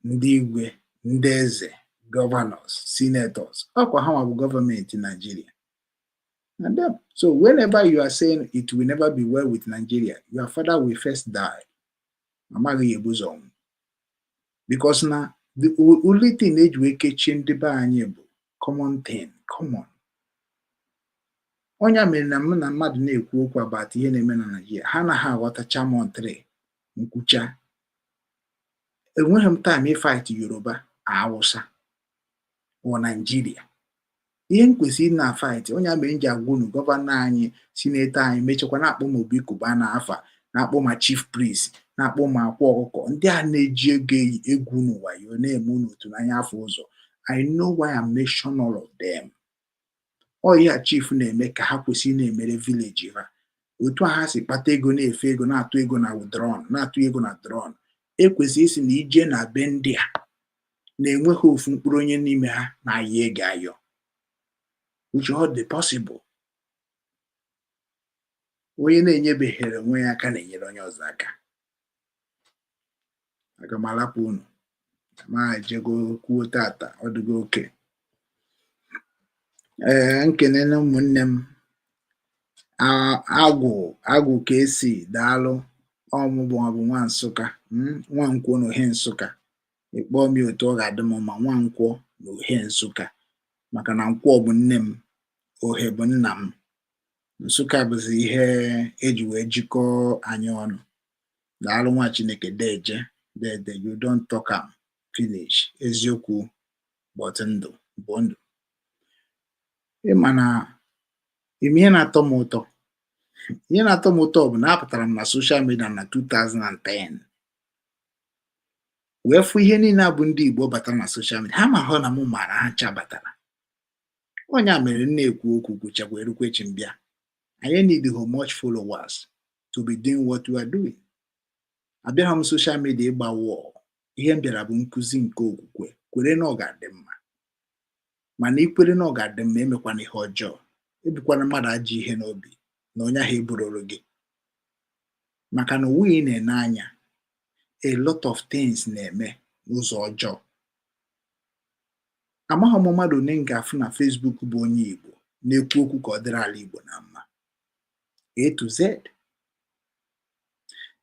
ndị igwe, ndị eze, governors, senators. Ọkwa ha bụ gọọmenti Nigeria. And then, so whenever you are saying it will never be well with Nigeria, your father will first die. Amaghị ebuzo ọnwụ. Because na the only thing eji wee kechie ndị be anyị bụ common thing, common. Onye mere na m na mmadụ na-ekwu okwu about ihe na-eme na Nigeria, ha na ha aghọtacha montre nkwucha. Enweghị m time fight Yoruba, Hausa or Nigeria. Ihe m kwesịrị na fight onye mere nji agwa unu gọvanọ anyị, senator anyị mechakwa na-akpọ m Obi Kuba na afa, na-akpọ ma chief priest, na-akpọ ma akwa ọkụkọ. Ndị a na-eji ego egwu n'ụwa yo na-eme unu otu n'anya afọ ụzọ. I know why I'm mentioning all of them. Ọ ya chief na-eme ka ha kwesịrị na-emere village ha. Otu a ha si kpata ego na-efe ego na-atụ ego na withdrawn, na-atụ ego na drawn. Ekwesịrị isi na ije na be ndị a na-enweghị ofu mkpụrụ onye n'ime ha na-ayọ ego ayọ. Which all the possible. Onye na-enyebeghịrị onwe ya aka na-enyere onye ọzọ aka. Aga m alapụ unu ma ejego kwuo tata ọ dịgo oke. Nkenene ụmụnne m agwụ ka esi daalụ ọmụbụ bụ nwa Nsụka, Nwankwọ na Ohe Nsụka. Ịkpọọ m otu ọ ga-adị m ma Nwankwọ na Ohe Nsụka, maka na Nkwọ bụ nne m, Ohe bụ nna m. Nsụka bụzi ihe eji wee jikọọ anyị ọnụ. Daalụ nwa Chineke deje dede, you don't talk am finish. Eziokwu but ndụ bụ ndụ. Ịma na ihe na-atọ m ụtọ. Ihe na-atọ m ụtọ bụ na apụtara m na social media na 2010 wee fụ ihe niile abụ ndị Igbo batara na social media. Ha ma hụ na m maara ha ncha batara. Onye a mere na-ekwu okwu kwuchakwa erukwechi mbịa. I need much followers to be doing what we are doing. Abịaghị m social media ịgba wọọ. Ihe m bịara bụ nkụzi nke okwukwe. Kwere na ọ ga-adị mma. Mana ikwere na ọ ga-adị mma emekwana ihe ọjọọ. Ebukwana mmadụ ajọ ihe n'obi na onye ahụ eburoro gị. Maka na onwe ị na-ene anya, a lot of things na-eme n'ụzọ ọjọọ. Amaghị m mmadụ one m ga-afụ na Facebook bụ onye Igbo na-ekwu okwu ka ọ dịrị ala Igbo na mma. A to Z.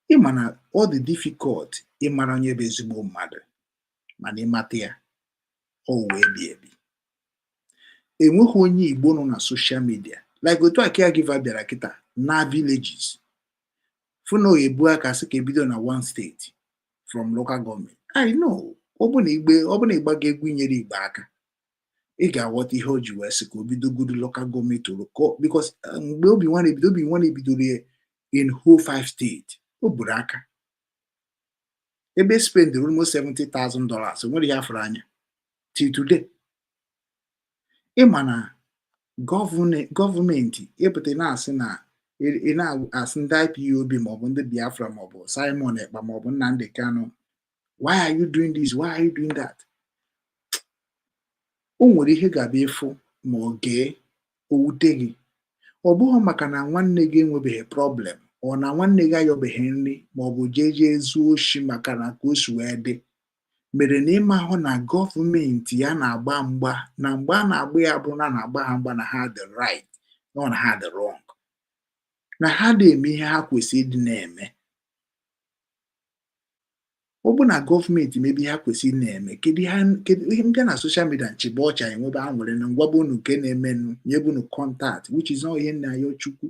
Ịma na ọ dị difficult ịmara onye bụ ezigbo mmadụ, mana ịmata ya ọ wee bi ebi. Enweghị onye Igbo nọ na social media like otu a caregiver bịara kịta na villages fụ na oyebu aka sị ka ebido na one state from local government. I know ọ bụ na ịgbaga egwu inyere Igbo aka, ị ga-aghọta ihe o ji wee sị ka o bido good local government because mgbe Obinwannem bidoro in whole 5 states, o buru aka ebe spend almost $70,000. O nwere ya fụrụ anya till today. Ịma na gọọmenti epụta na-asị na ị na-asị ndị IPOB maọbụ ndị Biafra maọbụ Simon Ekpa maọbụ Nnamdi Kanu, why are you doing this? Why are you doing that? O nwere ihe ga-abịa ịfụ ma ọ gee owute gị. Ọ bụghị maka na nwanne gị enwebeghị problem ọ na nwanne gị ayọbeghị nri maọbụ jee zuo oshi maka na ka o si wee dị mere na ịma hụ na gọọmenti ya na-agba mgba na mgbe a na-agba ya bụ na na-agba ha mgba na ha dị right na ha dị wrong, na ha na-eme ihe ha kwesịrị ịdị na-eme. ọ bụ na gọọmenti mebi ha kwesịrị na-eme kedu ihe mbịa na soshal midia nchịba ọcha enwebe ha nwere na ngwaba unu nke na-emenụ nyebunu kọntaktị which is ihe na-ayọ Chukwu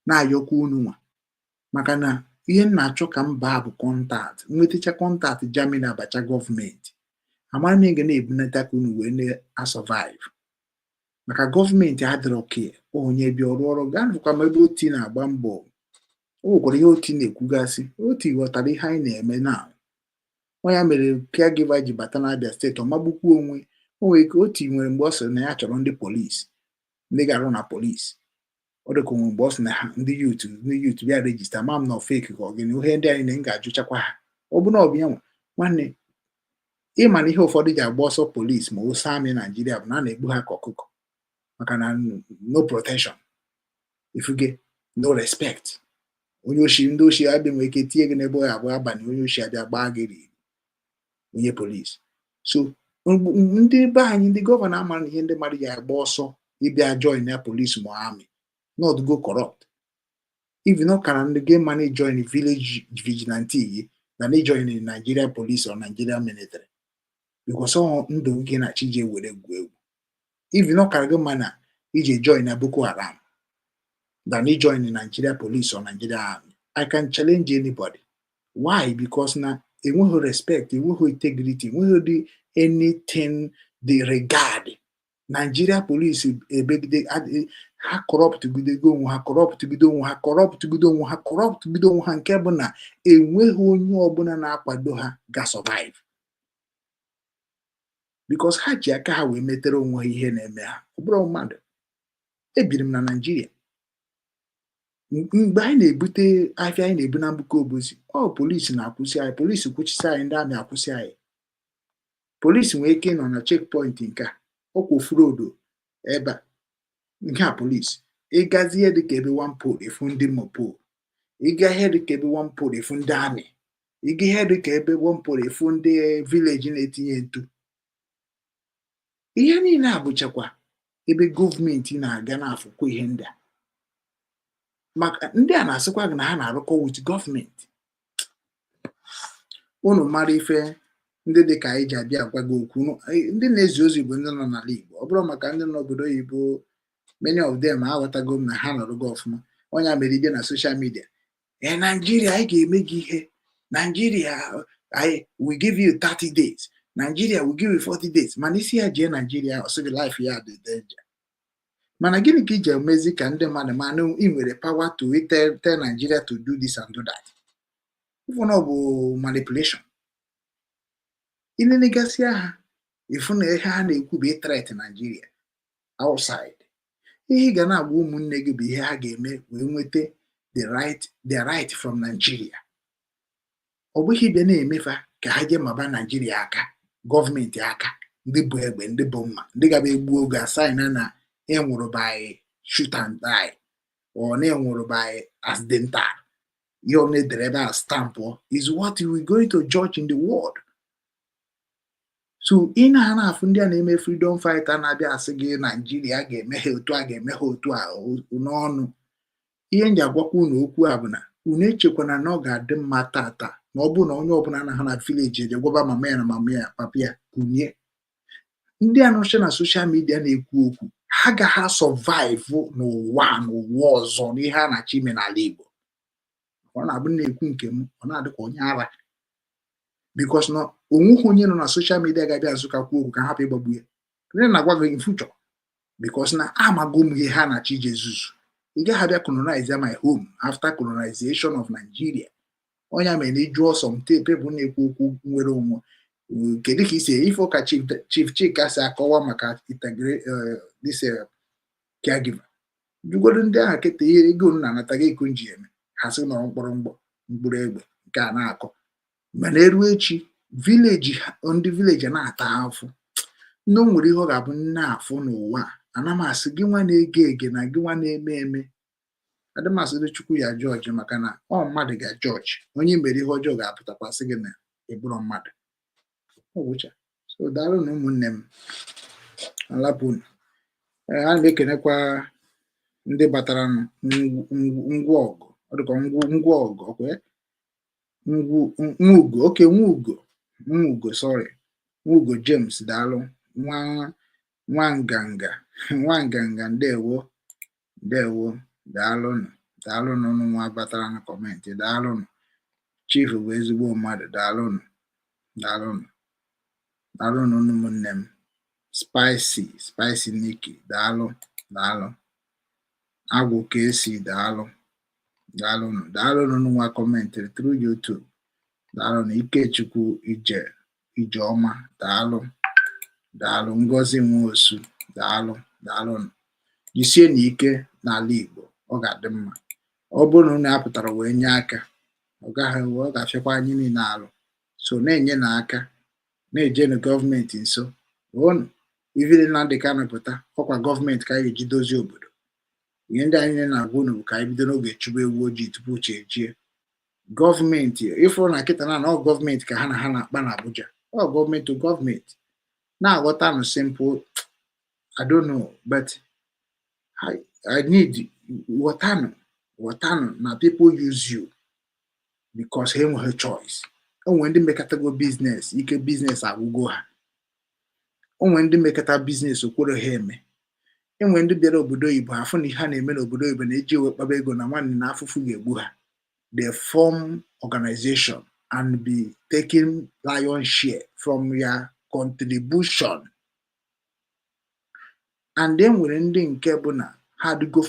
na-ayọkwa unu nwa maka na ihe na-achọ ka mba bụ kọntaktị nwetacha kọntaktị Germany abacha gọọmenti amara m ga na-ebunata ka unu wee na-asọvaiv maka gọọmenti adịrọ ke onye bịa ọrụ gaa nụkwa ma ebe oti na-agba mbọ o nwekwara ihe oti na-ekwugasị oti ghọtara ihe anyị na-eme na ya mere Caregiver ji bata n'Abia steeti ọ magbukwu onwe o nwere ike oti nwere mgbe ọ sịrị na ya chọrọ ndị polisi ndị ga-arụ na polisi ọ dịka onwe mgbe ọ sị na ha ndị yut bịa rejista ma m na feki ka ọ gịnị ihe ndị anyị na ga-ajụchakwa ha ọ bụ na ọ bụ ya nwanne ịma na ihe ụfọdụ ji agba ọsọ polisi ma oso amị Naijiria bụ na a na-egbu ha ka ọkụkọ maka na no protection ifuge no respect onye oshi ndị oshi abịa nwere ike tinye gị n'ebe ọ ya abụọ abalị onye oshi abịa gbaa gị onye polisi so ndị be anyị ndị gọvanọ amara na ihe ndị mmadụ ji agba ọsọ ịbịa join ya polisi ma amị not go corrupt even ọ kara ndị ga mana join village vigilante yi na join Nigeria police or Nigeria military because ọ ndụ gị na chije were egwu even ọ kara gị mana ije join na Boko Haram than join Nigeria police or Nigeria army. I can challenge anybody. Why? Because na enweghị respect, enweghị integrity, enweghị anything they regard. Nigeria police ebegide ha corrupt bido onwe ha nke bụ na enweghị onye ọbụla na-akwado ha ga survive because ha ji aka ha wee metere onwe ha ihe na-eme ha ọ bụrụ mmadụ. Ebiri m na Nigeria mgbe anyị na-ebute afịa anyị na-ebu na mbuko obosi polisi na-akwụsị anyị, polisi kwụchisi anyị, ndị amị akwụsị anyị. Polisi nwee ike nọ na checkpoint nke ọkwụfuru odo ebe nke a polisi ịgazi ihe dịka ebe one pole efu ndị mopo, ịga ihe dịka ebe one pole efu ndị amị, ịga ihe dịka ebe one pole efu ndị village na-etinye ntu. Ihe niile abụchakwa ebe gọọmenti na-aga n'afụkwa ihe ndị a maka ndị a na-asịkwa gị na ha na-arụkọ with gọọmenti. Unu mara ife ndị dịka anyị ji abịa agwa gị okwu ndị na-ezi ozi bụ ndị nọ n'ala Igbo ọ bụrụ maka ndị n'obodo oyibo many of them aghọtago m na ha nọrụgo ọfụma. Onye mere ibe na social media Nigeria anyị ga-eme gị ihe, Nigeria we give you 30 days, Nigeria we give you 40 days. Mana isi ya jee Nigeria ọ sị gị life ya dị danger. Mana gịnị ka iji emezi ka ndị mmadụ mana ị nwere power to tell Nigeria to do this and do that? Ifu na ọ bụ manipulation. Inenegasị ha ifu na ihe ha na-ekwu bụ threat Nigeria outside. Ihe ga na-agba ụmụnne gị bụ ihe ha ga-eme wee nweta the right from Nigeria. Ọ bụghị bịa na-emefa ka ha jee maba Nigeria aka, gọọmenti aka, ndị bụ egbe, ndị bụ mma, ndị gaba egbu oge asign na enwụrụ by shoot and die or na enwụrụ by accidental. Ihe na-edere ebe a stamp is what we going to judge in the world. So ị na-afụ ndị a na-eme freedom fighter na-abịa asị gị Nigeria ga-emeghe otu a ga-emeghe otu a n'ọnụ. Ihe nji agwakwa unu okwu a bụ na unu echekwana na ọ ga-adị mma tata na ọ bụ na onye ọbụla na ha na village eje gwaba mama ya na mama ya papa ya kunye. Ndị anọchi na social media na-ekwu okwu ha gaghị survive n'ụwa ọzọ n'ihe a na-achọ ime n'ala Igbo. Ọ na-abụ na-ekwu nke m ọ na-adịkwa onye ara because na onweghị onye nọ na social media ga-abịa azụkakwu okwu ka hapụ ịgbagbu ya. Ndị na-agwa gị in future because na amago m ihe ha na-achọ ije zuzu. Ị gaghị abịa colonize my home after colonization of Nigeria. Onye mere na ịjụọ something bụ na-ekwu okwu nwere onwe. Kedu ka isi ife ka Chief Chika si akọwa maka this caregiver? Jugodo ndị ahụ keta ihe ego na-anata gị ego nji eme ha sị nọrọ mkpụrụ egbe nke a na-akọ. Mana eruo echi ndị village na-ata afụ. Ndị o nwere ihe ọ ga-abụ nne afụ n'ụwa ana m asị gị nwa na-ege ege na gị nwa na-eme eme adịmasịrị Chukwu ya jọji maka na ọ mmadụ ga-ajọji. Onye mere ihe ọjọọ ga-apụtakwasị gị na ịbụrụ mmadụ. So daalụ na ụmụnne m alapụnụ. A na-ekenekwa ndị batara ngwa ọgụ ọ dịka ngwa ọgụ Nwugo, okay, Nwugo, sorry. Nwugo James, daalụ. Nwanganga, ndewo, daalụnụ. Daalụnụ unu nwa batara na kọmentị, daalụnụ. Chief bụ ezigbo mmadụ, daalụnụ. Daalụnụ unu ụmụnne m. Spicy Nikki, daalụ. Agwụ ka esi, daalụ. Daalụnụ unu nwa kọmentịrị through YouTube. Daalụnụ. Ikechukwu Ijeọma, daalụ. Ngozi Nwosu, daalụnụ. Jisie n'ike n'ala Igbo, ọ ga-adị mma. Ọ bụrụ na unu apụtara wee nye aka, ọ ga-afịakwa anyị niile alụ. So na-enye na aka, na-ejenu gọọmenti nso. Onu ivile na dị ka anapụta ọkwa gọọmenti ka anyị eji dozie obodo. Ihe ndị anyị na-agwa unu bụ ka anyị bido n'oge chụba ewu ojii tupu chi ejie. Gọọmenti ịfụrụ na kịta na ọ gọọmenti ka ha na-akpa na Abuja. Ọ gọọmenti na-aghọta nụ simple. I don't know, but I need watanụ na people use you because ha enweghị choice. Onwe ndị mekọtago biznes, ike biznes agwụgo ha. Onwe ndị mekọta biznes okwere ha eme. Enwe ndị bịara obodo oyibo afụ na ihe ha na-eme n'obodo oyibo na-eji ewe kpaba ego na nwanne na afụfụ ga-egbu ha. They form organization and be taking lion share from your contribution. And then nwere ndị nke bụ na ha adịgo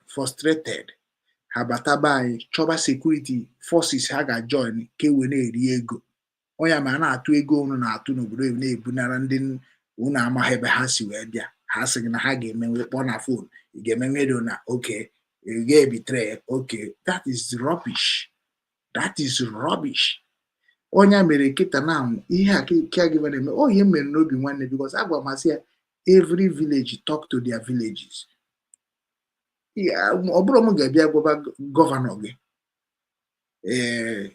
frustrated. Ha bataba anyị chọba security forces ha ga-join ka ewe na-eri ego. Onye ma na-atụ ego unu na-atụ n'obodo oyibo na-ebunara ndị unu amaghị ebe ha si wee bịa. Ha sị na ha ga-emenwe kpọọ na phone, ị ga-emenwe ego na okay, ị ga-ebitre, okay. That is rubbish. Onye mere kịta na ihe a caregiver na-eme ihe mere n'obi nwanne, because agwa masị ya every village talk to their villages. Ọ bụrụ m ga-abịa gwaba gọvanọ gị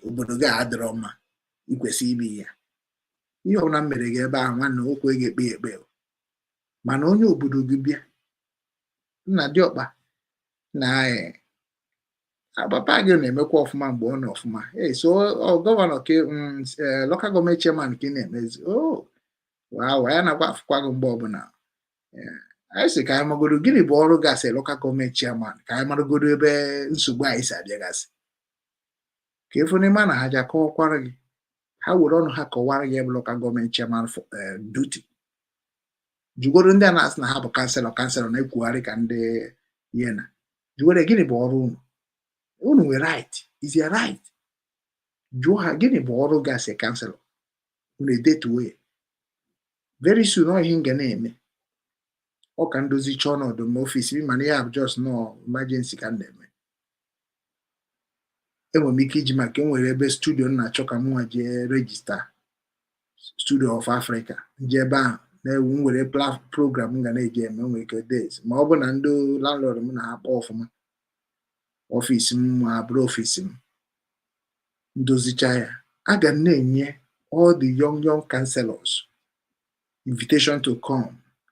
obodo gị adịrọ mma, ikwesị ime ya. Ihe ọbụla m mere gị ebe ahụ nwanne okwe ga-ekpe ekpe. Mana onye obodo gị bịa nna Diọkpa na papa gị na-emekwa ọfụma mgbe ọ nọ ọfụma. So gọvanọ ke local gọọmenti chairman ka ị na-emezi. Ya nakwa afụkwa gị mgbe ọbụla. Anyị sị ka anyị magodo gịnị bụ ọrụ gasị local gọọmenti chairman, ka anyị maragodo ebe nsogbu anyị si abịagasị. Ka efu n'ime na ha ji akọwakwara gị, ha were ọnụ ha kọwara gị ebe local gọọmenti chairman duty. Jugoro ndị a na-asị na ha bụ kanselọ na-ekwugharị ka ndị ihe na jugoro gịnị bụ ọrụ unu nwere right, is your right. Jụọ ha gịnị bụ ọrụ gasị kanselọ, unu edetuo ya. Very soon ọ ihe m ga na-eme ọ ka ndozi chọọ ọnọdụ m ọfisi m, mana ya bụ just no emergency ka m na-eme. Enwere m ike iji maka enwere ebe studio m na-achọ ka m nwa jee regista Studio of Africa, nje ebe ahụ na-ewu nwere program m ga na-eji eme nwere ike days. Ma ọ bụ na ndị landlord m na-akpọ ọfụma ọfisi m ma bụrụ ọfisi m ndozicha ya, a ga na-enye all the young councillors invitation to come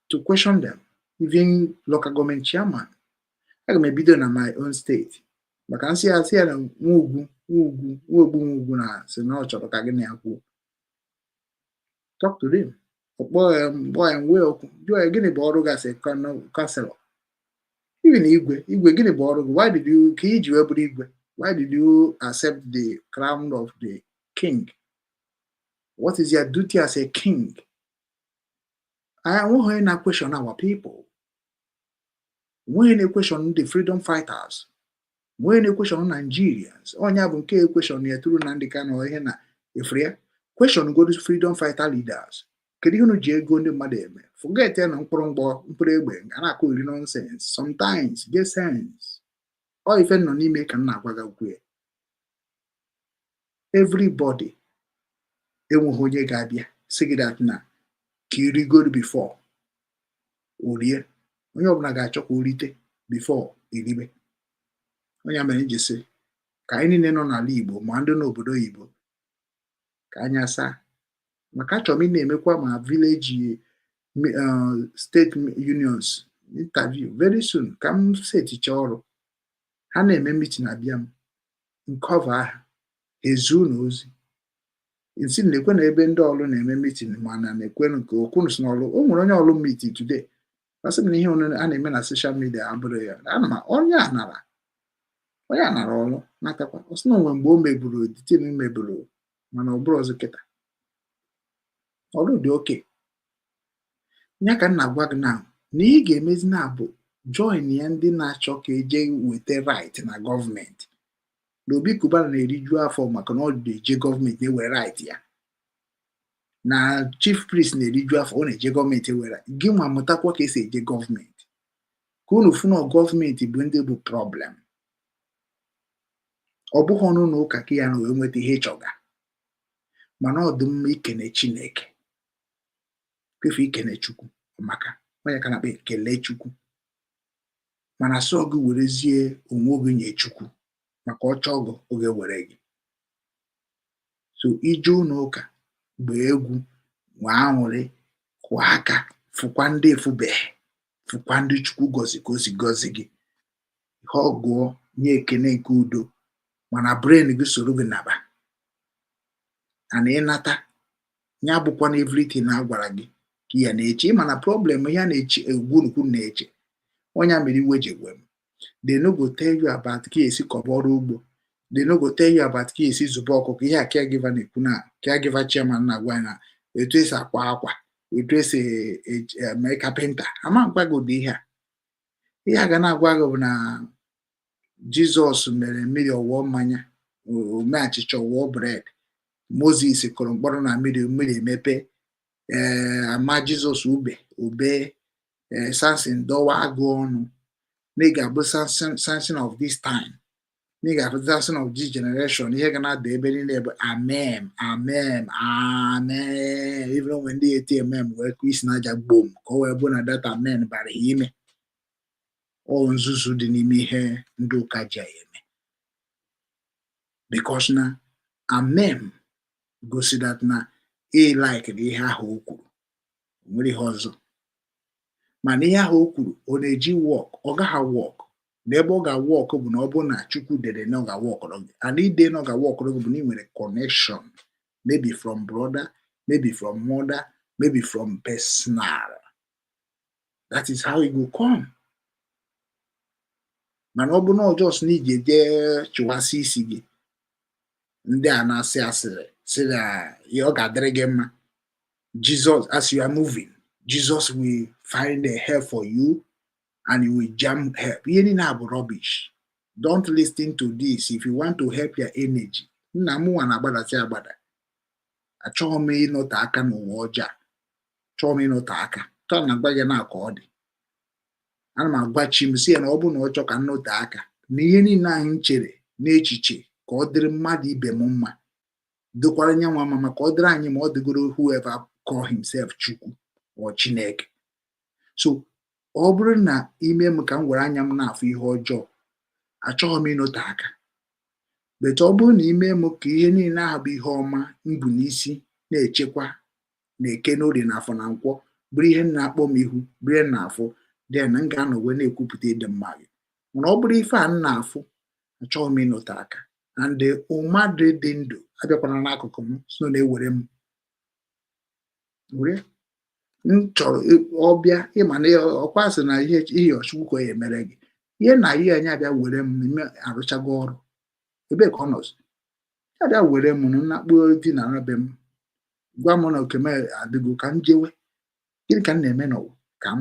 to question them, even local government chairman. Aga m ebido na my own state maka nsị ya na Nwogbu na sị na ọ chọrọ ka gị na-akwụ. Talk to them. Gịnị bụ ọrụ gasị councillor? Even Igwe gịnị bụ ọrụ gị? Why did you ka iji wee bụrụ Igwe? Why did you accept the crown of the king? What is your duty as a king? I want to question our people. When a question the freedom fighters, when a question Nigerians, onye bụ nke question ya tụrụ na ndị ka nọ ihe na efria question go to freedom fighter leaders. Kedu ihe unu ji ego ndị mmadụ eme? Forget na mkpụrụ egbe a na-akụ iri nonsense. Sometimes get sense. Ọ ife nọ n'ime ka m na-agwa gị okwu ya. Everybody enweghị onye ga-abịa sị gị that na ka iri good before orie. Onye ọbụla ga-achọ ka orite before iribe. Onye mere iji sị ka anyị niile nọ n'ala Igbo ma ndị n'obodo Igbo ka anyị asaa, maka achọrọ m na-emekwa ma village state unions interview very soon ka m seticha ọrụ ha na-eme meeting abịa m cover aha ezu na ozi isi na-ekwe na ebe ndị ọlụ na-eme meeting mana na-ekwe nke okwunu si n'ọlụ o nwere onye ọlụ meeting today asị m na ihe a na-eme na social media abụrụ ya ana m onye a nara ọlụ natakwa ọ sị na onwe mgbe o meburu ditin meburu mana ọ bụrụ ọzọ kịta ọlụ dị oke ya ka m na-agwa gị na ị ga-emezi na abụ join ya ndị na-achọ ka eje weta right na gọọmenti na Obi Kubana na-eriju afọ maka na ọ na-eje gọọmenti na-ewere right ya na chief priest na-eriju afọ ọ na-eje gọọmenti ewere gị nwa mụtakwa ka esi eje gọọmenti ka unu fụ na gọọmenti bụ ndị bụ problem ọ bụghị ọnụ na ụka ka ya na wee nweta ihe ịchọga mana ọ dị mma ikene Chineke kwefu ikene Chukwu maka onye ka na-akpa kelee Chukwu mana sọ gị werezie onwe gị nye Chukwu maka ọchọ ọgụ oge were gị so ije ụlọ ụka gbaa egwu nwa aṅụrị kwụọ aka fụkwa ndị efubeghị fụkwa ndị Chukwu gọzi ka o si gọzi gị ihe ọgụọ nye ekene nke udo mana brain gị soro gị naba ana ịnata ya bụkwa na everything na-agwara gị ka ya na-eche mana problem ya na-eche egwurukwu na-eche onye mere iwe ji gwe m they no go tell you about ka esi kọba ọrụ ugbo they no go tell you about ka esi zụba ọkụkọ ihe a caregiver na-ekwu na caregiver chairman na-agwa na etu esi akwa akwa etu esi eme kapịnta ama gwago dị ihe a ga na-agwa gị bụ na Jizọs mere mmiri ọwụọ mmanya ome achịcha ọwụọ bred Moses kụrụ mkpọrọ na mmiri emepe ama Jizọs obe Samson dọwa agụ ọnụ na ị ga-abụ Samson of this time na ị ga-abụ Samson of this generation ihe ga na-ada ebe niile bụ amen amen amen even when ndị eti amen wee kụ isi n'aja gbom ka ọ wee bụ na data amen bara ya ime ọ nzuzu dị n'ime ihe ndị ụka ji eme because na amen gosi that na like ihe ahụ o kwuru nwere ihe ọzọ mana ihe ahụ o kwuru ọ na-eji wọk ọ gaghị wọk n'ebe ọ ga-wọk bụ na ọ bụ na Chukwu dere na ọ ga-wọkọrọ gị and ide na ọ ga-wọkọrọ gị bụ na ị nwere connection maybe from brother maybe from mother maybe from personal that is how it will come mana ọ bụ na ọjọs na iji eje chụwasị isi gị ndị a na-asị asịrị sị na ọ ga-adịrị gị mma Jesus as you are moving Jesus will find a help for you and he will jam help ihe niile a bụ rubbish don't listen to this if you want to help your energy nna m nwa na-agbadachi agbada achọghị m ịnọte aka n'ụwa ọjọọ chọọ m ịnọte aka chọọ na agwa gị na ka ọ dị ana m agwa chi m si ya na ọ bụ na ọ chọ ka nnọte aka na ihe niile anyị chere n'echiche ka ọ dịrị mmadụ ibe m mma dokwara nye nwa mama ka ọ dịrị anyị ma ọ dịgoro whoever call himself Chukwu or Chineke so ọ bụrụ na ime m ka m were anya m na-afụ ihe ọjọọ achọghị m ịnọte aka but ọ bụrụ na ime m ka ihe niile ahụ bụ ihe ọma mbụ n'isi na-echekwa na-eke n'orie na afọ na nkwọ bụrụ ihe na-akpọ m ihu bụrụ na-afụ then m ga-anọ wee na-ekwupụta ịdị mma gị mana ọ bụrụ ife a m na-afụ achọghị m ịnọte aka and mmadụ dị ndụ abịakwana n'akụkụ m so na-ewere m were m chọrọ ọbịa ịma na ọkwa sị na ihe Ọchukwu ka ya emere gị ihe na ihe anyị abịa were m ime arụchago ọrụ ebe ka ọ nọzi ya bịa were m nnakpo di na be m gwa m na oke m adịgo ka m jewe gịnị ka m na-eme n'ụwa ka m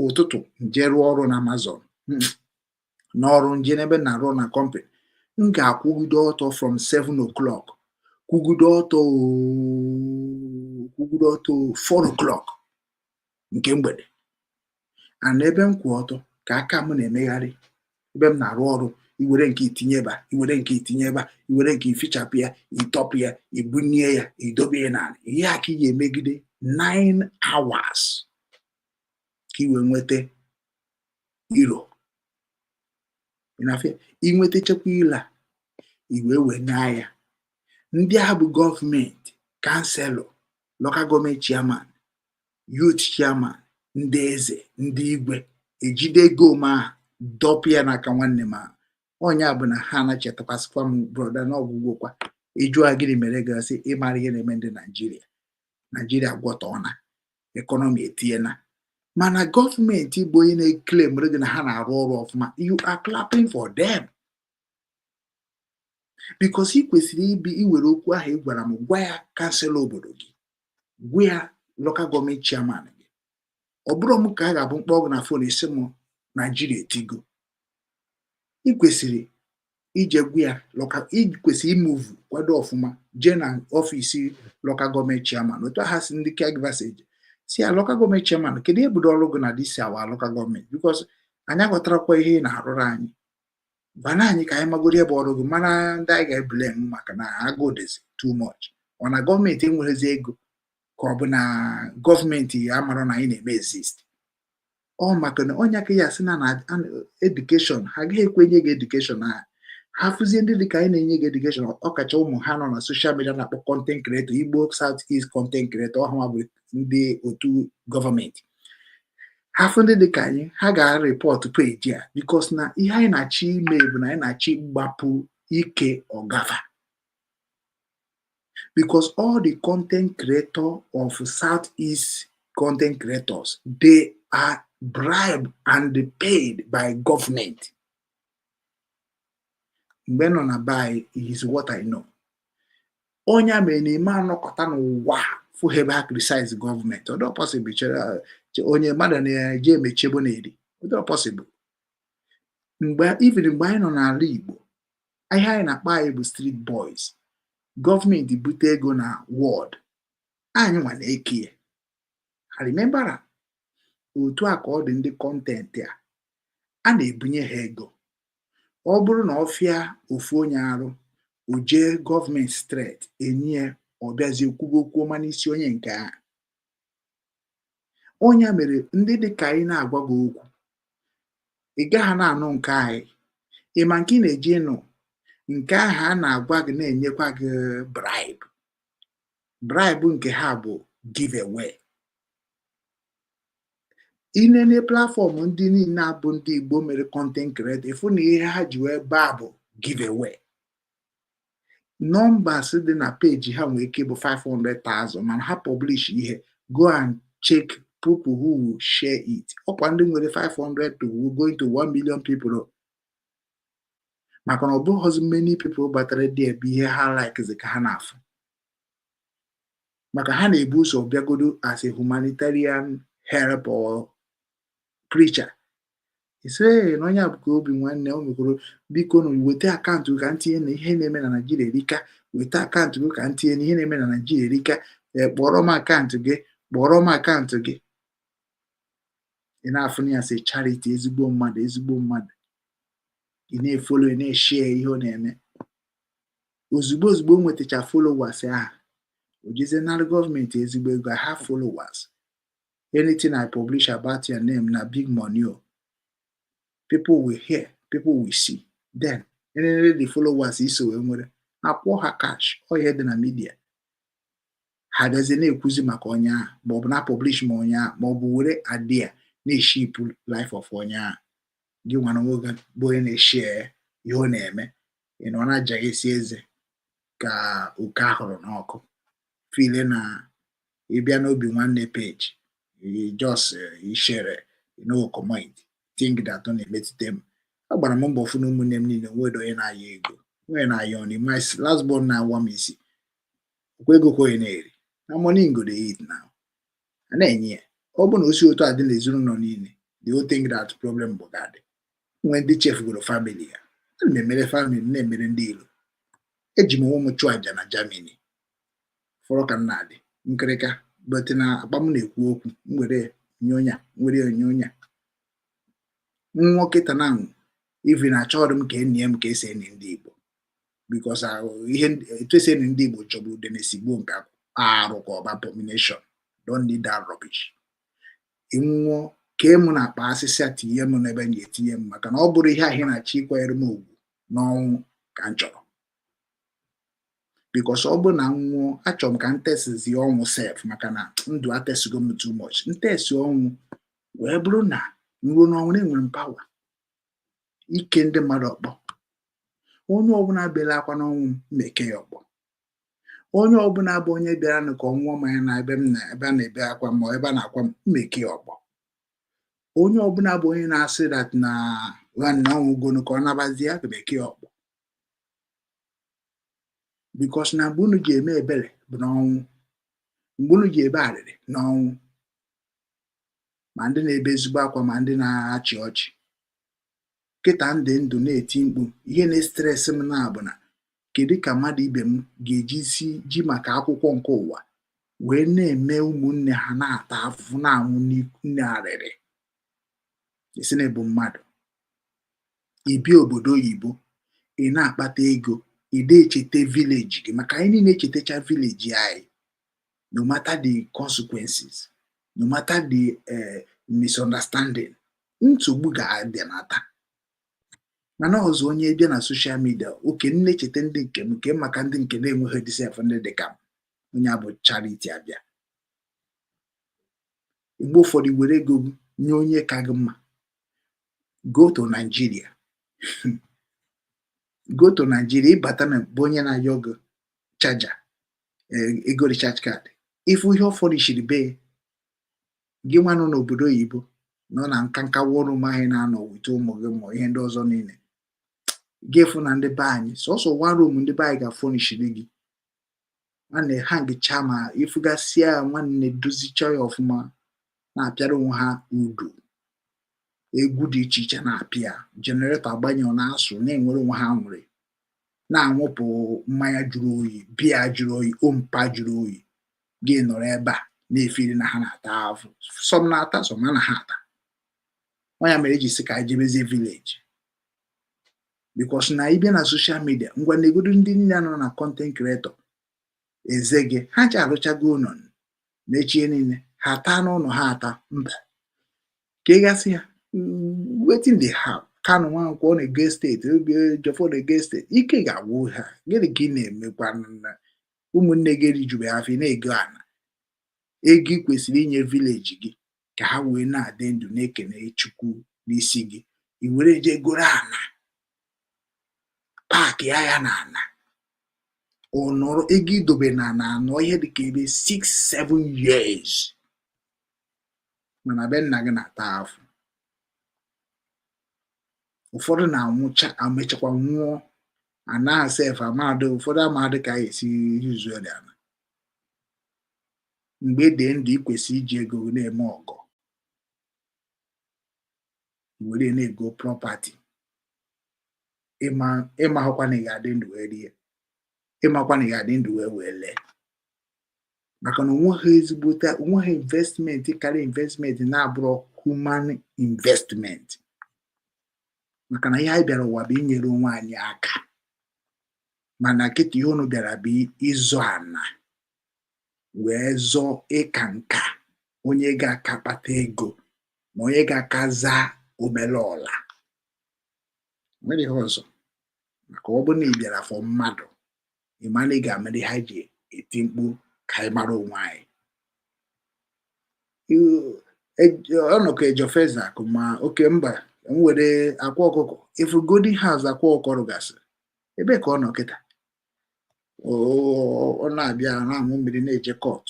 ụtụtụ nje rụọ ọrụ na Amazon n'ọrụ nje n'ebe na-arụ na company m ga-akwụgide ọtọ from 7 o'clock kwụgide ọtọ 4 o'clock nke mgbede and ebe m kwụ ọtọ ka aka m na-emegharị ebe m na-arụ ọrụ iwere nke itinye eba iwere nke itinye eba iwere nke ifichapụ ya ịtọpụ ya ibunie ya idobe ya n'ala ihe a ka ị ga-emegide 9 hours ka iwe nweta iro inweta chekwa ila iwe wenye ya ndị a bụ gọọmenti kanselọ local gọọmenti chairman youth chairman ndị eze ndị igwe ejide ego ma dọpụ ya n'aka nwanne m onye bụ na ha na-echetakwasịkwa m broda n'ọgwụgwọ kwa ịjụ gịnị mere gasị ịmara ihe na-eme ndị Naijiria gwọtọọna ekọnọmi etiena mana gọọmenti bụ onye na-eklem gị na ha na-arụ ọrụ ọfụma you are clapping for them because ị kwesịrị iwere okwu ahụ ị gwara m gwa ya kansụl obodo gị gwa ya local gọọmenti chairman gị ọ bụrụ m ka a ga-abụ mkpọ ọgụ na fon esi m Naijiria etigo ị kwesịrị ije gwa ya ị kwesịrị imuvu kwado ọfụma jee na ọfisi local gọọmenti chairman otu aha si ndị caregivers eje si ya local gọọmenti chairman kedu ebudo ọrụ gị na disi awa local gọọmenti because anyị aghọtarakwa ihe ị na-arụrụ anyị bana anyị ka anyị magoro ebe ọrụ gị mana ndị anyị ga-ebule maka na agụụ dịzi too much ọ na gọọmenti enweghịzi ego ka ọ bụ na gọọmenti amara na anyị na-eme exist ọ maka na onye aka ya sị na edukeshọn ha agaghị ekwenye gị edukeshọn ahụ ha fụzie ndị dị ka anyị na-enye gị edukeshọn ọkacha ụmụ ha nọ na soshal midia na-akpọ kọntent kreator Igbo South East kọntent kreator ọha bụ ndị otu gọọmenti ha fụ ndị dị ka anyị ha ga-arịpọtụ peji a bikos na ihe anyị na-achọ ime bụ na anyị na-achọ ịgbapụ ike ọgafa because all the content creator of South East content creators they are bribed and paid by government. Mgbe nọ na buy is what I know. Onye mere na ime anọkọta n'ụwa fụ ebe ha criticize gọọmenti. Ọ dị possible chere onye mmadụ na-eje emechebo na-eri. Ọ dị possible. Even mgbe anyị nọ n'ala Igbo, ihe anyị na-akpọ anyị bụ street boys. Gọọmenti bute ego na ward. Anyị nwa na-eke ya. I remember otu a ka ọ dị ndị kọntentị a na-ebunye ha ego ọ bụrụ na ọfịa ofu onye arụ o jee gọọmenti steeti enye ọ bịazie kwugo okwu ọma n'isi onye nke a onye mere ndị dị ka anyị na-agwa gị okwu ị gaghị na-anụ nke anyị ịma nke ị na-eji nụ nke ahụ a na-agwa gị na-enyekwa gị bribe nke ha bụ giveaway. Inene platform ndị niile abụ ndị Igbo mere content creator ịfụ na ihe ha ji wee baa bụ giveaway. Numbers dị na page ha nwee ike bụ 500,000 mana ha publish ihe go and check people who will share it. Ọkwa ndị nwere 500 to going to 1 million people maka na ọ bụghịzi many people batara dị ebe ihe ha like ka ha na-afụ maka ha na-ebu ụzọ bịagodo as a humanitarian help or preacher. Ise na onye abụka Obinwannem o mekwuru biko na weta akaụntụ ka ntinye na ihe na-eme na Naịjirịa erika weta akaụntụ ka ntinye na ihe na-eme na Naịjirịa erika kpọrọ m akaụntụ gị ị na-afụ ya sị charity ezigbo mmadụ ị na-efolo ị na-eshare ihe ọ na-eme ozugbo nwetacha followers ahụ o jizie na gọọmenti ezigbo ego ha followers. Anything I publish about your name na big money. People will hear, people will see. Then, the followers iso nwere na-akwụ ha cash ọ ihe dị na media. Ha gazi na-ekwuzi maka onye ahụ ma ọ bụ na publish ma onye ahụ ma ọ bụ were idea na-eship life of onye ahụ. Gị nwana nwoke bụ onye na-eshare ihe ọ na-eme ị nọ na-ajaghị isi eze ka oke ahụrụ n'ọkụ. File na ịbịa n'Obinwannem page just share comment think that on emetite m agbara m mbọ fụ na ụmụnne m niile nwedo onye na-aya ego onye na-aya ọnị my last born na-awa m isi okwe ego ka onye na-eri na money go dey eat now a na-enye ya ọ bụ na osi otu adị n'ezinụlọ niile the whole thing that problem bụ gadị nwe ndị chefugoro family ya a na-emere family na-emere ndị ilo eji m onwe m chụọ aja na Germany fọrọ ka m na-adị nkịrịka but na akpa m na-ekwu okwu nwere onyonya nwoke tananwụ even achọrọ m ka enyi m ka esi enyi ndị Igbo because ihe etu esi enyi ndị Igbo chọbụ ude na-esigbo nke arụ ka ọba abomination don't need that rubbish. Ịnwụọ ka emu na-akpa asịsị a tinye m n'ebe m ga-etinye m maka na ọ bụrụ ihe ahụ na-achọ ịkwanyere m ugwu n'ọnwụ ka m chọrọ because ọ bụrụ na nwụọ achọrọ m ka m tesizi ọnwụ sef maka na ndụ atesigo m too much ntesi ọnwụ wee bụrụ na nruo n'ọnwụ na-enwere m pawa ike ndị mmadụ ọkpọ onye ọbụla bere akwa n'ọnwụ meke ya ọkpọ, onye ọbụla bụ onye bịara ka ọ nwụọ mmanya na ebe a na-ebe akwa ma ebe a na-akwa mmeke ya ọkpọ, onye ọbụla bụ onye na-asị dat na nwanne ọnwụgonu ka ọ nabazie ya meke ya ọkpọ, bikos na mgbe unu ji eme ebere bụ n'ọnwụ, mgbe unu ji ebe arịrị n'ọnwụ, ma ndị na-ebe ezigbo akwa ma ndị na-achị ọchị. Kịta ndị ndụ na-eti mkpu, ihe na-estresị m na-abụ na kedu ka mmadụ ibe m ga-eji ji maka akwụkwọ nke ụwa wee na-eme ụmụnne ha na-ata afụfụ na-anwụ nne arịrị. isi na-ebu mmadụ ibi obodo oyibo, ị na-akpata ego, ị na-echeta vileji gị, maka anyị niile echetacha vileji anyị, no matter the consequences, no matter the misunderstanding, nsogbu ga-abịanata. Mana ọzọ onye bịa na soshal midia, oke nne cheta ndị nke m, nke maka ndị nke na-enweghị disef ndị dị ka m, onye abụ charity abịa. Mgbe ụfọdụ were ego nye onye ka gị mma, go to Nigeria go to Nigeria, ịbata na bụ onye na-ayọ gị chaja ego recharge card, ifu ihe ụfọdụ shiri be gị nwa nọ n'obodo oyibo nọ na nkanka wọrum ahụ na-anọ wite ụmụ gị ma ihe ndị ọzọ niile, ga-efu na ndị be anyị sọsọ warum ndị be anyị ga-afọnishiri gị, nwanne ha ngịcha ma ifugasịa nwanne dozicha ya ọfụma, na-apịara onwe ha udu, egwu dị iche iche na-apịa, jeneretọ agbanye na-asụ, na-enwere onwe ha nwere, na-anwụpụ mmanya jụrụ oyi, biya jụrụ oyi, ompa jụrụ oyi, gị nọrọ ebe a na-efere na ha na-ata afụ, sọm na-ata sọm na ha ata. Onye mere eji sị ka anyị jebezie vileji, bikos na ịbịa na soshal midia, ngwa na-egodo ndị niile nọ na kọntent kreatọ eze gị, ha ji arụchago ụlọ mechie niile, ha taa n'ụlọ ha ata, mba ka ị gasị ya wetin dey have Kanu Nwankwo ọ na-ege steeti, oge Jọfọ na-ege steeti, ike ga-agwụ ha. Gịnị ka ị na-emekwa? Ụmụnne gị rijube afọ, ị na-ego ana ego ị kwesịrị inye vileji gị ka ha wee na-adị ndụ na-ekene Chukwu n'isi gị, i were je goro ana paakị ya na ana, ọnọrọ ego idobe na ana anọ ihe dịka ebe 6-7 years, mana be nna gị na-ata afụ. Ụfọdụ na-anwụcha amechakwa nwụọ, anaghị sef amadụ, ụfọdụ amadụ ka a esi yuzu dị ana. Mgbe dị ndụ ị kwesịrị iji ego na-eme ọgọ, were na-ego prọpati, ịmahụkwa na ị ga-adị ndụ wee rie, ịmakwa na ị ga-adị ndụ wee lee, maka na onweghị investmenti karịa investmenti na-abụrụ human investment. Maka na ihe anyị bịara ụwa bụ inyere onwe anyị aka, mana nkịta ihe unu bịara bụ ịzọ ana wee zọọ ịka nka, onye ga-aka kpata ego na onye ga-aka zaa omele ọla. Nwere ihe ọzọ, maka ọ bụrụ na ị bịara fọ mmadụ, ị ma na ị ga-amere ha ji eti mkpu ka anyị mara onwe anyị. Ọnọkọ ejofeza akụ ma oke mba nwere akwa ọkụkọ, ifu golden house akwa ọkụkọ rụgasịrị, ebe ka ọ nọ kịta? Ọ na-abịa na-aṅụ mmiri, na-eje kọt,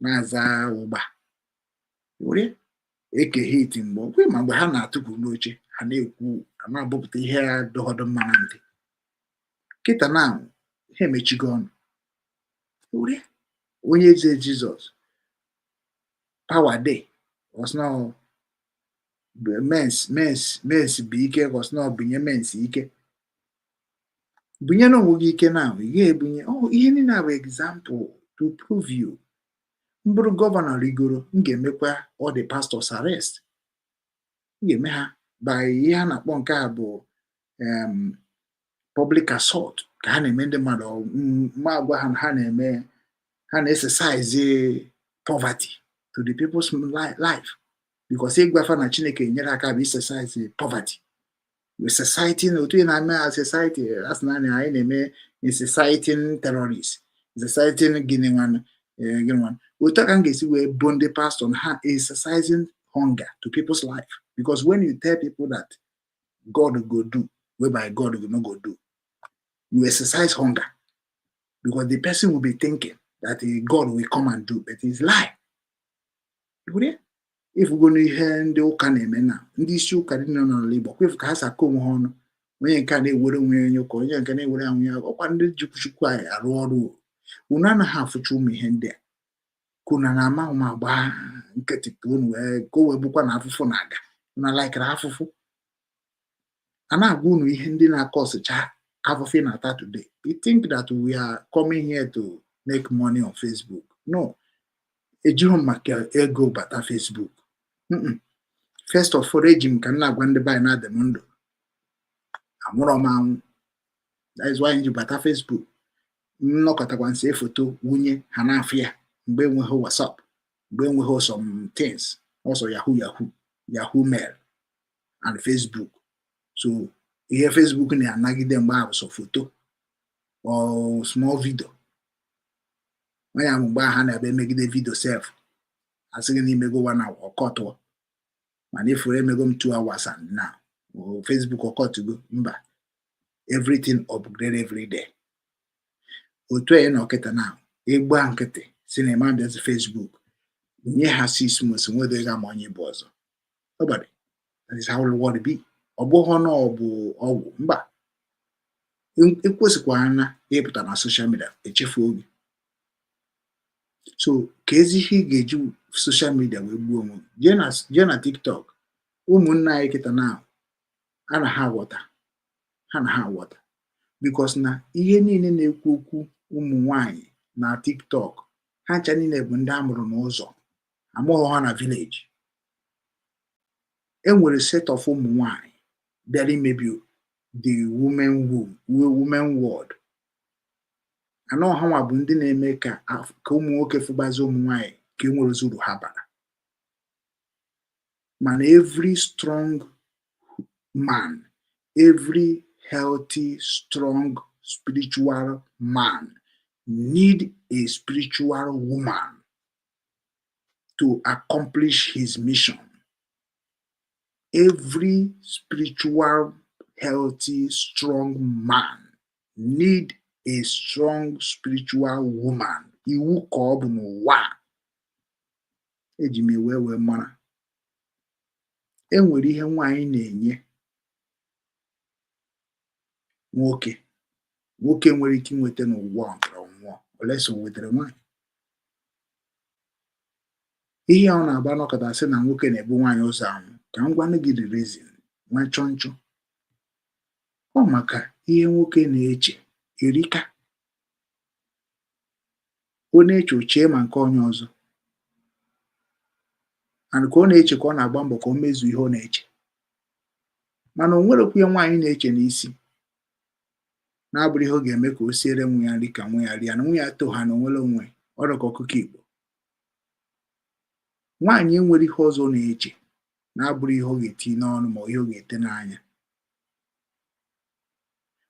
na-aza ụgba, were eke hiti mgbe ma mgbe ha na-atụpụ n'oche, ha na-ekwu, ha na-abụpụta ihe ya dọghọdọ mma na ndị kịta na ha emechigo ọnụ. Were onye eze Jizọs power day was not mens bụ ike, was not bunye mens ike, bunye na onwe gị ike na ị ga-ebunye ihe niile bụ example to prove you. Mbụrụ gọvanọ rigoro, m ga-emekwa all the pastors arrest, m ga-eme ha by ihe a na-akpọ nke a bụ public assault, ka ha na-eme ndị mmadụ, ma agwa ha na ha na-exercise poverty to the people's life, because ịgwafa na Chineke nyere aka bụ exercise poverty. Society na otu ị na-eme a society asị na anyị na-eme society terrorist, society gịnị nwan, otu ka m ga-esi wee bụ ndị pastor na ha exercising hunger to people's life, because when you tell people that God go do whereby God no go do, you exercise hunger because the person will be thinking that God will come and do, but it's lie. If we go n'ihe ndị ụka na-eme na ndị isi ụka dị nọ n'ala Igbo kwefu ka ha saka onwe ha ọnụ, onye nke na-ewere onwe ya onye ụka, onye nke na-ewere anwụ ya, ọkwa ndị Chukwu anyị arụ ọrụ. Unu anaghị afụcha ụmụ ihe ndị a kuna na-ama ụma agba nkịtị ka unu wee ka o wee bụkwa na afụfụ na-aga na laikere afụfụ. A na-agwa unu ihe ndị na-akọsịcha afụfụ na-ata today. You think that we are coming here to make money on Facebook? No. Ejighị m maka ego bata Facebook. First of all, eji m ka m na-agwa ndị be anyị na-adị m ndụ, amụrọ m anwụ. That is why m ji bata Facebook. M nọkọtakwa nse foto wunye ha na-afụ ya mgbe enweghị WhatsApp, mgbe enweghị some things, also Yahoo Mail and Facebook. So ihe Facebook na-anagide mgbe ahụ so foto or small video. Onye ahụ mgbe ha na-ebe emegide video self asịghị n'imego 1 hour ọkọtụọ, mana ifuru emego m 2 hours and now Facebook ọkọtụgo. Mba, everything upgrade every day. Otu a na ọkịta na ịgba nkịtị si na ema bịazi Facebook nye ha 6 months nwede ga ma onye bụ ọzọ. Nobody. That is how the world be. Ọ bụghị na ọ bụ ọgwụ. Mba, ekwesịkwa na ịpụta na social media echefu oge. So ka ezi ihe ị ga-eji social media wee gbuo onwe jee na TikTok. Ụmụnna anyị kịta na ha na ha aghọta because na ihe niile na-ekwu okwu ụmụ nwanyị na TikTok ha ncha niile bụ ndị amụrụ n'ụzọ, amụrụ ha na village. Enwere set of ụmụ nwanyị bịara imebi the women world. Anọ ha nwa bụ ndị na-eme ka ụmụ nwoke fụbazi ụmụ nwanyị ka enwere zuru ha bara. Man, every strong man, every healthy, strong, spiritual man need a spiritual woman to accomplish his mission. Every spiritual, healthy, strong man need a strong spiritual woman. Iwu ka ọ bụ n'ụwa. Eji m wee mara. Enwere ihe nwaanyị na-enye nwoke nwere ike inweta n'ụwa nke ọnwụọ olesi o wetara nwaanyị. Ihe ọ na-agba n'ọkọta sị na nwoke na-ebu nwaanyị ụzọ anwụ ka m gwanụ gị the reason nwa chọnchọ. Ọ maka ihe nwoke na-eche erika. Ọ na-eche ochie ma nke onye ọzọ. And ka ọ na-eche ka ọ na-agba mbọ ka o mezuo ihe ọ na-eche. Mana o nwerekwa ihe nwaanyị na-eche n'isi na-abụrụ ihe ọ ga-eme ka o siere nwa ya nri ka nwa ya rie na nwa ya too ha na onwere onwe ọrụ ka ọkụkọ Igbo. Nwaanyị enwere ihe ọzọ na-eche na-abụrụ ihe ọ ga-eti n'ọnụ ma ihe ọ ga-ete n'anya.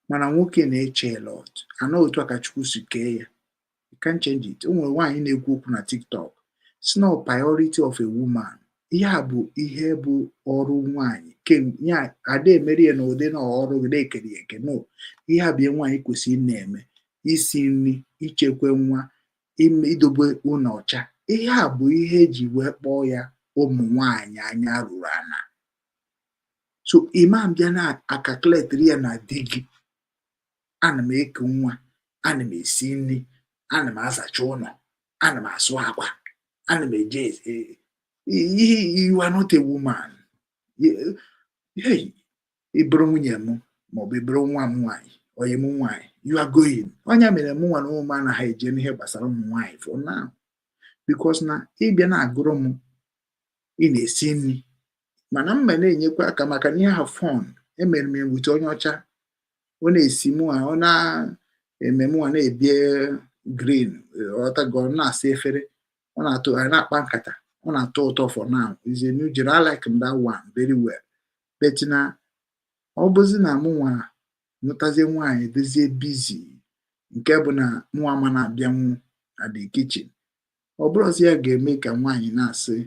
Mana nwoke na-eche a lot. Anọ otu a ka Chukwu si kee ya. You can't change it. O nwere nwaanyị na-ekwu okwu na TikTok. It's not priority of a woman. Ihe a bụ ihe bụ ọrụ nwaanyị. Ya ada emeri ya na ụdị na ọrụ gị na-ekeri eke. No. Ihe a bụ ihe nwaanyị kwesịrị na-eme. Isi nri, ichekwa nwa, idobe ụlọ ọcha. Ihe a bụ ihe eji wee kpọọ ya ụmụ nwaanyị anya ruru ana. So imam bịa na akakuletiri ya na di gị. Ana m eku nwa, ana m esi nri, ana m azacha ụlọ, ana m asụ akwa, ana m eje you are not a woman. Hey, ịbụrụ nwunye m maọbụ ịbụrụ nwa m nwaanyị onye m nwaanyị, you are going. Onye mere m nwa na ụmụ anaghị eje n'ihe gbasara ụmụ nwaanyị for now. Because na ịbịa na-agụrụ m ị na-esi nri mana mma na-enyekwa aka maka na ihe ha fọn emere m ewute onye ọcha ọ na-esi mụnwa ọ na-eme mụnwa na-ebie green ọtago na-asa efere ọ na-atụ anyị na-akpa nkata ọ na-atọ ụtọ for now. Is a new journey. I like that one very well. But na ọ bụzi na mụnwa nụtazie nwaanyị dozie busy nke bụ na mụnwa ma na-abịanwu at the kitchen. Ọ bụrụzi ya ga-eme ka nwaanyị na-asị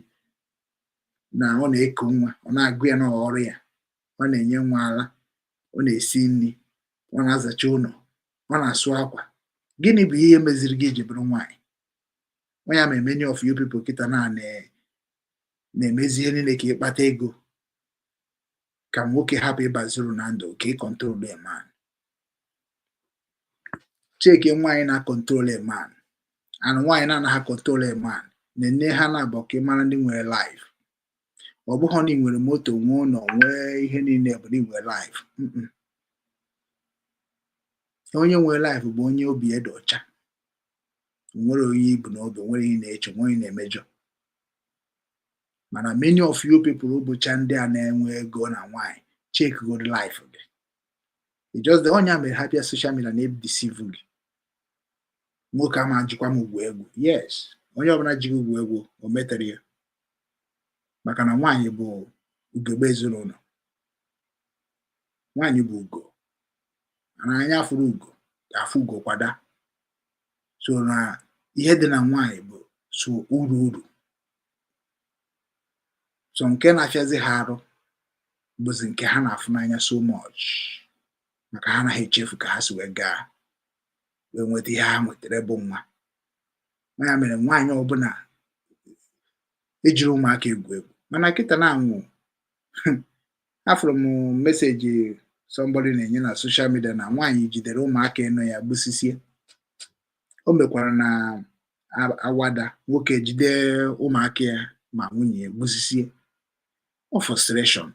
na ọ na-eku nwa, ọ na-agụ ya n'ọrụ ya, ọ na-enye nwa ara, ọ na-esi nri, ọ na-azacha ụlọ, ọ na-asụ akwa. Gịnị bụ ihe meziri gị ji bụrụ nwaanyị? Onye ma many of you people kịta na-emezi ihe niile ka ịkpata ego ka nwoke hapụ ịbazuru na ndụ ka ị control a man. Cheke nwaanyị na-control a man and nwaanyị na-anaghị control a man na-enye ha na-abụ ka ị mara ndị nwere life. Ọ bụghị na ị nwere moto, nwee ụlọ, nwee ihe niile bụ na ị nwere life. Onye nwere life bụ onye obi dị ọcha, nwere onye ibu n'obi, nwere ihe na-eche, nwere ihe na-emejọ. Mana many of you people ụbụcha ndị a na-enwe ego na nwaanyị, check good life gị. Just the onye mere ha bịa social media na-deceive gị. Nwoke ama jikwa m ugwu egwu. Yes, onye ọbụla ji ugwu egwu o metere ya, maka na nwaanyị bụ ugegbe ezinụlọ. Nwaanyị bụ ugo, na anya afụrụ ugo afụ ugo kwada. So na ihe dị na nwaanyị bụ so uru. So nke na-afịazi ha arụ bụzi nke ha na-afụ n'anya so much, maka ha naghị echefu ka ha si wee gaa wee nweta ihe ha nwetara bụ nwa. Ya mere nwaanyị ọbụla ejiri ụmụaka egwu egwu. Mana kịta na-anwụ afụrụ m meseji somebody na-enye na social media na nwaanyị jidere ụmụaka ịnọ ya gbusisie. O mekwara na awada nwoke jide ụmụaka ya ma nwunye ya gbusisie. Ọ frustration.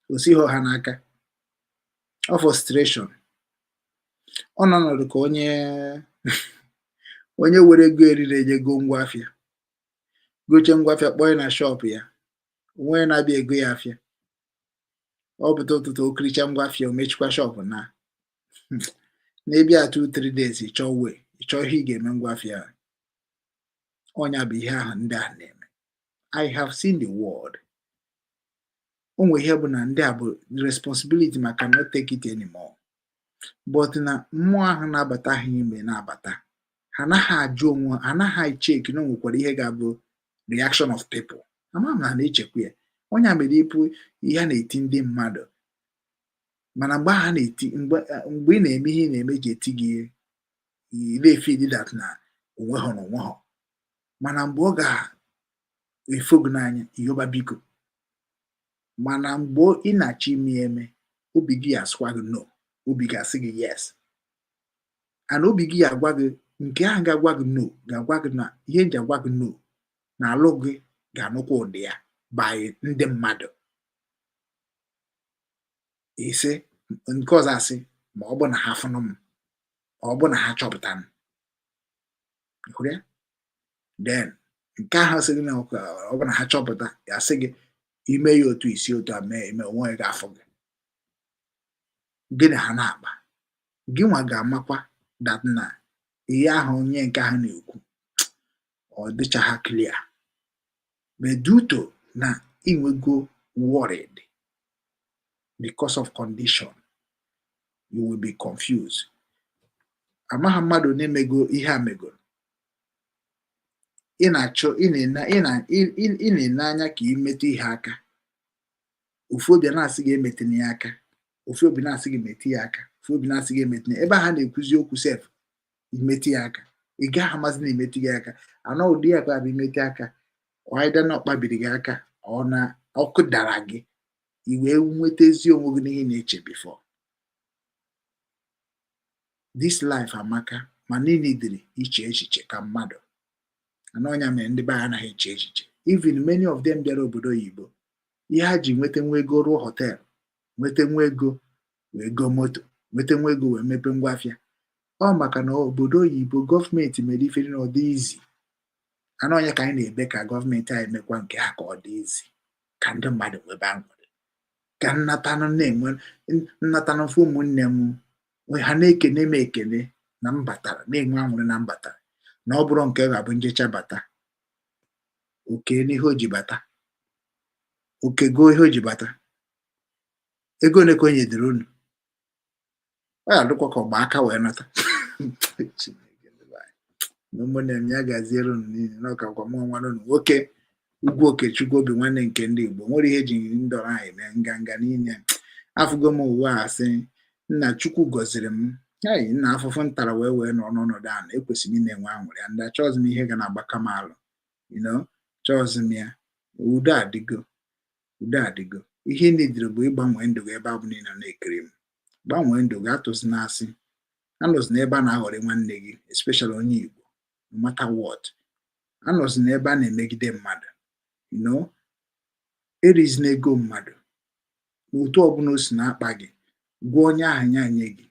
O sighi ha n'aka. Ọ frustration. Ọ nọ n'ọnọdụ ka onye were ego eriri eje go ngwa afịa. Goche ngwa afịa kpọọ na shop ya. Onwe na-abịa ego ya afịa. Ọ pụta ụtụtụ o kiricha ngwa afịa, o mechikwa shop na. N'ebia 2-3 days ịchọ ihe ị ga-eme ngwa afịa. Ọnya bụ ihe ahụ ndị a na-eme. I have seen the world. O nwe ihe bụ na ndị a bụ responsibility maka not take it anymore. But na mmụọ ahụ na-abata ha ime na-abata. Ha anaghị ajụ onwe, anaghị check na nwekwara ihe ga-abụ reaction of people. Ama m na-echekwa ya. Onye mere ịpụ ihe a na-eti ndị mmadụ. Mana mgbe ha na-eti, mgbe ị na-eme ihe ị na-eme ji eti gị, na-efeel that na onwe ha. Mana mgbe ọ ga-efo gị n'anya, ịyọba biko. Mana mgbe ị na-achọ ime eme, obi gị asịkwa gị no, obi ga-asị gị yes. And obi gị agwa gị, nke ahụ ga-agwa gị no, ga-agwa gị na ihe nji agwa gị no na alụ gị ga-anụkwa ụdị ya by ndị mmadụ. Ise nke ọzọ asị, ma ọ bụ na ha fụnụ m, ọ bụ na ha chọpụta m. Then nke ahụ sị gị na ọ bụ na ha chọpụta, ya sị gị ime ya otu isi otu a mee eme onwe gị afọ gị. Gị na ha na-akpa. Gị nwa ga-amakwa that na ihe ahụ onye nke ahụ na-ekwu ọ dịcha ha clear. But due to na inwego worried because of condition, you will be confused. Amaghị mmadụ na-emego ihe a megoro. Ị na-achọ ị na-ene anya ka imetụ ihe aka. Ofu obi na-asị gị emetụna ya aka. Ofu obi na-asị gị metụ ya aka. Ofu obi na-asị gị emetụna. Ebe ha na-ekwuzi okwu sef, imetụ ya aka. Ị gaghị amasị na imetụ gị aka. Anọ ụdị ya bụ imetụ aka. Ọ ịda na ọkpabiri gị aka, ọ na ọkụ dara gị, i wee nweta ezi onwe gị n'ihe na-eche before. This life amaka, ma niile dịrị iche echiche ka mmadụ. Anọ ọnya mere ndị be anyị anaghị eche echiche. Even many of them bịara obodo oyibo, ihe ha ji nweta nwa ego rụọ hotel, nweta nwa ego wee go moto, nweta nwa ego wee mepe ngwa afịa. Ọ maka na obodo oyibo gọọmenti mere ife na ọ dị izi. Anọ ọnya ka anyị na-ebe ka gọọmenti anyị mekwa nke ha ka ọ dị izi, ka ndị mmadụ nwebe aṅụrị, ka nnatanụ fụ ụmụnne m ha na-ekene m ekene na mbatara, na-enwe aṅụrị na mbatara. Na ọ bụrụ nke ga-abụ njecha bata, oke n'ihe o ji bata, oke goo ihe o ji bata. Ego ole ka onye dịrị unu? Ọ ya dịkwa ka ọgba aka wee nata. Ụmụnne m ya gaziere unu niile n'ọkakwa mụ nwanne unu nwoke Ugwu Okechukwu Obinwannem nke ndị Igbo. Nwere ihe ji ndọrọ anyị mee nganga niile. Afụgo m ụwa a sị nna Chukwu gọziri m nna afụfụ ntara wee nọ n'ọnọdụ a ekwesịrị ị na-enwe aṅụrị and achọghịzi m ihe ga na-agbaka m alụ chọọzi m ya udo adịgo ihe nidiri bụ ịgbanwe ndụ gị ebe a bụ niile na-ekiri m gbanwee ndụ gị atụzi n'asị anọzi n'ebe a na-aghọrị nwanne gị especially onye Igbo no matter what anọzi n'ebe a na-emegide mmadụ erizina ego mmadụ n'otu ọbụla o si na-akpa gị gwa onye ahụ nye gị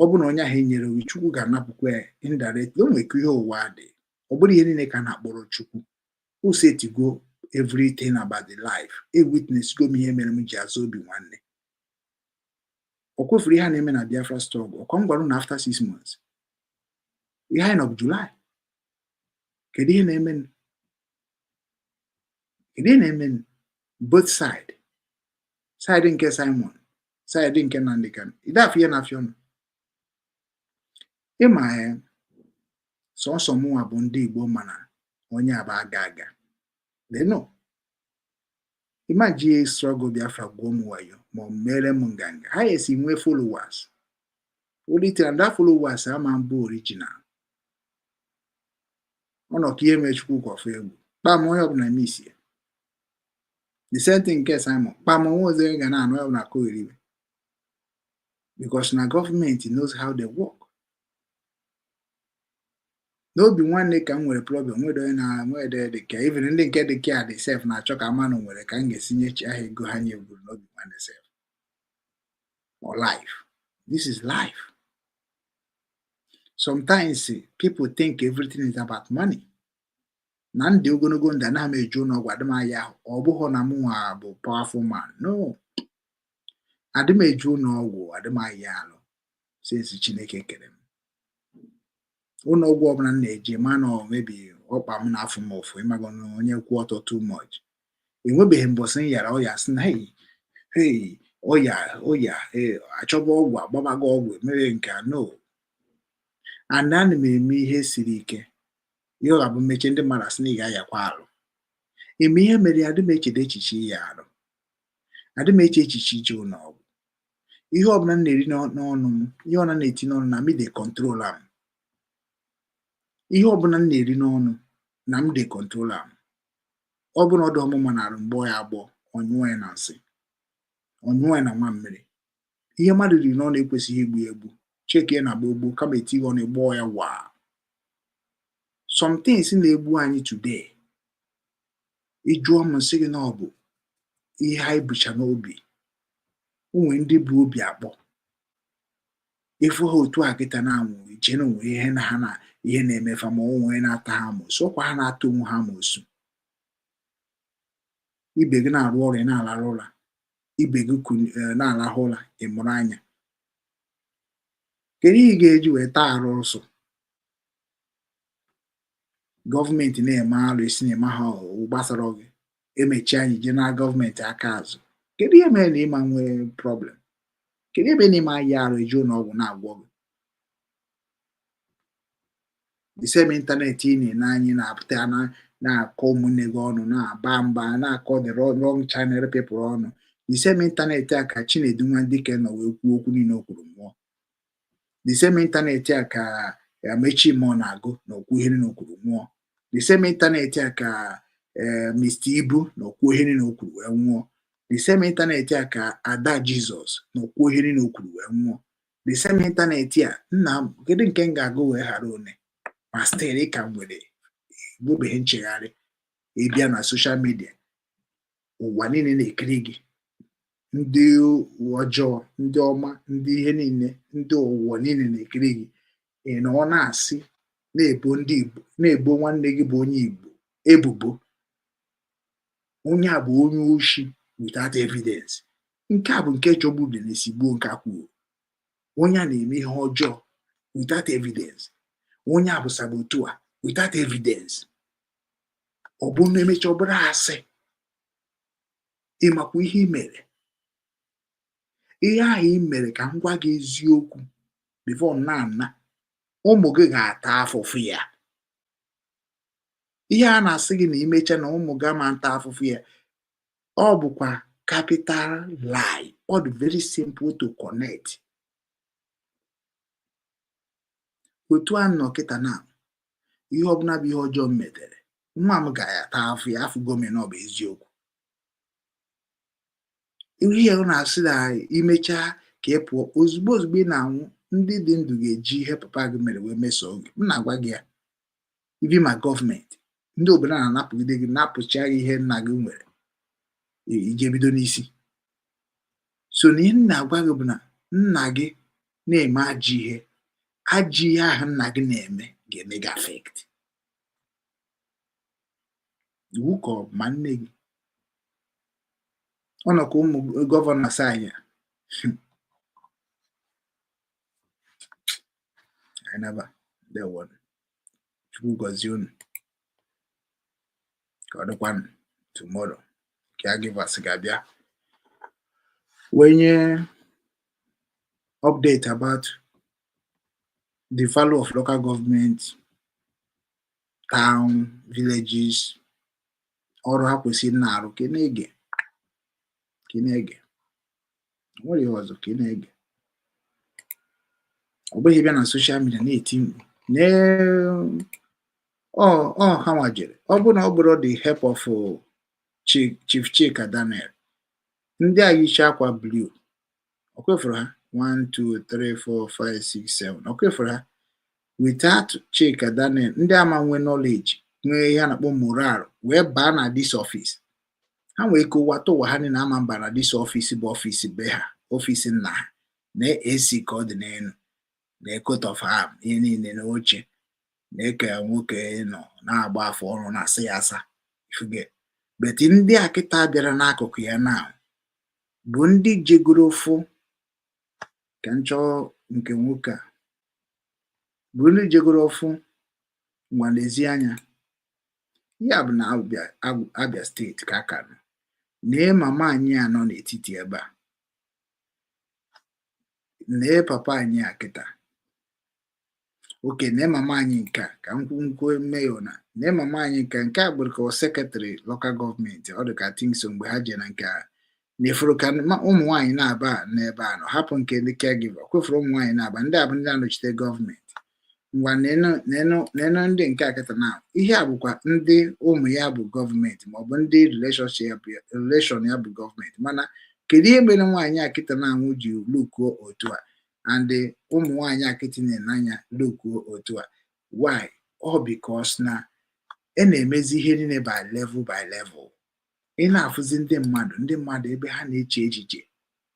ọ bụrụ na onye ahụ enyere gị Chukwu ga-anapụkwa ya indirectly o nwekwa ihe ụwa dị ọ bụrụ ihe niile ka na-akpọrọ Chukwu who setigo everything about the life witness go m ihe mere m ji azụ Obinwanne o kwefuru ihe a na-eme na Biafra struggle ọkwa m gwara na after 6 months ihe anyị nọ bụ July kedu ihe na-eme both side nke Simon side nke Nnamdi Kanu idafụ ihe na-afịa ọnụ ịma sọsọ mụnwa bụ ndị Igbo mana onye aba aga leno imaji struggle Biafra gwuo m wayo ma ọ mere m nganga ha esi nwee followers olitere that followers ama mbụ original ọnọka ihe mechukwu kọfụ egwu kpam onye ọbụla misi the same thing nke Simon kpam onwe ọzọ ga na-anụ ya na kogheriwe because na government knows how they work. N'Obinwanne ka m nwere problem nwere onye na-nwede dị ka even ndị nke dị ka dị sef na-achọ ka mmanụ nwere ka m ga-esi nyechi aha ego ha nye gburu n'Obinwanne sef or life. This is life. Sometimes people think everything is about money. Na ndị ogologo ndụ anaghị m eju ụlọ ọgwụ adịmaya ahụ ọ bụghị na m nwa bụ powerful man. No. Adịm eju ụlọ ọgwụ adịmaya alụ since Chineke kere m. Ụlọ ọgwụ ọbụla m na-eje mana mebi ọkpa m na-afụ m ụfụ ịmaga onye kwụ ọtọ too much. Enwebeghị mbọsị m yara ọya sị na hey ọya achọba ọgwụ agbabago ọgwụ mere nke a no. And ana m eme ihe siri ike ihe ọ ga-abụ mmechi ndị mmadụ asị na ị ga-ayakwa arụ eme ihe mere adị m echede echiche ya arụ adị m eche echiche ije ụlọ ọgwụ ihe ọbụla m na-eri n'ọnụ m ihe ọbụla na-eti n'ọnụ na m dị kọntrol am ihe ọbụla m na-eri n'ọnụ na m dị kọntrol am ọ bụrụ ọdụ ọmụma na arụ mgbọ ya agbọ ọnyụọ ya na nsị ọnyụọ ya na nwa mmiri ihe mmadụ riri n'ọnụ ekwesịghị igbu egbu cheke na gbogbo kama etighe ọnụ gbọọ ya waa. Some things na-egbu anyị today ịjụọ m nsị gị na ọ bụ ihe anyị bucha n'obi onwe ndị bụ obi akpọ efu ha otu a kịta na-anwụ iche na onwe ihe na ha na ihe na-emefa ma onwe na-ata ha amosu ọkwa ha na-ata onwe ha amosu ibe gị na-arụ ọrụ na-alarụ ụra ibe gị na-alahụ ụra ịmụrụ anya kedu ihe ị ga-eji wee taa arụ ọsọ gọọmenti na-eme alụ isi na-eme ha gbasara gị emechi anyị je na gọọmenti aka azụ kedu ihe mere na ịma nwee problem kedu ebe na ịma ya arụ eju n'ọgwụ na-agwọ gị the same ịntanetị ị na-ene anyị na-apụta na-akọ ụmụnne gị ọnụ na-aba mba na-akọ the wrong channel people ọnụ the same ịntanetị a ka Chinedu Nwandike nọ wee kwuo okwu niile o kwuru mmụọ the same ịntanetị a ka Amechi Mmụọ na-agụ na okwu ihe niile o kwuru mmụọ the same ịntanetị a ka Mr. Ibu na okwu ihe niile o kwuru wee nwụọ the same ịntanetị a ka Ada Jizọs na okwu ihe niile o kwuru wee nwụọ the same ịntanetị a nna m kedu nke m ga-agụ wee ghara one ma stere ka m nwere gbubeghị nchegharị ịbịa na soshal midia ụwa niile na-ekiri gị ndị ọjọọ ndị ọma ndị ihe niile ndị ụwa niile na-ekiri gị ị na ọ na-asị na-ebo ndị Igbo na-ebo nwanne gị bụ onye Igbo ebubo onye a bụ onye oshi without evidence nke a bụ nke jọgburu na-esi gbuo nke akwuo onye a na-eme ihe ọjọọ without evidence onye a bụ sabotua without evidence ọ bụ na emecha ọ bụrụ asị ịmakwa ihe i mere ihe ahụ i mere ka m gwa gị eziokwu before na ụmụ gị ga-ata afụfụ ya ihe a na-asị gị na imecha na ụmụ gị ama nta afụfụ ya ọ bụkwa capital lie ọ dị very simple to connect otu a nọ kịta na ihe ọbụla bụ ihe ọjọọ m metere nwa m ga-ata afụ ya afụ gọọmenti ọ bụ eziokwu ihe ọ na-asị na imechaa ka ị pụọ ozugbo ị na-anwụ ndị dị ndụ ga-eji ihe papa gị mere wee mesoo gị m na-agwa gị ya ibi ma gọọmenti ndị obodo na-anapụgide gị napụcha gị ihe nna gị nwere ije bido n'isi so na ihe na-agwa gị bụ na nna gị na-eme ajọ ihe ahụ nna gị na-eme ga-eme gị afekt iwu ka ọ ma nne gị ọ nọ ka ụmụ gọvanọ asaa anyị naba dewon Chukwu gọzie unu ka ọ dịkwanụ tomorrow caregivers ga-abịa wenye update about the value of local government, town, villages, ọrụ ha kwesịrị na-arụ ka ị na-ege nwere ihe ọzọ ka ị na-ege ọ bụghị bịa na soshal midia na-eti mkpu ha nwajere ọ bụ na ọ bụrụ the help of Chief Chika Daniel ndị a yicha akwa blue ọ kwefuru ha 1 2 3 4 5 6 7 ọ kwefuru ha without Chika Daniel ndị ama nwee knowledge nwee ihe a na-akpọ moral wee baa na this office ha nwee ike ụwata ụwa ha niile ama mba na this office bụ office be ha office nna ha na-esi ka ọ dị n'elu na-coat of arm ihe niile na oche na-eke nwoke nọ na-agba afọ ọrụ na-asị ya asa ifuge beti ndị a kịta bịara n'akụkụ ya na bụ ndị jegoro ofu ka nchọ nke nwoke a bụ ndị jegoro ofu nwalezi anya ya bụ na Abia steeti ka aka nọ nee mama anyị a nọ n'etiti ebe a nee papa anyị a kịta oke nee mama anyị nke ka nkwụ meyo na nee mama anyị nke a gburu ka sekretary local gọọmenti ọ dị ka tingso mgbe ha je na nke a na-efuru ka ụmụ nwaanyị na-aba n'ebe a nọ hapụ nke ndị caregiver kwefuru ụmụ nwaanyị na-aba ndị a bụ ndị na-anọchite gọọmenti ngwa nenu ndị nke akịta na ihe a bụkwa ndị ụmụ ya bụ gọọmenti maọbụ ndị relation ya bụ gọọmenti mana kedu ihe mere nwaanyị akịta na-anwụ ji lukuo otu a and ụmụ nwaanyị akịtị na-enanya lukuo otu a why all because na na-emezi ihe niile by level ị na-afụzi ndị mmadụ ebe ha na-eche echiche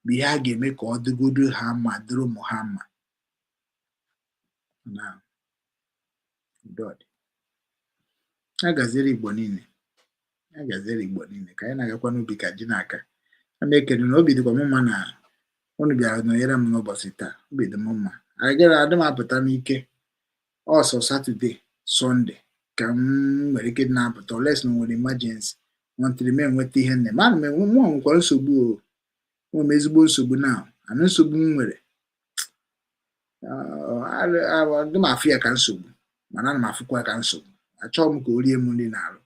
bụ ihe a ga-eme ka ọ dịgodo ha mma dịrị ụmụ ha mma na a gaziri Igbo niile ka anyị na-agakwa n'obi ka ji n'aka a na-ekele na obi dịkwa m mma na unu bịara nọnyere m n'ụbọchị taa obi dị m mma adị m apụta n'ike ọsọ Satọde Sọnde ka m nwere ike na-apụta oles na nwere emergency nwantịrị m enweta ihe nne mana m nwekwara nsogbu m ezigbo nsogbu na anụ nsogbu m nwere dị m afụ ya ka nsogbu mana ana m afụkwa ka nsogbu achọghị m ka o rie m nri na-arụ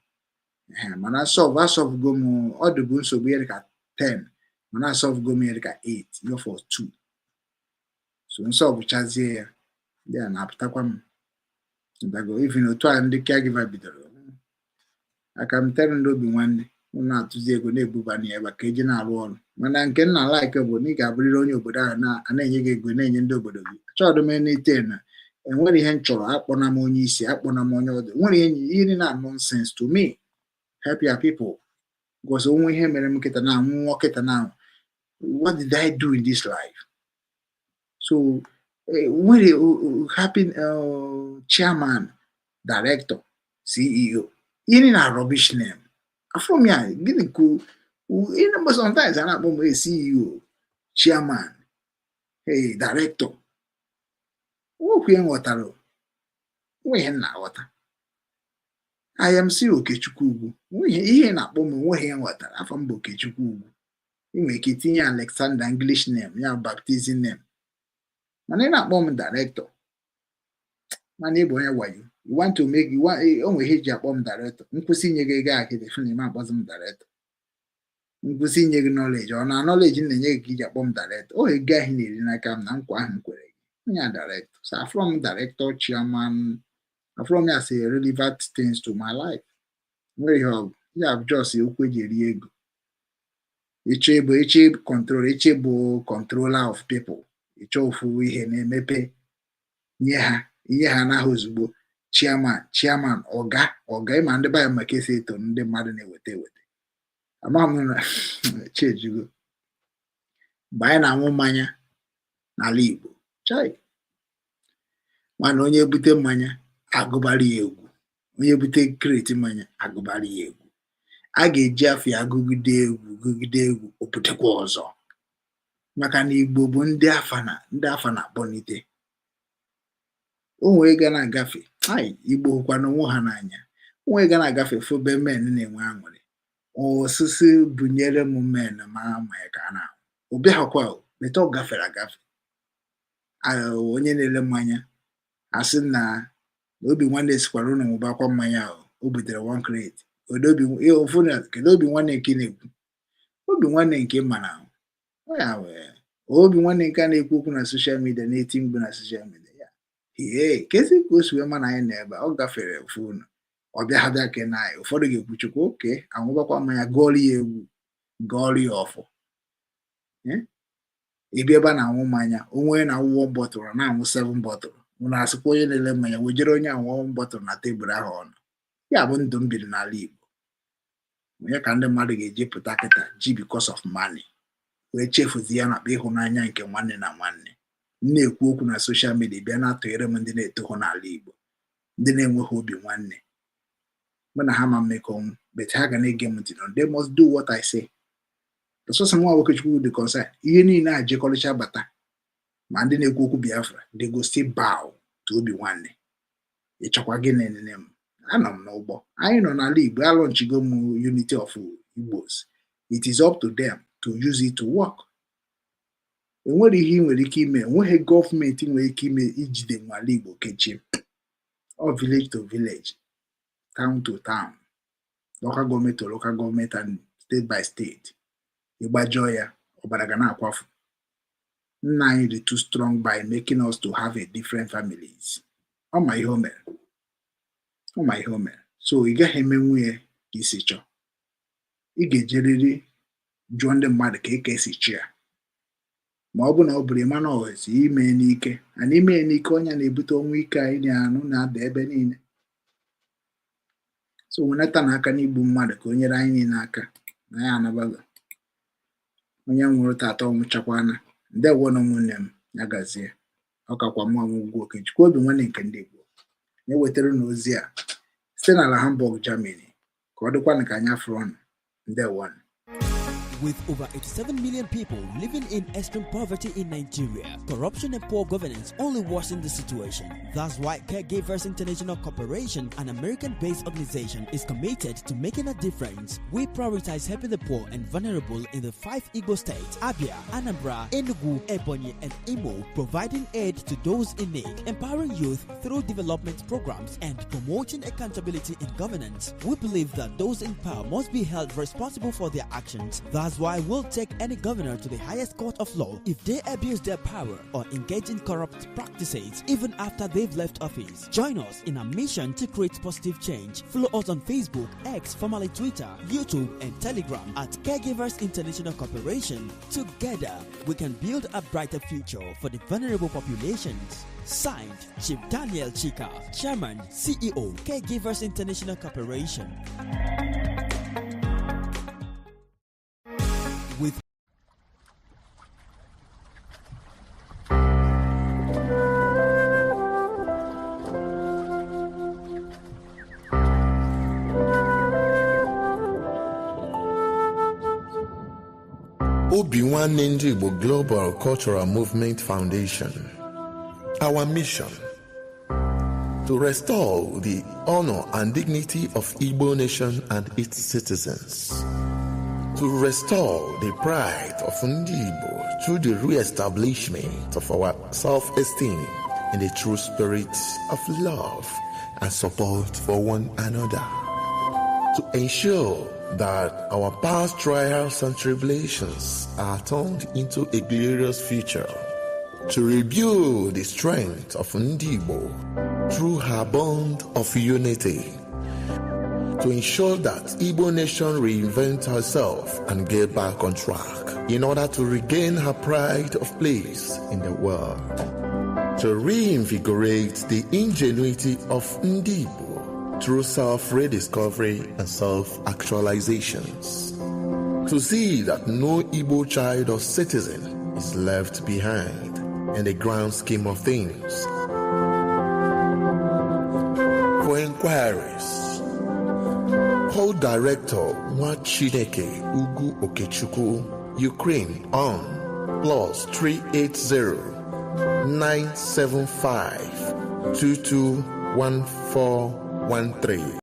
mana asọvgo m ọ dịbụ nsogbu ya dịka 10 mana asọvgo m ya dịka 8 for 2 so nsọvụchazie ya ndị a na-apụtakwa m dago even otu a ndị caregiver bidoro aka m tere ndị Obinwannem ụnụ atụzi ego na-ebuba na ebe ka eji na-arụ ọrụ mana nke nna like bụ na ị ga-abụrịrị onye obodo ahụ na-enye gị ego na-enye ndị obodo gị achọghị m n'ite na enwere ihe m chọrọ akpọna m onye isi akpọna m onye ọdụ nwere ihe na nonsense to me help your people because onwe ihe mere m kịta na nwụọ kịta na what did I do in this life so nwere happy chairman director CEO ihe na rubbish name afọ m ya gịnị ka ihe mgbe sometimes a na-akpọ m CEO chairman director okwu ya nghọtara nweghị nna aghọta I am still Okechukwu Ugwu ihe na-akpọ m nweghị nghọtara afọ m bụ Okechukwu Ugwu ị nwere ike itinye Alexander English name ya baptism name mana ị na-akpọ m director mana ị bụ onye wayo you want to make onwe ihe ji akpọ m director nkwụsị inye gị ego ahụ defu na ime akpọzi m director nkwụsị inye gị knowledge ọ na knowledge na-enye gị iji akpọ m director o ego ahụ na-eri n'aka m na nkwa ahụ m kwere gị onye director. So from director, chairman, from me I say relevant things to my life. Very hard. You have just okwu eji eri ego. Iche control, iche bụ controller of people. Iche ofu ihe na-emepe nye ha n'ahụ ozugbo. Chairman, ọga ịma ndị baya maka esi eto ndị mmadụ na-eweta. Ama m na chejigo. Mgbe anyị na-aṅụ mmanya n'ala Igbo, chai, mana onye bute mmanya agụbara ya egwu, onye bute kreti mmanya agụbara ya egwu. A ga-eji afọ ya gụgide egwu obutekwa ọzọ, maka na Igbo bụ ndị afa na-akpọnite. O nwere ga na-agafe, Igbo hụkwa n'onwe ha n'anya. O nwere ga na-agafe fobe men na-enwe aṅụrị, osisi bunyere m men ma ya ka na ọ bịaghịkwa beta ọ gafere agafe. Onye na-ele mmanya asị na Obinwannem sikwara ụnụ ṅụbakwa mmanya o butere 1 crate. Kedu Obinwannem nke na-ekwu? Obinwannem nke mana Obinwannem nke na-ekwu okwu na soshal midia, na-eti mgbu na soshal midia ya. Kezi ka o si wee mana anyị na-ebe ọ gafere ofu ụnụ, ọ bịaghịbịa ke na ụfọdụ ga-ekwuchukwu oke aṅụbakwa mmanya, gụọrọ ya egwu, gụọrọ ya ọfọ. Ebe ebe a na-aṅụ mmanya, onwe na-awụ 1 bottle na-aṅụ 7 bottle. Mụ na-asịkwa onye na-ele mmanya wejere onye aṅụ 1 bottle na tebụl ahụ ọnụ. Ya bụ ndụ m biri n'ala Igbo. Onye ka ndị mmadụ ga-eji pụta kịta ji because of money wee chefuzi ya na ịhụnanya nke nwanne na nwanne. M na-ekwu okwu na soshal midia bịa na-atụnyere m ndị na-etoho n'ala Igbo, ndị na-enweghị obi nwanne. Mụ na ha ma mmekọ, but ha ga na-ege m ntị. They must do what I say. Ọsọsọ nwa Okechukwu dị concern, ihe niile a jekọrịcha bata, ma ndị na-ekwu okwu Biafra, they go still bow to Obinwannem. Ịchọkwa gị na-enene m, anọ m n'ụgbọ. Anyị nọ n'ala Igbo, alọnchigo m unity of Igbos. It is up to them to use it to work. Enwere ihe ị nwere ike ime, enweghị gọọmenti nwere ike ime ijide n'ala Igbo kechie. Or village to village, town to town, local government to local government, and state by state. Ịgbajọ ya, ọbara ga na-akwafu. Nna anyị dị too strong by making us to have a different families. Ọ ma ihe o mere. So ị gaghị eme nwunye ka isi chọọ. Ị ga-ejerịrị jụọ ndị mmadụ ka eke esi chi ya. Ma ọ bụ na ọ bụrụ ịma na ọghọzi ime n'ike, na ime n'ike onye na-ebute ọnwụ ike anyị na-anụ na-ada ebe niile. So wenata n'aka n'igbu mmadụ ka o nyere anyị niile aka na ya anabago. Onye nwụrụ tata ọnwụchakwana. Ndewo na ụmụnne m, ya gazie. Ọ kakwa mụ Ugwu Okechukwu, Obinwannem nke ndị Igbo, na-ewetara n'ozi a site n'ala Hamburg, Germany. Ka ọ dịkwa ka anyị afụrụ ọnụ. Ndewo. With over 87 million people living in extreme poverty in Nigeria, corruption and poor governance only worsen the situation. That's why Caregivers International Corporation, an American-based organization, is committed to making a difference. We prioritize helping the poor and vulnerable in the 5 Igbo states: Abia, Anambra, Enugu, Ebonyi, and Imo, providing aid to those in need, empowering youth through development programs, and promoting accountability in governance. We believe that those in power must be held responsible for their actions. That's why we'll take any governor to the highest court of law if they abuse their power or engage in corrupt practices even after they've left office. Join us in our mission to create positive change. Follow us on Facebook, X, formerly Twitter, YouTube, and Telegram at Caregivers International Corporation. Together, we can build a brighter future for the vulnerable populations. Signed, Chief Daniel Chika, Chairman, CEO, Caregivers International Corporation. With Obinwannem Igbo Global Cultural Movement Foundation. Our mission: to restore the honor and dignity of Igbo nation and its citizens. To restore the pride of Ndi Igbo through the re-establishment of our self-esteem in the true spirit of love and support for one another. To ensure that our past trials and tribulations are turned into a glorious future to rebuild the strength of Igbo through her bond of unity, to ensure that Igbo nation reinvent herself and get back on track in order to regain her pride of place in the world, to reinvigorate the ingenuity of Igbo through self-rediscovery and self-actualizations, to see that no Igbo child or citizen is left behind in the grand scheme of things. For inquiries, call Director Chineke Ugwu Okechukwu, Ukraine on +380 975 221413